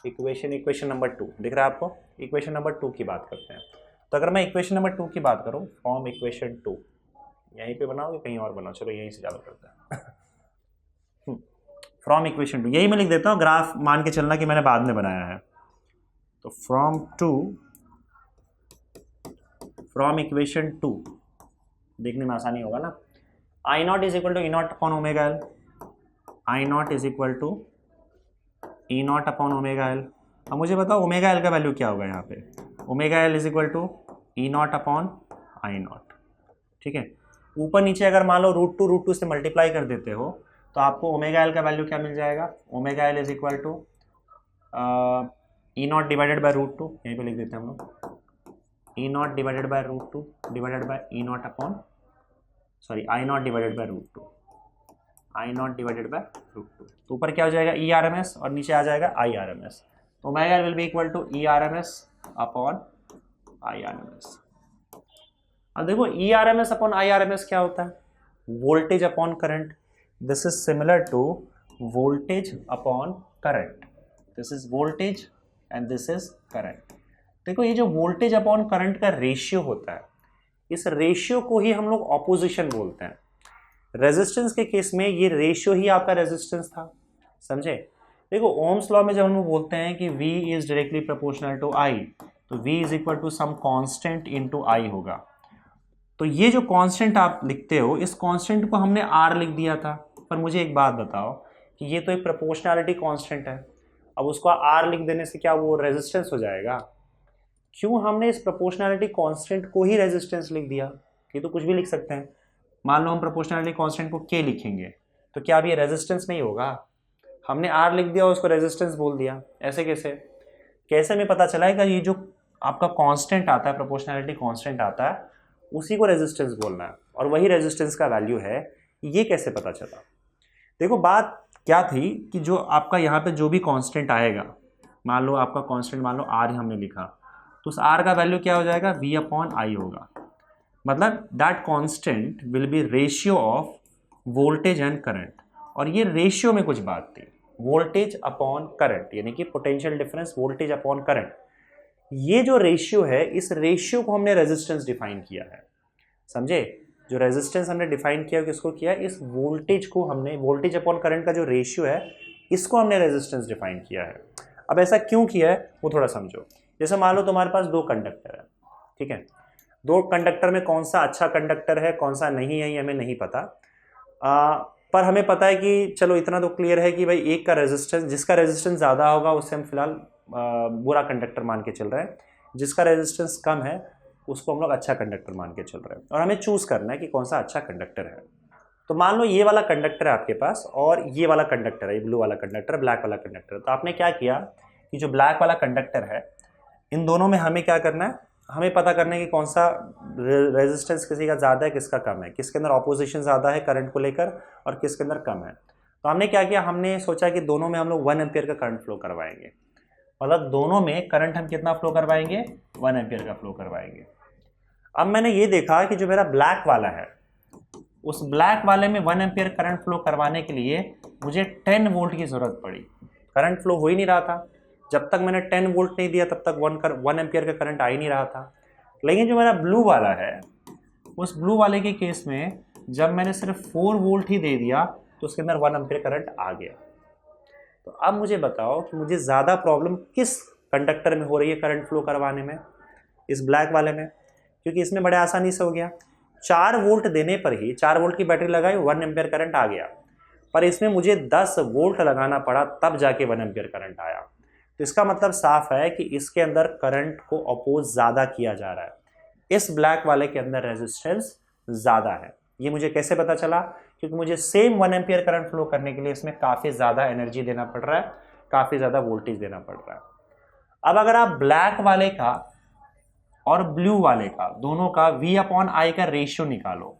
इक्वेशन नंबर 2 दिख रहा है आपको? इक्वेशन नंबर 2 की बात करते हैं। तो अगर मैं इक्वेशन नंबर 2 की बात करूं, फ्रॉम इक्वेशन 2, यहीं पे बनाओ कि कहीं और बनाओ? चलो यहीं से ज़्यादा करते हैं। फ्रॉम इक्वेशन 2 यही मैं लिख देता हूँ, ग्राफ मान के चलना कि मैंने बाद में बनाया है। तो फ्रॉम इक्वेशन 2 देखने में आसानी होगा ना। I not is equal to E not upon omega L, I not is equal to E not upon omega L. अब मुझे बताओ ओमेगा एल का वैल्यू क्या होगा यहाँ पे? Omega L is equal to E not upon I naught. ठीक है, ऊपर नीचे अगर मान लो रूट टू से मल्टीप्लाई कर देते हो तो आपको ओमेगा एल का वैल्यू क्या मिल जाएगा? Omega L is equal to E not divided by root 2, यहीं पे लिख देते हैं हम लोग, E not divided by root 2 divided by E not upon I not divided by root 2, I not divided by root 2। तो ऊपर क्या हो जाएगा? ई आर एम एस, और नीचे आ जाएगा आई आर एम एस। तो omega L will be equal to E R M S upon I R M S. अब देखो E R M S upon I R M S क्या होता है? Voltage upon current. This is similar to voltage upon current. This is voltage and this is current. देखो ये जो voltage upon current का ratio होता है, इस रेशियो को ही हम लोग ऑपोजिशन बोलते हैं। रेजिस्टेंस के केस में ये रेशियो ही आपका रेजिस्टेंस था, समझे? देखो ओम्स लॉ में जब हम लोग बोलते हैं कि V is directly proportional to I, तो V is equal to some constant into I होगा। तो ये जो कांस्टेंट आप लिखते हो, इस कांस्टेंट को हमने R लिख दिया था। पर मुझे एक बात बताओ कि ये तो एक प्रोपोर्शनैलिटी कांस्टेंट है, अब उसको R लिख देने से क्या वो रेजिस्टेंस हो जाएगा? क्यों हमने इस प्रोपोर्शनैलिटी कांस्टेंट को ही रेजिस्टेंस लिख दिया? ये तो कुछ भी लिख सकते हैं। मान लो हम प्रोपोर्शनैलिटी कांस्टेंट को K लिखेंगे, तो क्या अब ये रेजिस्टेंस नहीं होगा? हमने R लिख दिया और उसको रेजिस्टेंस बोल दिया, ऐसे कैसे? कैसे में पता चला है कि ये जो आपका कांस्टेंट आता है, प्रोपोर्शनैलिटी कांस्टेंट आता है, उसी को रेजिस्टेंस बोलना है और वही रेजिस्टेंस का वैल्यू है। ये कैसे पता चला? देखो बात क्या थी कि जो आपका यहाँ पे जो भी कांस्टेंट आएगा, मान लो आपका कांस्टेंट मान लो R हमने लिखा, तो उस R का वैल्यू क्या हो जाएगा? V अपॉन I होगा। मतलब that constant will be ratio of voltage and current, और ये रेशियो में कुछ बात थी, वोल्टेज अपॉन करंट, यानी कि potential difference voltage upon current. ये जो रेशियो है, इस रेशियो को हमने रेजिस्टेंस डिफाइन किया है, समझे? जो रेजिस्टेंस हमने डिफाइन किया, किसको किया? इस वोल्टेज को हमने, वोल्टेज अपॉन करंट का जो रेशियो है, इसको हमने रेजिस्टेंस डिफाइन किया है। अब ऐसा क्यों किया है वो थोड़ा समझो। जैसे मान लो तुम्हारे पास दो कंडक्टर है, ठीक है? दो कंडक्टर में कौन सा अच्छा कंडक्टर है, कौन सा नहीं है, ये हमें नहीं पता, पर हमें पता है कि चलो इतना तो क्लियर है कि भाई एक का रेजिस्टेंस, जिसका रेजिस्टेंस ज़्यादा होगा उससे हम फिलहाल बुरा कंडक्टर मान के चल रहे हैं, जिसका रेजिस्टेंस कम है उसको हम लोग अच्छा कंडक्टर मान के चल रहे हैं, और हमें चूज़ करना है कि कौन सा अच्छा कंडक्टर है। तो मान लो ये वाला कंडक्टर है आपके पास और ये वाला कंडक्टर है, ये ब्लू वाला कंडक्टर, ब्लैक वाला कंडक्टर। तो आपने क्या किया कि जो ब्लैक वाला कंडक्टर है, इन दोनों में हमें क्या करना है? हमें पता करना है कि कौन सा रेजिस्टेंस किसी का ज़्यादा है, किसका कम है, किसके अंदर ऑपोजिशन ज़्यादा है करंट को लेकर और किसके अंदर कम है। तो हमने क्या किया? हमने सोचा कि दोनों में हम लोग 1 एम्पियर का करंट फ्लो करवाएंगे, मतलब दोनों में करंट हम कितना फ्लो करवाएंगे? 1 एम्पियर का फ्लो करवाएंगे। अब मैंने ये देखा कि जो मेरा ब्लैक वाला है, उस ब्लैक वाले में 1 एम्पियर करंट फ्लो करवाने के लिए मुझे 10 वोल्ट की ज़रूरत पड़ी। करंट फ्लो हो ही नहीं रहा था, जब तक मैंने 10 वोल्ट नहीं दिया तब तक 1 एम्पियर का करंट आ ही नहीं रहा था। लेकिन जो मेरा ब्लू वाला है, उस ब्लू वाले के केस में जब मैंने सिर्फ 4 वोल्ट ही दे दिया तो उसके अंदर 1 एम्पियर करंट आ गया। तो अब मुझे बताओ कि मुझे ज़्यादा प्रॉब्लम किस कंडक्टर में हो रही है करंट फ्लो करवाने में? इस ब्लैक वाले में, क्योंकि इसमें बड़े आसानी से हो गया। 4 वोल्ट देने पर ही, 4 वोल्ट की बैटरी लगाई, 1 एम्पियर करंट आ गया, पर इसमें मुझे 10 वोल्ट लगाना पड़ा तब जाके 1 एम्पियर करंट आया। तो इसका मतलब साफ है कि इसके अंदर करंट को अपोज ज़्यादा किया जा रहा है, इस ब्लैक वाले के अंदर रेजिस्टेंस ज़्यादा है। ये मुझे कैसे पता चला? क्योंकि मुझे सेम 1 एम्पियर करंट फ्लो करने के लिए इसमें काफ़ी ज़्यादा एनर्जी देना पड़ रहा है, काफ़ी ज़्यादा वोल्टेज देना पड़ रहा है। अब अगर आप ब्लैक वाले का और ब्लू वाले का दोनों का V/I का रेशियो निकालो,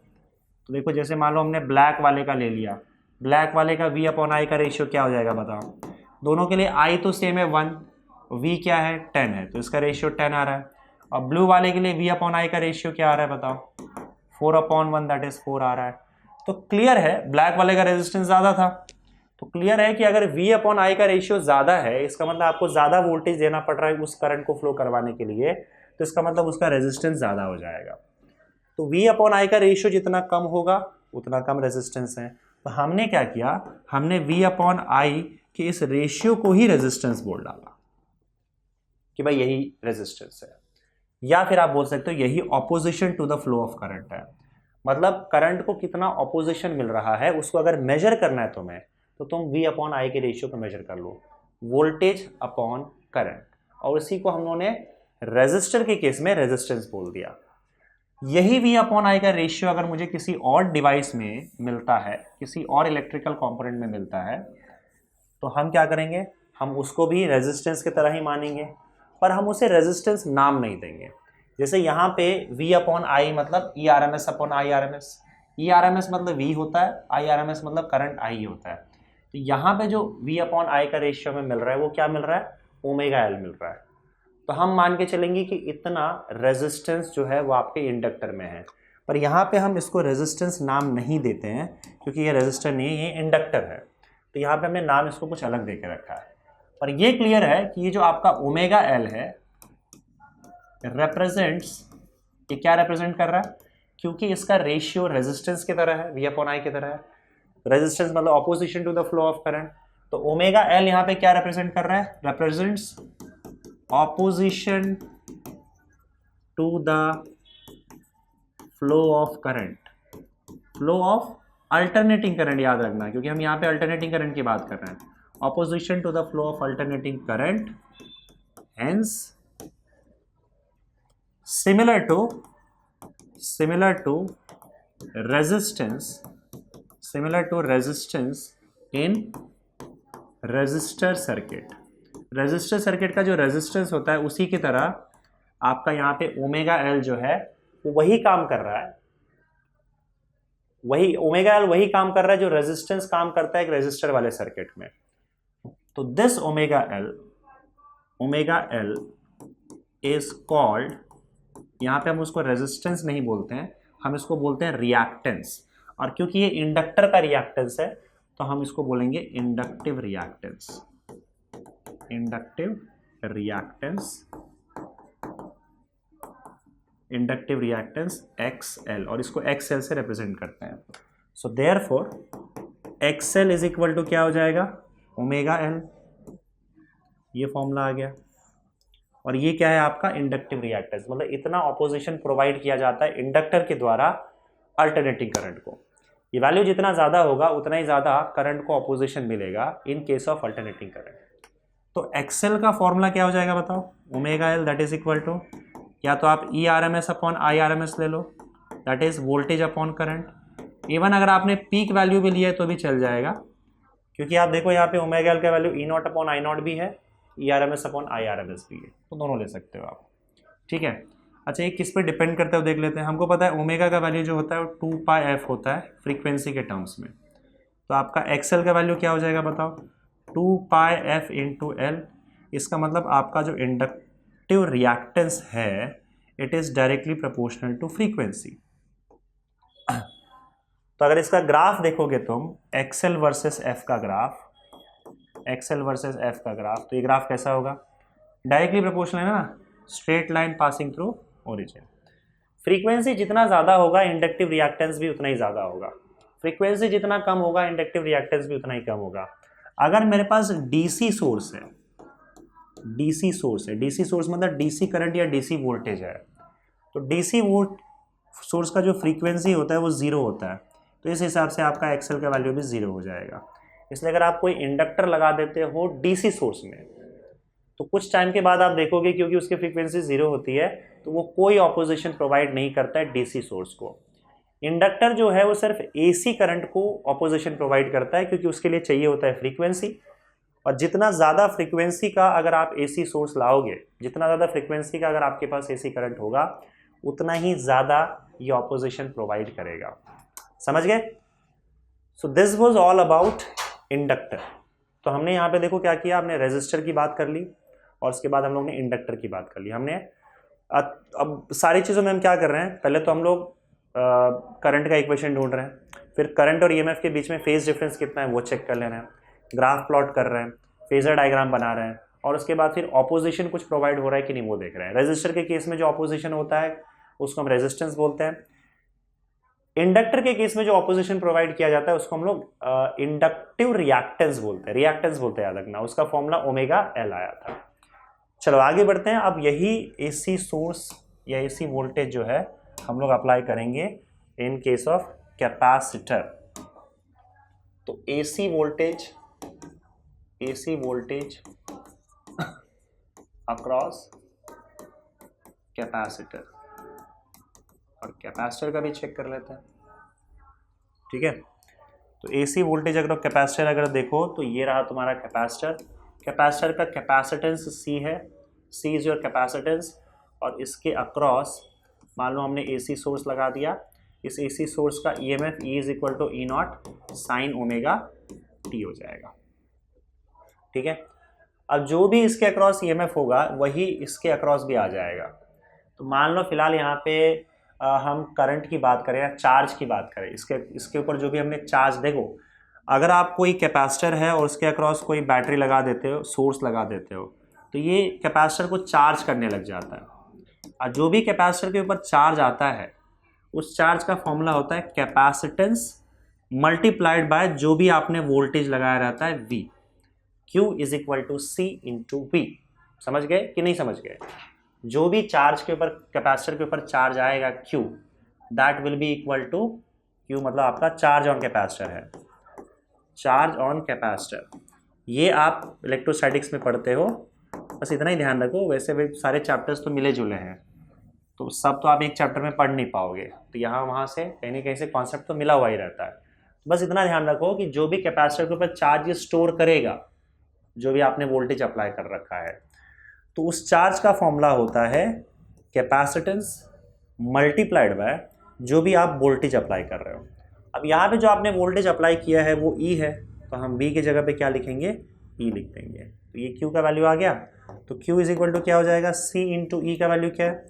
तो देखो जैसे मान लो हमने ब्लैक वाले का ले लिया, ब्लैक वाले का V/I का रेशियो क्या हो जाएगा बताओ। दोनों के लिए I तो सेम है 1, V क्या है 10 है, तो इसका रेशियो 10 आ रहा है। और ब्लू वाले के लिए V/I का रेशियो क्या आ रहा है बताओ, 4/1 दैट इज 4 आ रहा है। तो क्लियर है ब्लैक वाले का रेजिस्टेंस ज़्यादा था, तो क्लियर है कि अगर V/I का रेशियो ज़्यादा है, इसका मतलब आपको ज़्यादा वोल्टेज देना पड़ रहा है उस करंट को फ्लो करवाने के लिए, तो इसका मतलब उसका रेजिस्टेंस ज़्यादा हो जाएगा। तो V/I का रेशियो जितना कम होगा उतना कम रेजिस्टेंस है। तो हमने क्या किया, हमने V/I के इस रेशियो को ही रेजिस्टेंस बोल डाला कि भाई यही रेजिस्टेंस है, या फिर आप बोल सकते हो यही opposition to the flow of current है। मतलब करंट को कितना ऑपोजिशन मिल रहा है उसको अगर मेजर करना है तुम्हें, तो तुम V/I के रेशियो को मेजर कर लो, वोल्टेज अपॉन करंट, और उसी को हम लोगों ने रेजिस्टर के केस में रेजिस्टेंस बोल दिया। यही V/I का रेशियो अगर मुझे किसी और डिवाइस में मिलता है, किसी और इलेक्ट्रिकल कंपोनेंट में मिलता है, तो हम क्या करेंगे, हम उसको भी रेजिस्टेंस की तरह ही मानेंगे, पर हम उसे रेजिस्टेंस नाम नहीं देंगे। जैसे यहाँ पे V/I मतलब ERMS अपॉन IRMS, ERMS मतलब V होता है, IRMS मतलब करंट I होता है। तो यहाँ पे जो V/I का रेशियो में मिल रहा है वो क्या मिल रहा है, ω/L मिल रहा है। तो हम मान के चलेंगे कि इतना रेजिस्टेंस जो है वो आपके इंडक्टर में है, पर यहाँ पे हम इसको रेजिस्टेंस नाम नहीं देते हैं क्योंकि ये रेजिस्टर नहीं है, ये इंडक्टर है। तो यहाँ पे हमने नाम इसको कुछ अलग दे के रखा है। पर ये क्लियर है कि ये जो आपका ω/L है रिप्रेजेंट्स, ये क्या रिप्रेजेंट कर रहा है, क्योंकि इसका रेशियो रेजिस्टेंस की तरह है, V/I की तरह है। रेजिस्टेंस मतलब opposition to the flow of current. तो ω/L यहाँ पे क्या रिप्रेजेंट कर रहा है, represents opposition to the flow of current, flow of alternating current, याद रखना क्योंकि हम यहाँ पे अल्टरनेटिंग करंट की बात कर रहे हैं। Opposition to the flow of alternating current, hence similar to resistance in resistor circuit। Resistor circuit का जो रेजिस्टेंस होता है उसी की तरह आपका यहाँ पे ω/L जो है वो वही काम कर रहा है, वही ω/L वही काम कर रहा है जो रेजिस्टेंस काम करता है एक रेजिस्टर वाले सर्किट में। तो दिस ω/L इज कॉल्ड, यहाँ पे हम उसको रेजिस्टेंस नहीं बोलते हैं, हम इसको बोलते हैं रिएक्टेंस। और क्योंकि ये इंडक्टर का रिएक्टेंस है तो हम इसको बोलेंगे inductive reactance, inductive reactance XL, और इसको XL से रिप्रेजेंट करते हैं। So therefore XL is equal to क्या हो जाएगा, ω/L, ये फॉर्मूला आ गया। और ये क्या है आपका इंडक्टिव रिएक्टेंस, मतलब इतना ऑपोजिशन प्रोवाइड किया जाता है इंडक्टर के द्वारा अल्टरनेटिंग करंट को। ये वैल्यू जितना ज़्यादा होगा उतना ही ज़्यादा करंट को ऑपोजिशन मिलेगा in case of alternating current. तो एक्सेल का फॉर्मूला क्या हो जाएगा बताओ, ω/L that is equal to, या तो आप ERMS अपॉन IRMS ले लो, that is voltage upon current. Even अगर आपने पीक वैल्यू भी लिया है तो भी चल जाएगा, क्योंकि आप देखो यहाँ पे ω/L का वैल्यू E0 अपॉन I0 भी है, ERMS अपॉन IRMS भी है, तो दोनों ले सकते हो आप, ठीक है। अच्छा, ये किस पे डिपेंड करता है देख लेते हैं। हमको पता है ओमेगा का वैल्यू जो होता है वो 2πf होता है फ्रीक्वेंसी के टर्म्स में। तो आपका XL का वैल्यू क्या हो जाएगा बताओ, 2πf इंटू L। इसका मतलब आपका जो इंडक्टिव रिएक्टेंस है it is directly proportional to frequency. तो अगर इसका ग्राफ देखोगे तुम, XL वर्सेस F का ग्राफ, XL वर्सेस F का ग्राफ, तो ये ग्राफ कैसा होगा, डायरेक्टली प्रोपोर्शनल है ना, straight line passing through origin. Frequency जितना ज़्यादा होगा इंडक्टिव रिएक्टेंस भी उतना ही ज़्यादा होगा, फ्रीक्वेंसी जितना कम होगा इंडक्टिव रिएक्टेंस भी उतना ही कम होगा। अगर मेरे पास डीसी सोर्स है, डीसी सोर्स मतलब डीसी करंट या डीसी वोल्टेज है, तो डीसी सोर्स का जो फ्रीक्वेंसी होता है वो ज़ीरो होता है, तो इस हिसाब से आपका XL का वैल्यू भी ज़ीरो हो जाएगा। इसलिए अगर आप कोई इंडक्टर लगा देते हो डीसी सोर्स में, तो कुछ टाइम के बाद आप देखोगे क्योंकि उसकी फ्रीक्वेंसी ज़ीरो होती है तो वो कोई ऑपोजिशन प्रोवाइड नहीं करता है डीसी सोर्स को। इंडक्टर जो है वो सिर्फ AC करंट को ऑपोजिशन प्रोवाइड करता है क्योंकि उसके लिए चाहिए होता है फ्रीक्वेंसी, और जितना ज़्यादा फ्रीक्वेंसी का अगर आप एसी सोर्स लाओगे, जितना ज़्यादा फ्रीक्वेंसी का अगर आपके पास एसी करंट होगा, उतना ही ज़्यादा ये ऑपोजिशन प्रोवाइड करेगा। समझ गए? So this was all about inductor. तो हमने यहाँ पे देखो क्या किया, हमने रेजिस्टर की बात कर ली और उसके बाद हम लोग ने इंडक्टर की बात कर ली। हमने अब सारी चीज़ों में हम क्या कर रहे हैं, पहले तो हम लोग करंट का इक्वेशन ढूंढ रहे हैं, फिर करंट और ईएमएफ के बीच में फेज डिफरेंस कितना है वो चेक कर ले रहे हैं, ग्राफ प्लॉट कर रहे हैं, फेजर डायग्राम बना रहे हैं, और उसके बाद फिर ऑपोजिशन कुछ प्रोवाइड हो रहा है कि नहीं वो देख रहे हैं। रेजिस्टर के केस में जो ऑपोजिशन होता है उसको हम रेजिस्टेंस बोलते हैं। इंडक्टर के केस में जो ऑपोजिशन प्रोवाइड किया जाता है उसको हम लोग इंडक्टिव रिएक्टेंस बोलते हैं। रिएक्टेंस बोलते हैं, याद रखना, उसका फॉर्मूला ओमेगा एल आया था। चलो आगे बढ़ते हैं। अब यही एसी सोर्स या एसी वोल्टेज जो है हम लोग अप्लाई करेंगे इन केस ऑफ कैपेसिटर। तो एसी वोल्टेज अक्रॉस कैपेसिटर, और कैपेसिटर का भी चेक कर लेते हैं। ठीक है, तो एसी वोल्टेज अगर कैपेसिटर अगर देखो तो ये रहा तुम्हारा कैपेसिटर। कैपेसिटर का कैपेसिटेंस सी है, सी इज योर कैपेसिटेंस, और इसके अक्रॉस मान लो हमने एसी सोर्स लगा दिया। इस एसी सोर्स का EMF E is equal to E not sine omega T हो जाएगा। ठीक है, अब जो भी इसके अक्रॉस ईएमएफ होगा वही इसके अक्रॉस भी आ जाएगा। तो मान लो फिलहाल यहाँ पे हम करंट की बात करें या चार्ज की बात करें, इसके ऊपर जो भी हमने चार्ज, देखो अगर आप कोई कैपेसिटर है और उसके अक्रॉस कोई बैटरी लगा देते हो, सोर्स लगा देते हो, तो ये कैपेसिटर को चार्ज करने लग जाता है। और जो भी कैपेसिटर के ऊपर चार्ज आता है उस चार्ज का फॉर्मूला होता है कैपेसिटेंस मल्टीप्लाइड बाय जो भी आपने वोल्टेज लगाया रहता है V। Q is equal to C into V। समझ गए कि नहीं समझ गए? जो भी चार्ज के ऊपर, कैपेसिटर के ऊपर चार्ज आएगा Q, that will be equal to Q, मतलब आपका चार्ज ऑन कैपेसिटर है, चार्ज ऑन कैपेसिटर। ये आप इलेक्ट्रोस्टैटिक्स में पढ़ते हो, बस इतना ही ध्यान रखो। वैसे भी सारे चैप्टर्स तो मिले जुले हैं, तो सब तो आप एक चैप्टर में पढ़ नहीं पाओगे, तो यहाँ वहाँ से कहीं ना कहीं से कॉन्सेप्ट तो मिला हुआ ही रहता है। बस इतना ध्यान रखो कि जो भी कैपेसिटर के ऊपर चार्ज स्टोर करेगा, जो भी आपने वोल्टेज अप्लाई कर रखा है, तो उस चार्ज का फॉर्मूला होता है कैपेसिटेंस मल्टीप्लाइड बाय जो भी आप वोल्टेज अप्लाई कर रहे हो। अब यहाँ पे जो आपने वोल्टेज अप्लाई किया है वो E है, तो हम B की जगह पे क्या लिखेंगे, E लिख देंगे। तो ये Q का वैल्यू आ गया, तो Q इज इक्वल टू क्या हो जाएगा, C इंटू E का वैल्यू क्या है,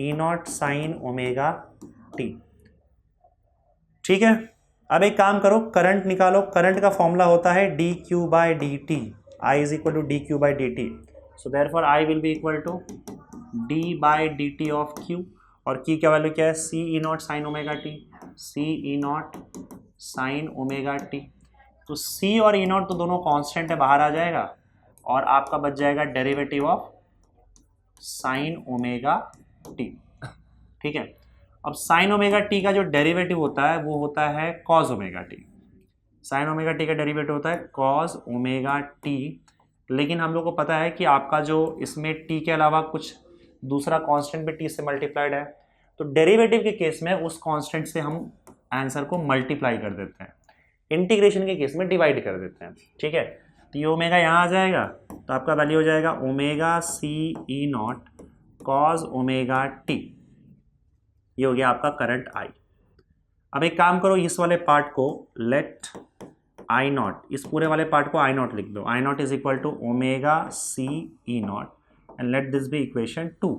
ई नॉट साइन ओमेगा टी। ठीक है, अब एक काम करो, करंट निकालो। करंट का फॉर्मूला होता है D Q by D T, I is equal to D Q by D T. So therefore I will be equal to D by D T of Q, और की का value क्या है, C E not sine omega T, C E not sine omega T. तो C और ई not तो दोनों constant है, बाहर आ जाएगा, और आपका बच जाएगा derivative of sine omega T. ठीक है, अब साइन ओमेगा टी का जो डेरिवेटिव होता है वो होता है cos omega T. Sign omega T का डेरिवेटिव होता है कॉस ओमेगा टी, लेकिन हम लोग को पता है कि आपका जो इसमें टी के अलावा कुछ दूसरा कांस्टेंट भी टी से मल्टीप्लाइड है, तो डेरिवेटिव के केस में उस कांस्टेंट से हम आंसर को मल्टीप्लाई कर देते हैं, इंटीग्रेशन के केस में डिवाइड कर देते हैं। ठीक है, तो ये ओमेगा यहाँ आ जाएगा, तो आपका वैल्यू हो जाएगा omega C E naught cos omega T. ये हो गया आपका करंट आई। अब एक काम करो, इस वाले पार्ट को लेट आई नॉट, इस पूरे वाले पार्ट को आई नॉट लिख दो। I not is equal to omega C E not and let this be equation 2।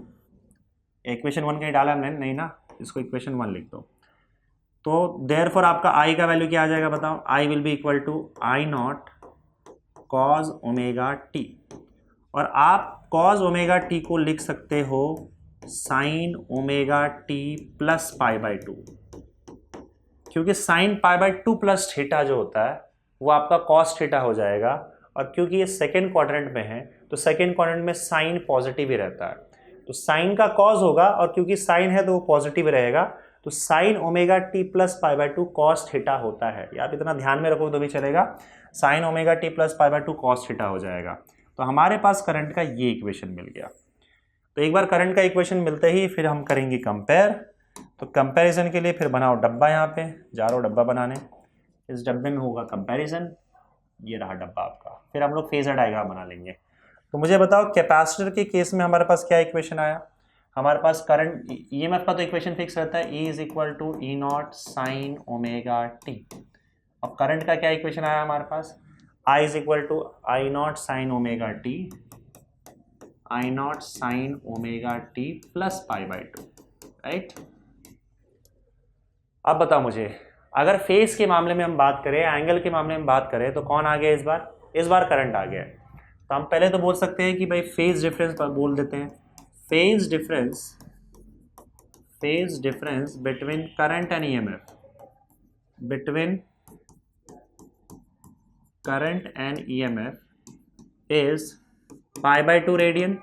Equation 1 कहीं डाला हमने नहीं ना, इसको इक्वेशन 1 लिख दो। तो देयरफॉर आपका आई का वैल्यू क्या आ जाएगा बताओ, I will be equal to I naught cos omega T, और आप कॉस ओमेगा टी को लिख सकते हो sine omega T plus pi by 2, क्योंकि sine pi by 2 plus theta जो होता है वो आपका कॉस थीटा हो जाएगा, और क्योंकि ये सेकेंड क्वाड्रेंट में है तो सेकेंड क्वाड्रेंट में साइन पॉजिटिव ही रहता है, तो साइन का कॉस होगा, और क्योंकि साइन है तो वो पॉजिटिव रहेगा, तो sign omega T plus pi by 2 cos theta होता है। आप इतना ध्यान में रखो तो भी चलेगा, sign omega T plus pi by 2 cos theta हो जाएगा। तो हमारे पास करंट का ये इक्वेशन मिल गया। तो एक बार करंट का इक्वेशन मिलते ही फिर हम करेंगे कंपेयर। तो कंपैरिजन के लिए फिर बनाओ डब्बा, यहाँ पे जा रहा हूँ डब्बा बनाने, इस डब्बे में होगा कंपैरिजन। ये रहा डब्बा आपका। फिर हम लोग फेजर डायग्राम बना लेंगे। तो मुझे बताओ कैपेसिटर के केस में हमारे पास क्या इक्वेशन आया, हमारे पास करंट ईएमएफ का तो इक्वेशन फिक्स रहता है, E is equal to E not sine omega T. अब करंट का क्या इक्वेशन आया हमारे पास, I is equal to I not sine omega T, I not sine omega T plus pi by two, right. अब बताओ मुझे, अगर फेज के मामले में हम बात करें, एंगल के मामले में बात करें, तो कौन आ गया इस बार करंट आ गया है। तो हम पहले तो बोल सकते हैं कि भाई फेज डिफरेंस बोल देते हैं, phase difference between current and EMF, between current and EMF is pi by 2 radian.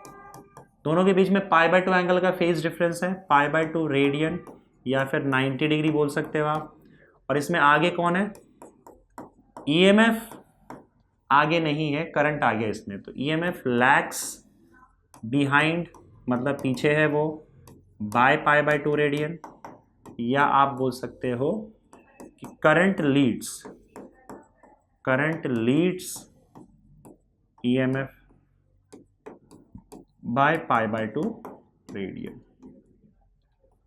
दोनों के बीच में पाई बाय 2 एंगल का फेज डिफरेंस है, पाई बाय 2 रेडियन या फिर 90 डिग्री बोल सकते हो आप। और इसमें आगे कौन है, ईएमएफ आगे नहीं है, करंट आगे इसमें, तो ईएमएफ लैग्स बिहाइंड, मतलब पीछे है वो, बाय पाई बाय 2 रेडियन, या आप बोल सकते हो कि current Leeds EMF bye pi by 2 radian.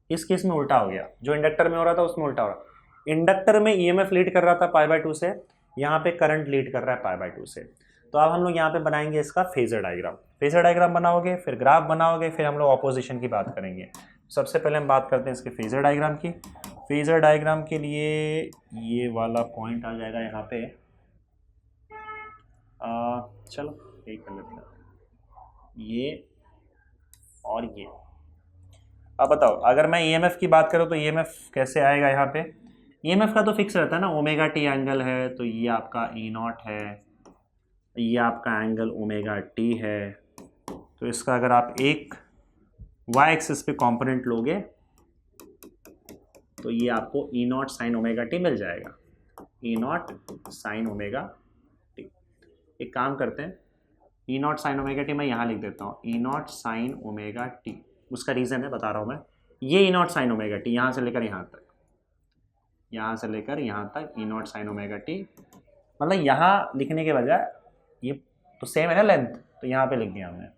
इस केस में उल्टा हो गया, जो इंडक्टर में हो रहा था उसमें उल्टा हो रहा। इंडक्टर में ईएमएफ लीड कर रहा था पाई बाय 2 से, यहाँ पे करंट लीड कर रहा है पाई बाय 2 से। तो अब हम लोग यहाँ पे बनाएंगे इसका फेजर डायग्राम। फेजर डायग्राम बनाओगे, फिर ग्राफ बनाओगे, फिर हम लोग ऑपोजिशन की बात करेंगे। सबसे पहले हम बात करते हैं इसके फेजर डायग्राम की। फेजर डायग्राम के लिए ये वाला पॉइंट आ जाएगा यहाँ पे, चलो यही कर लेते हैं, ये और ये। अब बताओ, अगर मैं ईएमएफ की बात करूँ तो ईएमएफ कैसे आएगा यहाँ पे, ईएमएफ का तो फिक्स रहता है ना, ओमेगा टी एंगल है, तो ये आपका ई नॉट है, ये आपका एंगल ओमेगा टी है। तो इसका अगर आप एक वाई एक्सिस पे कंपोनेंट लोगे तो ये आपको ई नॉट साइन ओमेगा टी मिल जाएगा, E not sine omega T. एक काम करते हैं, ई नॉट साइन ओमेगा टी मैं यहाँ लिख देता हूँ, ई नॉट साइन ओमेगा टी। उसका रीज़न है, बता रहा हूँ मैं, ये ई नॉट साइन ओमेगा टी यहाँ से लेकर यहाँ तक, यहाँ से लेकर यहाँ तक ई नॉट साइन ओमेगा टी, मतलब यहाँ लिखने के बजाय ये तो सेम है ना लेंथ, तो यहाँ पे लिख दिया हमने।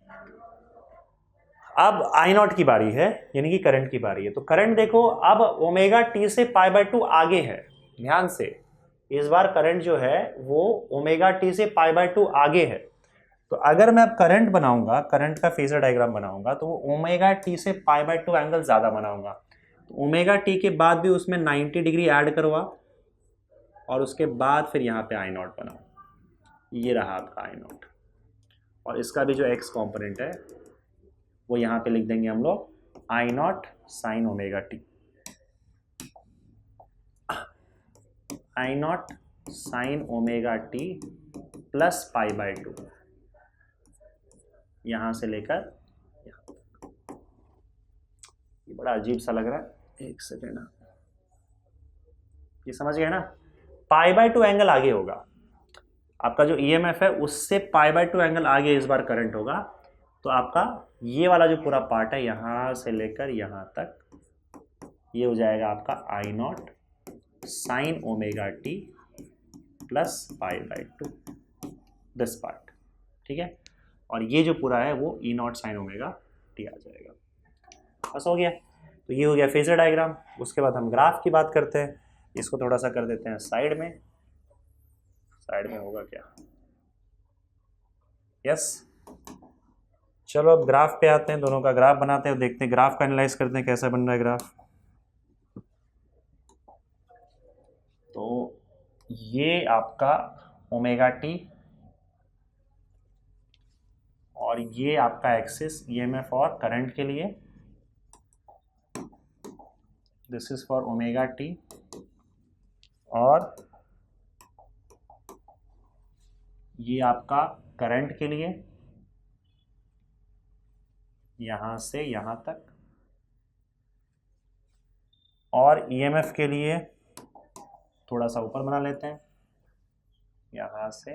अब आई नॉट की बारी है, यानी कि करंट की बारी है। तो करंट देखो, अब ओमेगा टी से पाई बाय 2 आगे है, ध्यान से, इस बार करंट जो है वो ओमेगा टी से पाई बाय 2 आगे है। तो अगर मैं अब करंट बनाऊंगा, करंट का फेजर डायग्राम बनाऊंगा, तो वो ओमेगा टी से पाई बाय 2 एंगल ज़्यादा बनाऊंगा। तो ओमेगा टी के बाद भी उसमें 90 डिग्री ऐड करवा, और उसके बाद फिर यहाँ पे आई नॉट बनाओ, ये रहा आपका आई नॉट। और इसका भी जो एक्स कॉम्पोनेंट है वो यहाँ पे लिख देंगे हम लोग, I not sine omega T, I not sine omega T plus pi by 2, यहाँ से लेकर यहाँ तक। ये बड़ा अजीब सा लग रहा है, एक सेकेंड, ये समझ गए ना, पाई बाय 2 एंगल आगे होगा आपका, जो ईएमएफ है उससे पाई बाय 2 एंगल आगे इस बार करंट होगा। तो आपका ये वाला जो पूरा पार्ट है यहाँ से लेकर यहाँ तक, ये हो जाएगा आपका I not sine omega T plus pi by 2, this part, ठीक है। और ये जो पूरा है वो E not sine omega T आ जाएगा, बस हो गया। तो ये हो गया फेजर डायग्राम। उसके बाद हम ग्राफ की बात करते हैं, इसको थोड़ा सा कर देते हैं साइड में, साइड में होगा क्या, यस। चलो अब ग्राफ पे आते हैं, दोनों का ग्राफ बनाते हैं, देखते हैं ग्राफ का एनालाइज करते हैं कैसा बन रहा है ग्राफ। तो ये आपका ओमेगा टी और ये आपका एक्सिस ईएमएफ और करंट के लिए, this is for omega T, और ये आपका करंट के लिए यहाँ से यहाँ तक, और ईएमएफ के लिए थोड़ा सा ऊपर बना लेते हैं, यहाँ से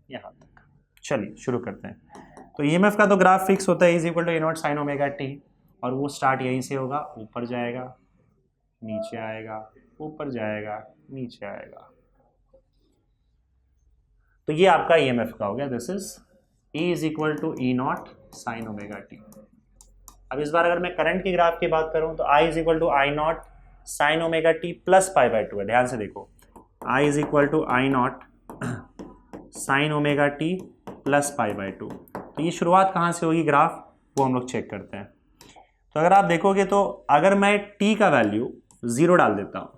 यहाँ तक। चलिए शुरू करते हैं। तो ईएमएफ का तो ग्राफ फिक्स होता है, is equal to A naught sine omega T, और वो स्टार्ट यहीं से होगा, ऊपर जाएगा, नीचे आएगा, ऊपर जाएगा, नीचे आएगा, तो ये आपका EMF का हो गया, this is E is equal to E not sine omega T. अब इस बार अगर मैं करंट की ग्राफ की बात करूं तो I is equal to I not sine omega T plus pi by two है। ध्यान से देखो, I is equal to I not sine omega T plus pi by two. तो ये शुरुआत कहाँ से होगी ग्राफ, वो हम लोग चेक करते हैं। तो अगर आप देखोगे तो अगर मैं t का वैल्यू 0 डाल देता हूँ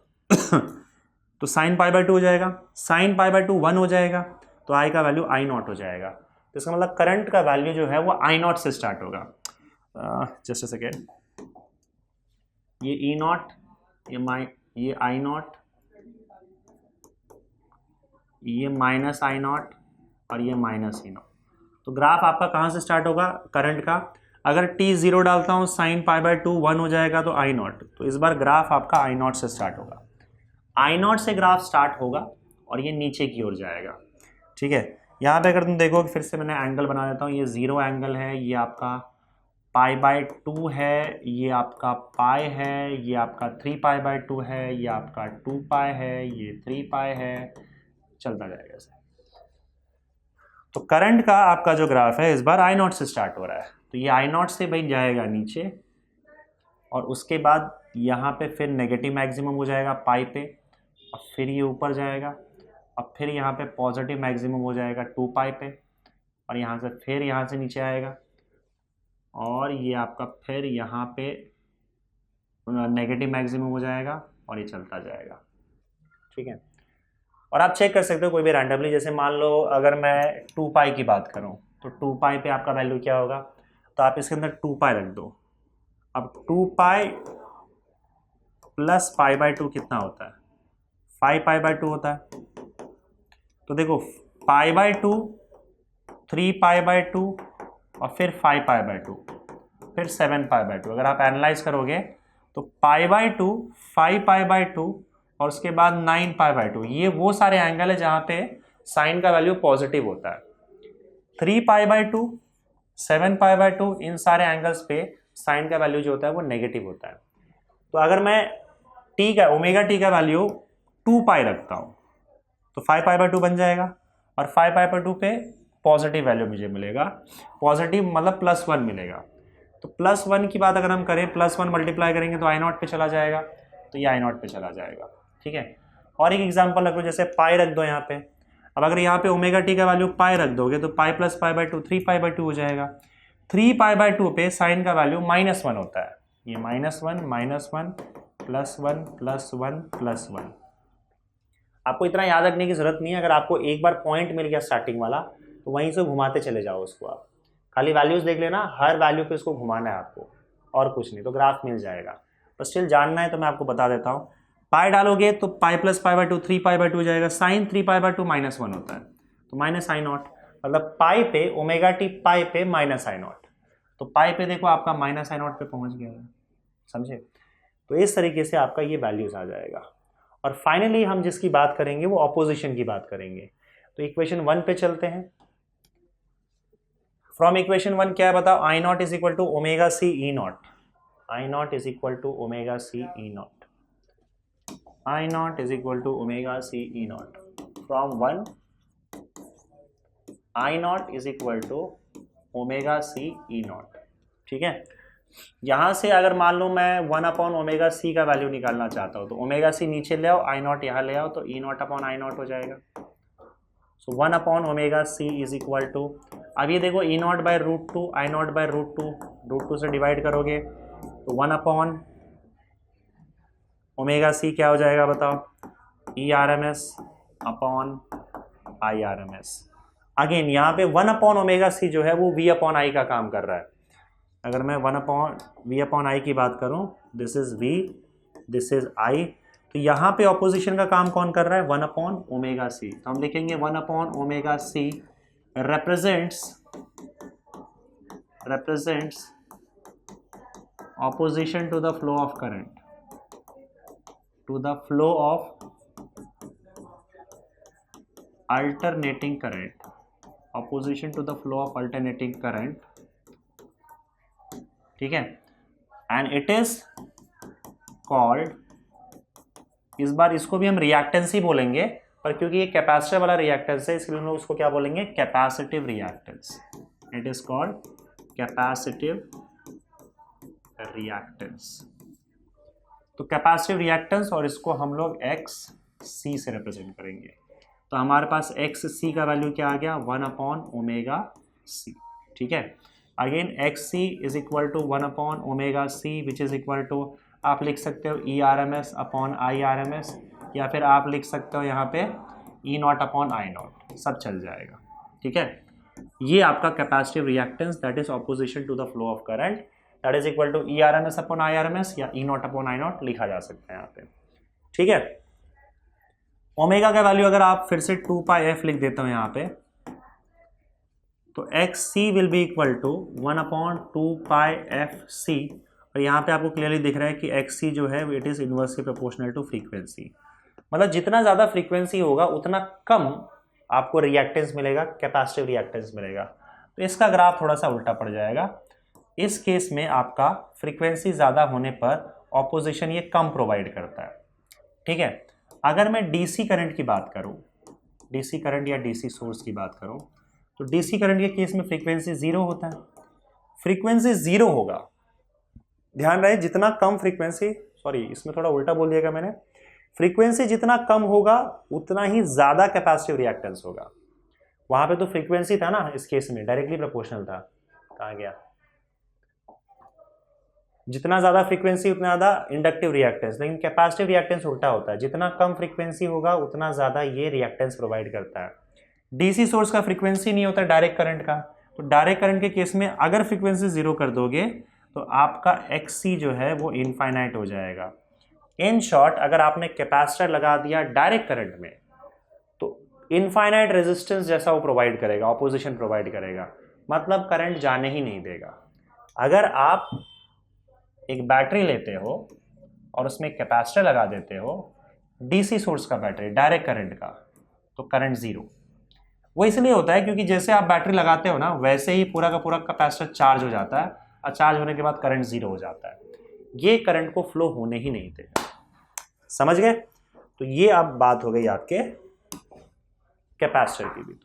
तो साइन पाई बाय टू हो जाएगा, साइन पाई बाय टू 1 हो जाएगा, तो I का वैल्यू आई नॉट हो जाएगा। तो इसका मतलब करंट का वैल्यू जो है वो आई नॉट से स्टार्ट होगा। जस्ट अ सेकेंड, ये ई नॉट, ये आई नॉट, ये माइनस आई नॉट और ये माइनस ई नॉट। तो ग्राफ आपका कहाँ से स्टार्ट होगा करंट का, अगर t 0 डालता हूँ साइन पाई बाय टू 1 हो जाएगा तो आई नॉट। तो इस बार ग्राफ आपका आई नॉट से स्टार्ट होगा, आई नॉट से ग्राफ स्टार्ट होगा और ये नीचे की ओर जाएगा। ठीक है, यहाँ पे अगर तुम देखो फिर से मैंने एंगल बना देता हूँ, ये 0 एंगल है, ये आपका पाई बाय टू है, ये आपका पाई है, ये आपका 3 पाई बाय टू है, ये आपका 2 पाई है, ये 3 पाई है, चलता जाएगा ऐसे। तो करंट का आपका जो ग्राफ है इस बार आई नॉट से स्टार्ट हो रहा है, तो ये आई नॉट से भाई जाएगा नीचे और उसके बाद यहाँ पे फिर नेगेटिव मैक्सिमम हो जाएगा पाई पे, और फिर ये ऊपर जाएगा और फिर यहाँ पे पॉजिटिव मैक्सिमम हो जाएगा 2 पाई पे, और यहाँ से फिर यहाँ से नीचे आएगा और ये आपका फिर यहाँ पे नेगेटिव मैक्सिमम हो जाएगा और ये चलता जाएगा। ठीक है, और आप चेक कर सकते हो कोई भी रैंडमली, जैसे मान लो अगर मैं 2 पाई की बात करूं तो 2 पाई पे आपका वैल्यू क्या होगा, तो आप इसके अंदर 2 पाई रख दो। अब 2 pi plus pi by to कितना होता है, 5 पाई बाय टू होता है। तो देखो पाई by to, 3 pi by two और फिर 5 पाई बाय टू, फिर 7 पाई बाय टू। अगर आप एनालाइज करोगे तो पाई by to, 5 pi by two और उसके बाद 9 पाई बाय टू, ये वो सारे एंगल है जहाँ पे साइन का वैल्यू पॉजिटिव होता है। 3 pi by two, 7 pi by two, इन सारे एंगल्स पे साइन का वैल्यू जो होता है वो नेगेटिव होता है। तो अगर मैं टी का ओमेगा टी का वैल्यू 2 पाई रखता हूँ तो 5 पाई बाय टू बन जाएगा, और 5 पाई बाय टू पे पॉजिटिव वैल्यू मुझे मिलेगा, पॉजिटिव मतलब +1 मिलेगा। तो +1 की बात अगर हम करें, +1 मल्टीप्लाई करेंगे तो आई नॉट पे चला जाएगा, तो ये आई नॉट पे चला जाएगा। ठीक है, और एक एग्जांपल रखो, जैसे पाई रख दो यहाँ पे। अब अगर यहाँ पे ओमेगा टी का वैल्यू पाई रख दोगे तो pi plus pi by to 3 pi by to हो जाएगा। 3 पाई बाय टू पे साइन का वैल्यू -1 होता है, ये -1 -1 +1 +1 +1। आपको इतना याद रखने की जरूरत नहीं है, अगर आपको एक बार पॉइंट मिल गया स्टार्टिंग वाला तो वहीं से घुमाते चले जाओ उसको, आप खाली वैल्यूज देख लेना, हर वैल्यू पे इसको घुमाना है आपको और कुछ नहीं, तो ग्राफ मिल जाएगा। पर स्टिल जानना है तो मैं आपको बता देता हूँ, पाई डालोगे तो pi plus pi by to 3 pi by to हो जाएगा, साइन 3 पाई बाय टू -1 होता है, तो माइनस आई नॉट, मतलब पाई पे ओमेगा टी पाई पे माइनस आई नॉट, तो पाई पे देखो आपका माइनस आई नॉट पे पहुंच गया है, समझे। तो इस तरीके से आपका ये वैल्यूज आ जाएगा। और फाइनली हम जिसकी बात करेंगे वो ऑपोजिशन की बात करेंगे। तो इक्वेशन 1 पे चलते हैं। फ्रॉम इक्वेशन 1 क्या है बताओ, I not is equal to omega C E naught, I not is equal to omega C E naught, I not is equal to omega C E naught. From 1 I not is equal to omega C E naught. ठीक है, यहां से अगर मान लो मैं 1 upon omega सी का value निकालना चाहता हूं तो ओमेगा सी नीचे ले आओ, आई नॉट यहाँ ले आओ, तो E not upon I naught हो जाएगा। So 1 upon omega C is equal to, अब ये देखो E not by √2, I naught by √2 से डिवाइड करोगे तो 1 अपॉन ओमेगा सी क्या हो जाएगा बताओ, E R M S upon I R M S. Again यहाँ पे 1 अपॉन ओमेगा सी जो है वो वी अपॉन आई का काम कर रहा है। अगर मैं 1 अपॉन वी अपॉन आई की बात करूं, this is V, this is I, तो यहाँ पे ऑपोजिशन का काम कौन कर रहा है, 1 अपॉन ओमेगा सी। तो हम लिखेंगे 1 upon omega C represents opposition to the flow of current, to the flow of alternating current, opposition to the flow of alternating current। ठीक है, and it is called, इस बार इसको भी हम रिएक्टेंस ही बोलेंगे, पर क्योंकि ये कैपेसिटर वाला रिएक्टेंस है इसलिए हम लोग उसको क्या बोलेंगे, capacitive reactance. It is called capacitive reactance. तो कैपेसिटिव रिएक्टेंस और इसको हम लोग एक्स सी से रिप्रेजेंट करेंगे। तो हमारे पास एक्स सी का वैल्यू क्या आ गया, 1/ओमेगा सी। ठीक है, again X C is equal to 1/ओमेगा C which is equal to, आप लिख सकते हो ERMS अपॉन IRMS, या फिर आप लिख सकते हो यहाँ पे E0 अपॉन I0, सब चल जाएगा। ठीक है, ये आपका capacitive reactance that is opposition to the flow of current that is equal to ERMS upon IRMS या E0 अपॉन I0 लिखा जा सकता है यहाँ पे। ठीक है, ओमेगा का वैल्यू अगर आप फिर से 2πf लिख देते हो यहाँ पे, तो X C will be equal to 1/2πfc, और यहाँ पे आपको क्लियरली दिख रहा है कि एक्स सी जो है it is inversely proportional to frequency. मतलब जितना ज़्यादा फ्रीक्वेंसी होगा उतना कम आपको रिएक्टेंस मिलेगा, कैपेसिटिव रिएक्टेंस मिलेगा। तो इसका ग्राफ थोड़ा सा उल्टा पड़ जाएगा। इस केस में आपका फ्रीक्वेंसी ज़्यादा होने पर ऑपोजिशन ये कम प्रोवाइड करता है। ठीक है, अगर मैं डीसी करंट की बात करूँ, डीसी करंट या डीसी सोर्स की बात करूँ, तो डीसी करंट के केस में फ्रीक्वेंसी 0 होता है। फ्रीक्वेंसी 0 होगा, ध्यान रहे जितना कम फ्रीक्वेंसी, सॉरी इसमें थोड़ा उल्टा बोल दिया मैंने, फ्रीक्वेंसी जितना कम होगा उतना ही ज़्यादा कैपेसिटिव रिएक्टेंस होगा। वहाँ पे तो फ्रीक्वेंसी था ना, इस केस में डायरेक्टली प्रोपोर्शनल था, कहाँ गया, जितना ज़्यादा फ्रीक्वेंसी उतना ज़्यादा इंडक्टिव रिएक्टेंस। लेकिन कैपेसिटिव रिएक्टेंस उल्टा होता है, जितना कम फ्रीक्वेंसी होगा उतना ज़्यादा ये रिएक्टेंस प्रोवाइड करता है। डीसी सोर्स का फ्रीक्वेंसी नहीं होता डायरेक्ट करंट का, तो डायरेक्ट करंट के केस में अगर फ्रीक्वेंसी 0 कर दोगे तो आपका XC जो है वो इनफाइनाइट हो जाएगा। इन शॉर्ट, अगर आपने कैपेसिटर लगा दिया डायरेक्ट करंट में तो इनफाइनाइट रेजिस्टेंस जैसा वो प्रोवाइड करेगा, ऑपोजिशन प्रोवाइड करेगा, मतलब करंट जाने ही नहीं देगा। अगर आप एक बैटरी लेते हो और उसमें कैपेसिटर लगा देते हो, डीसी सोर्स का बैटरी डायरेक्ट करंट का, तो करंट 0। वो इसलिए होता है क्योंकि जैसे आप बैटरी लगाते हो ना वैसे ही पूरा का पूरा कैपेसिटर चार्ज हो जाता है, और चार्ज होने के बाद करंट 0 हो जाता है। ये करंट को फ्लो होने ही नहीं देगा। समझ गए? तो ये अब बात हो गई आपके कैपेसिटर की भी।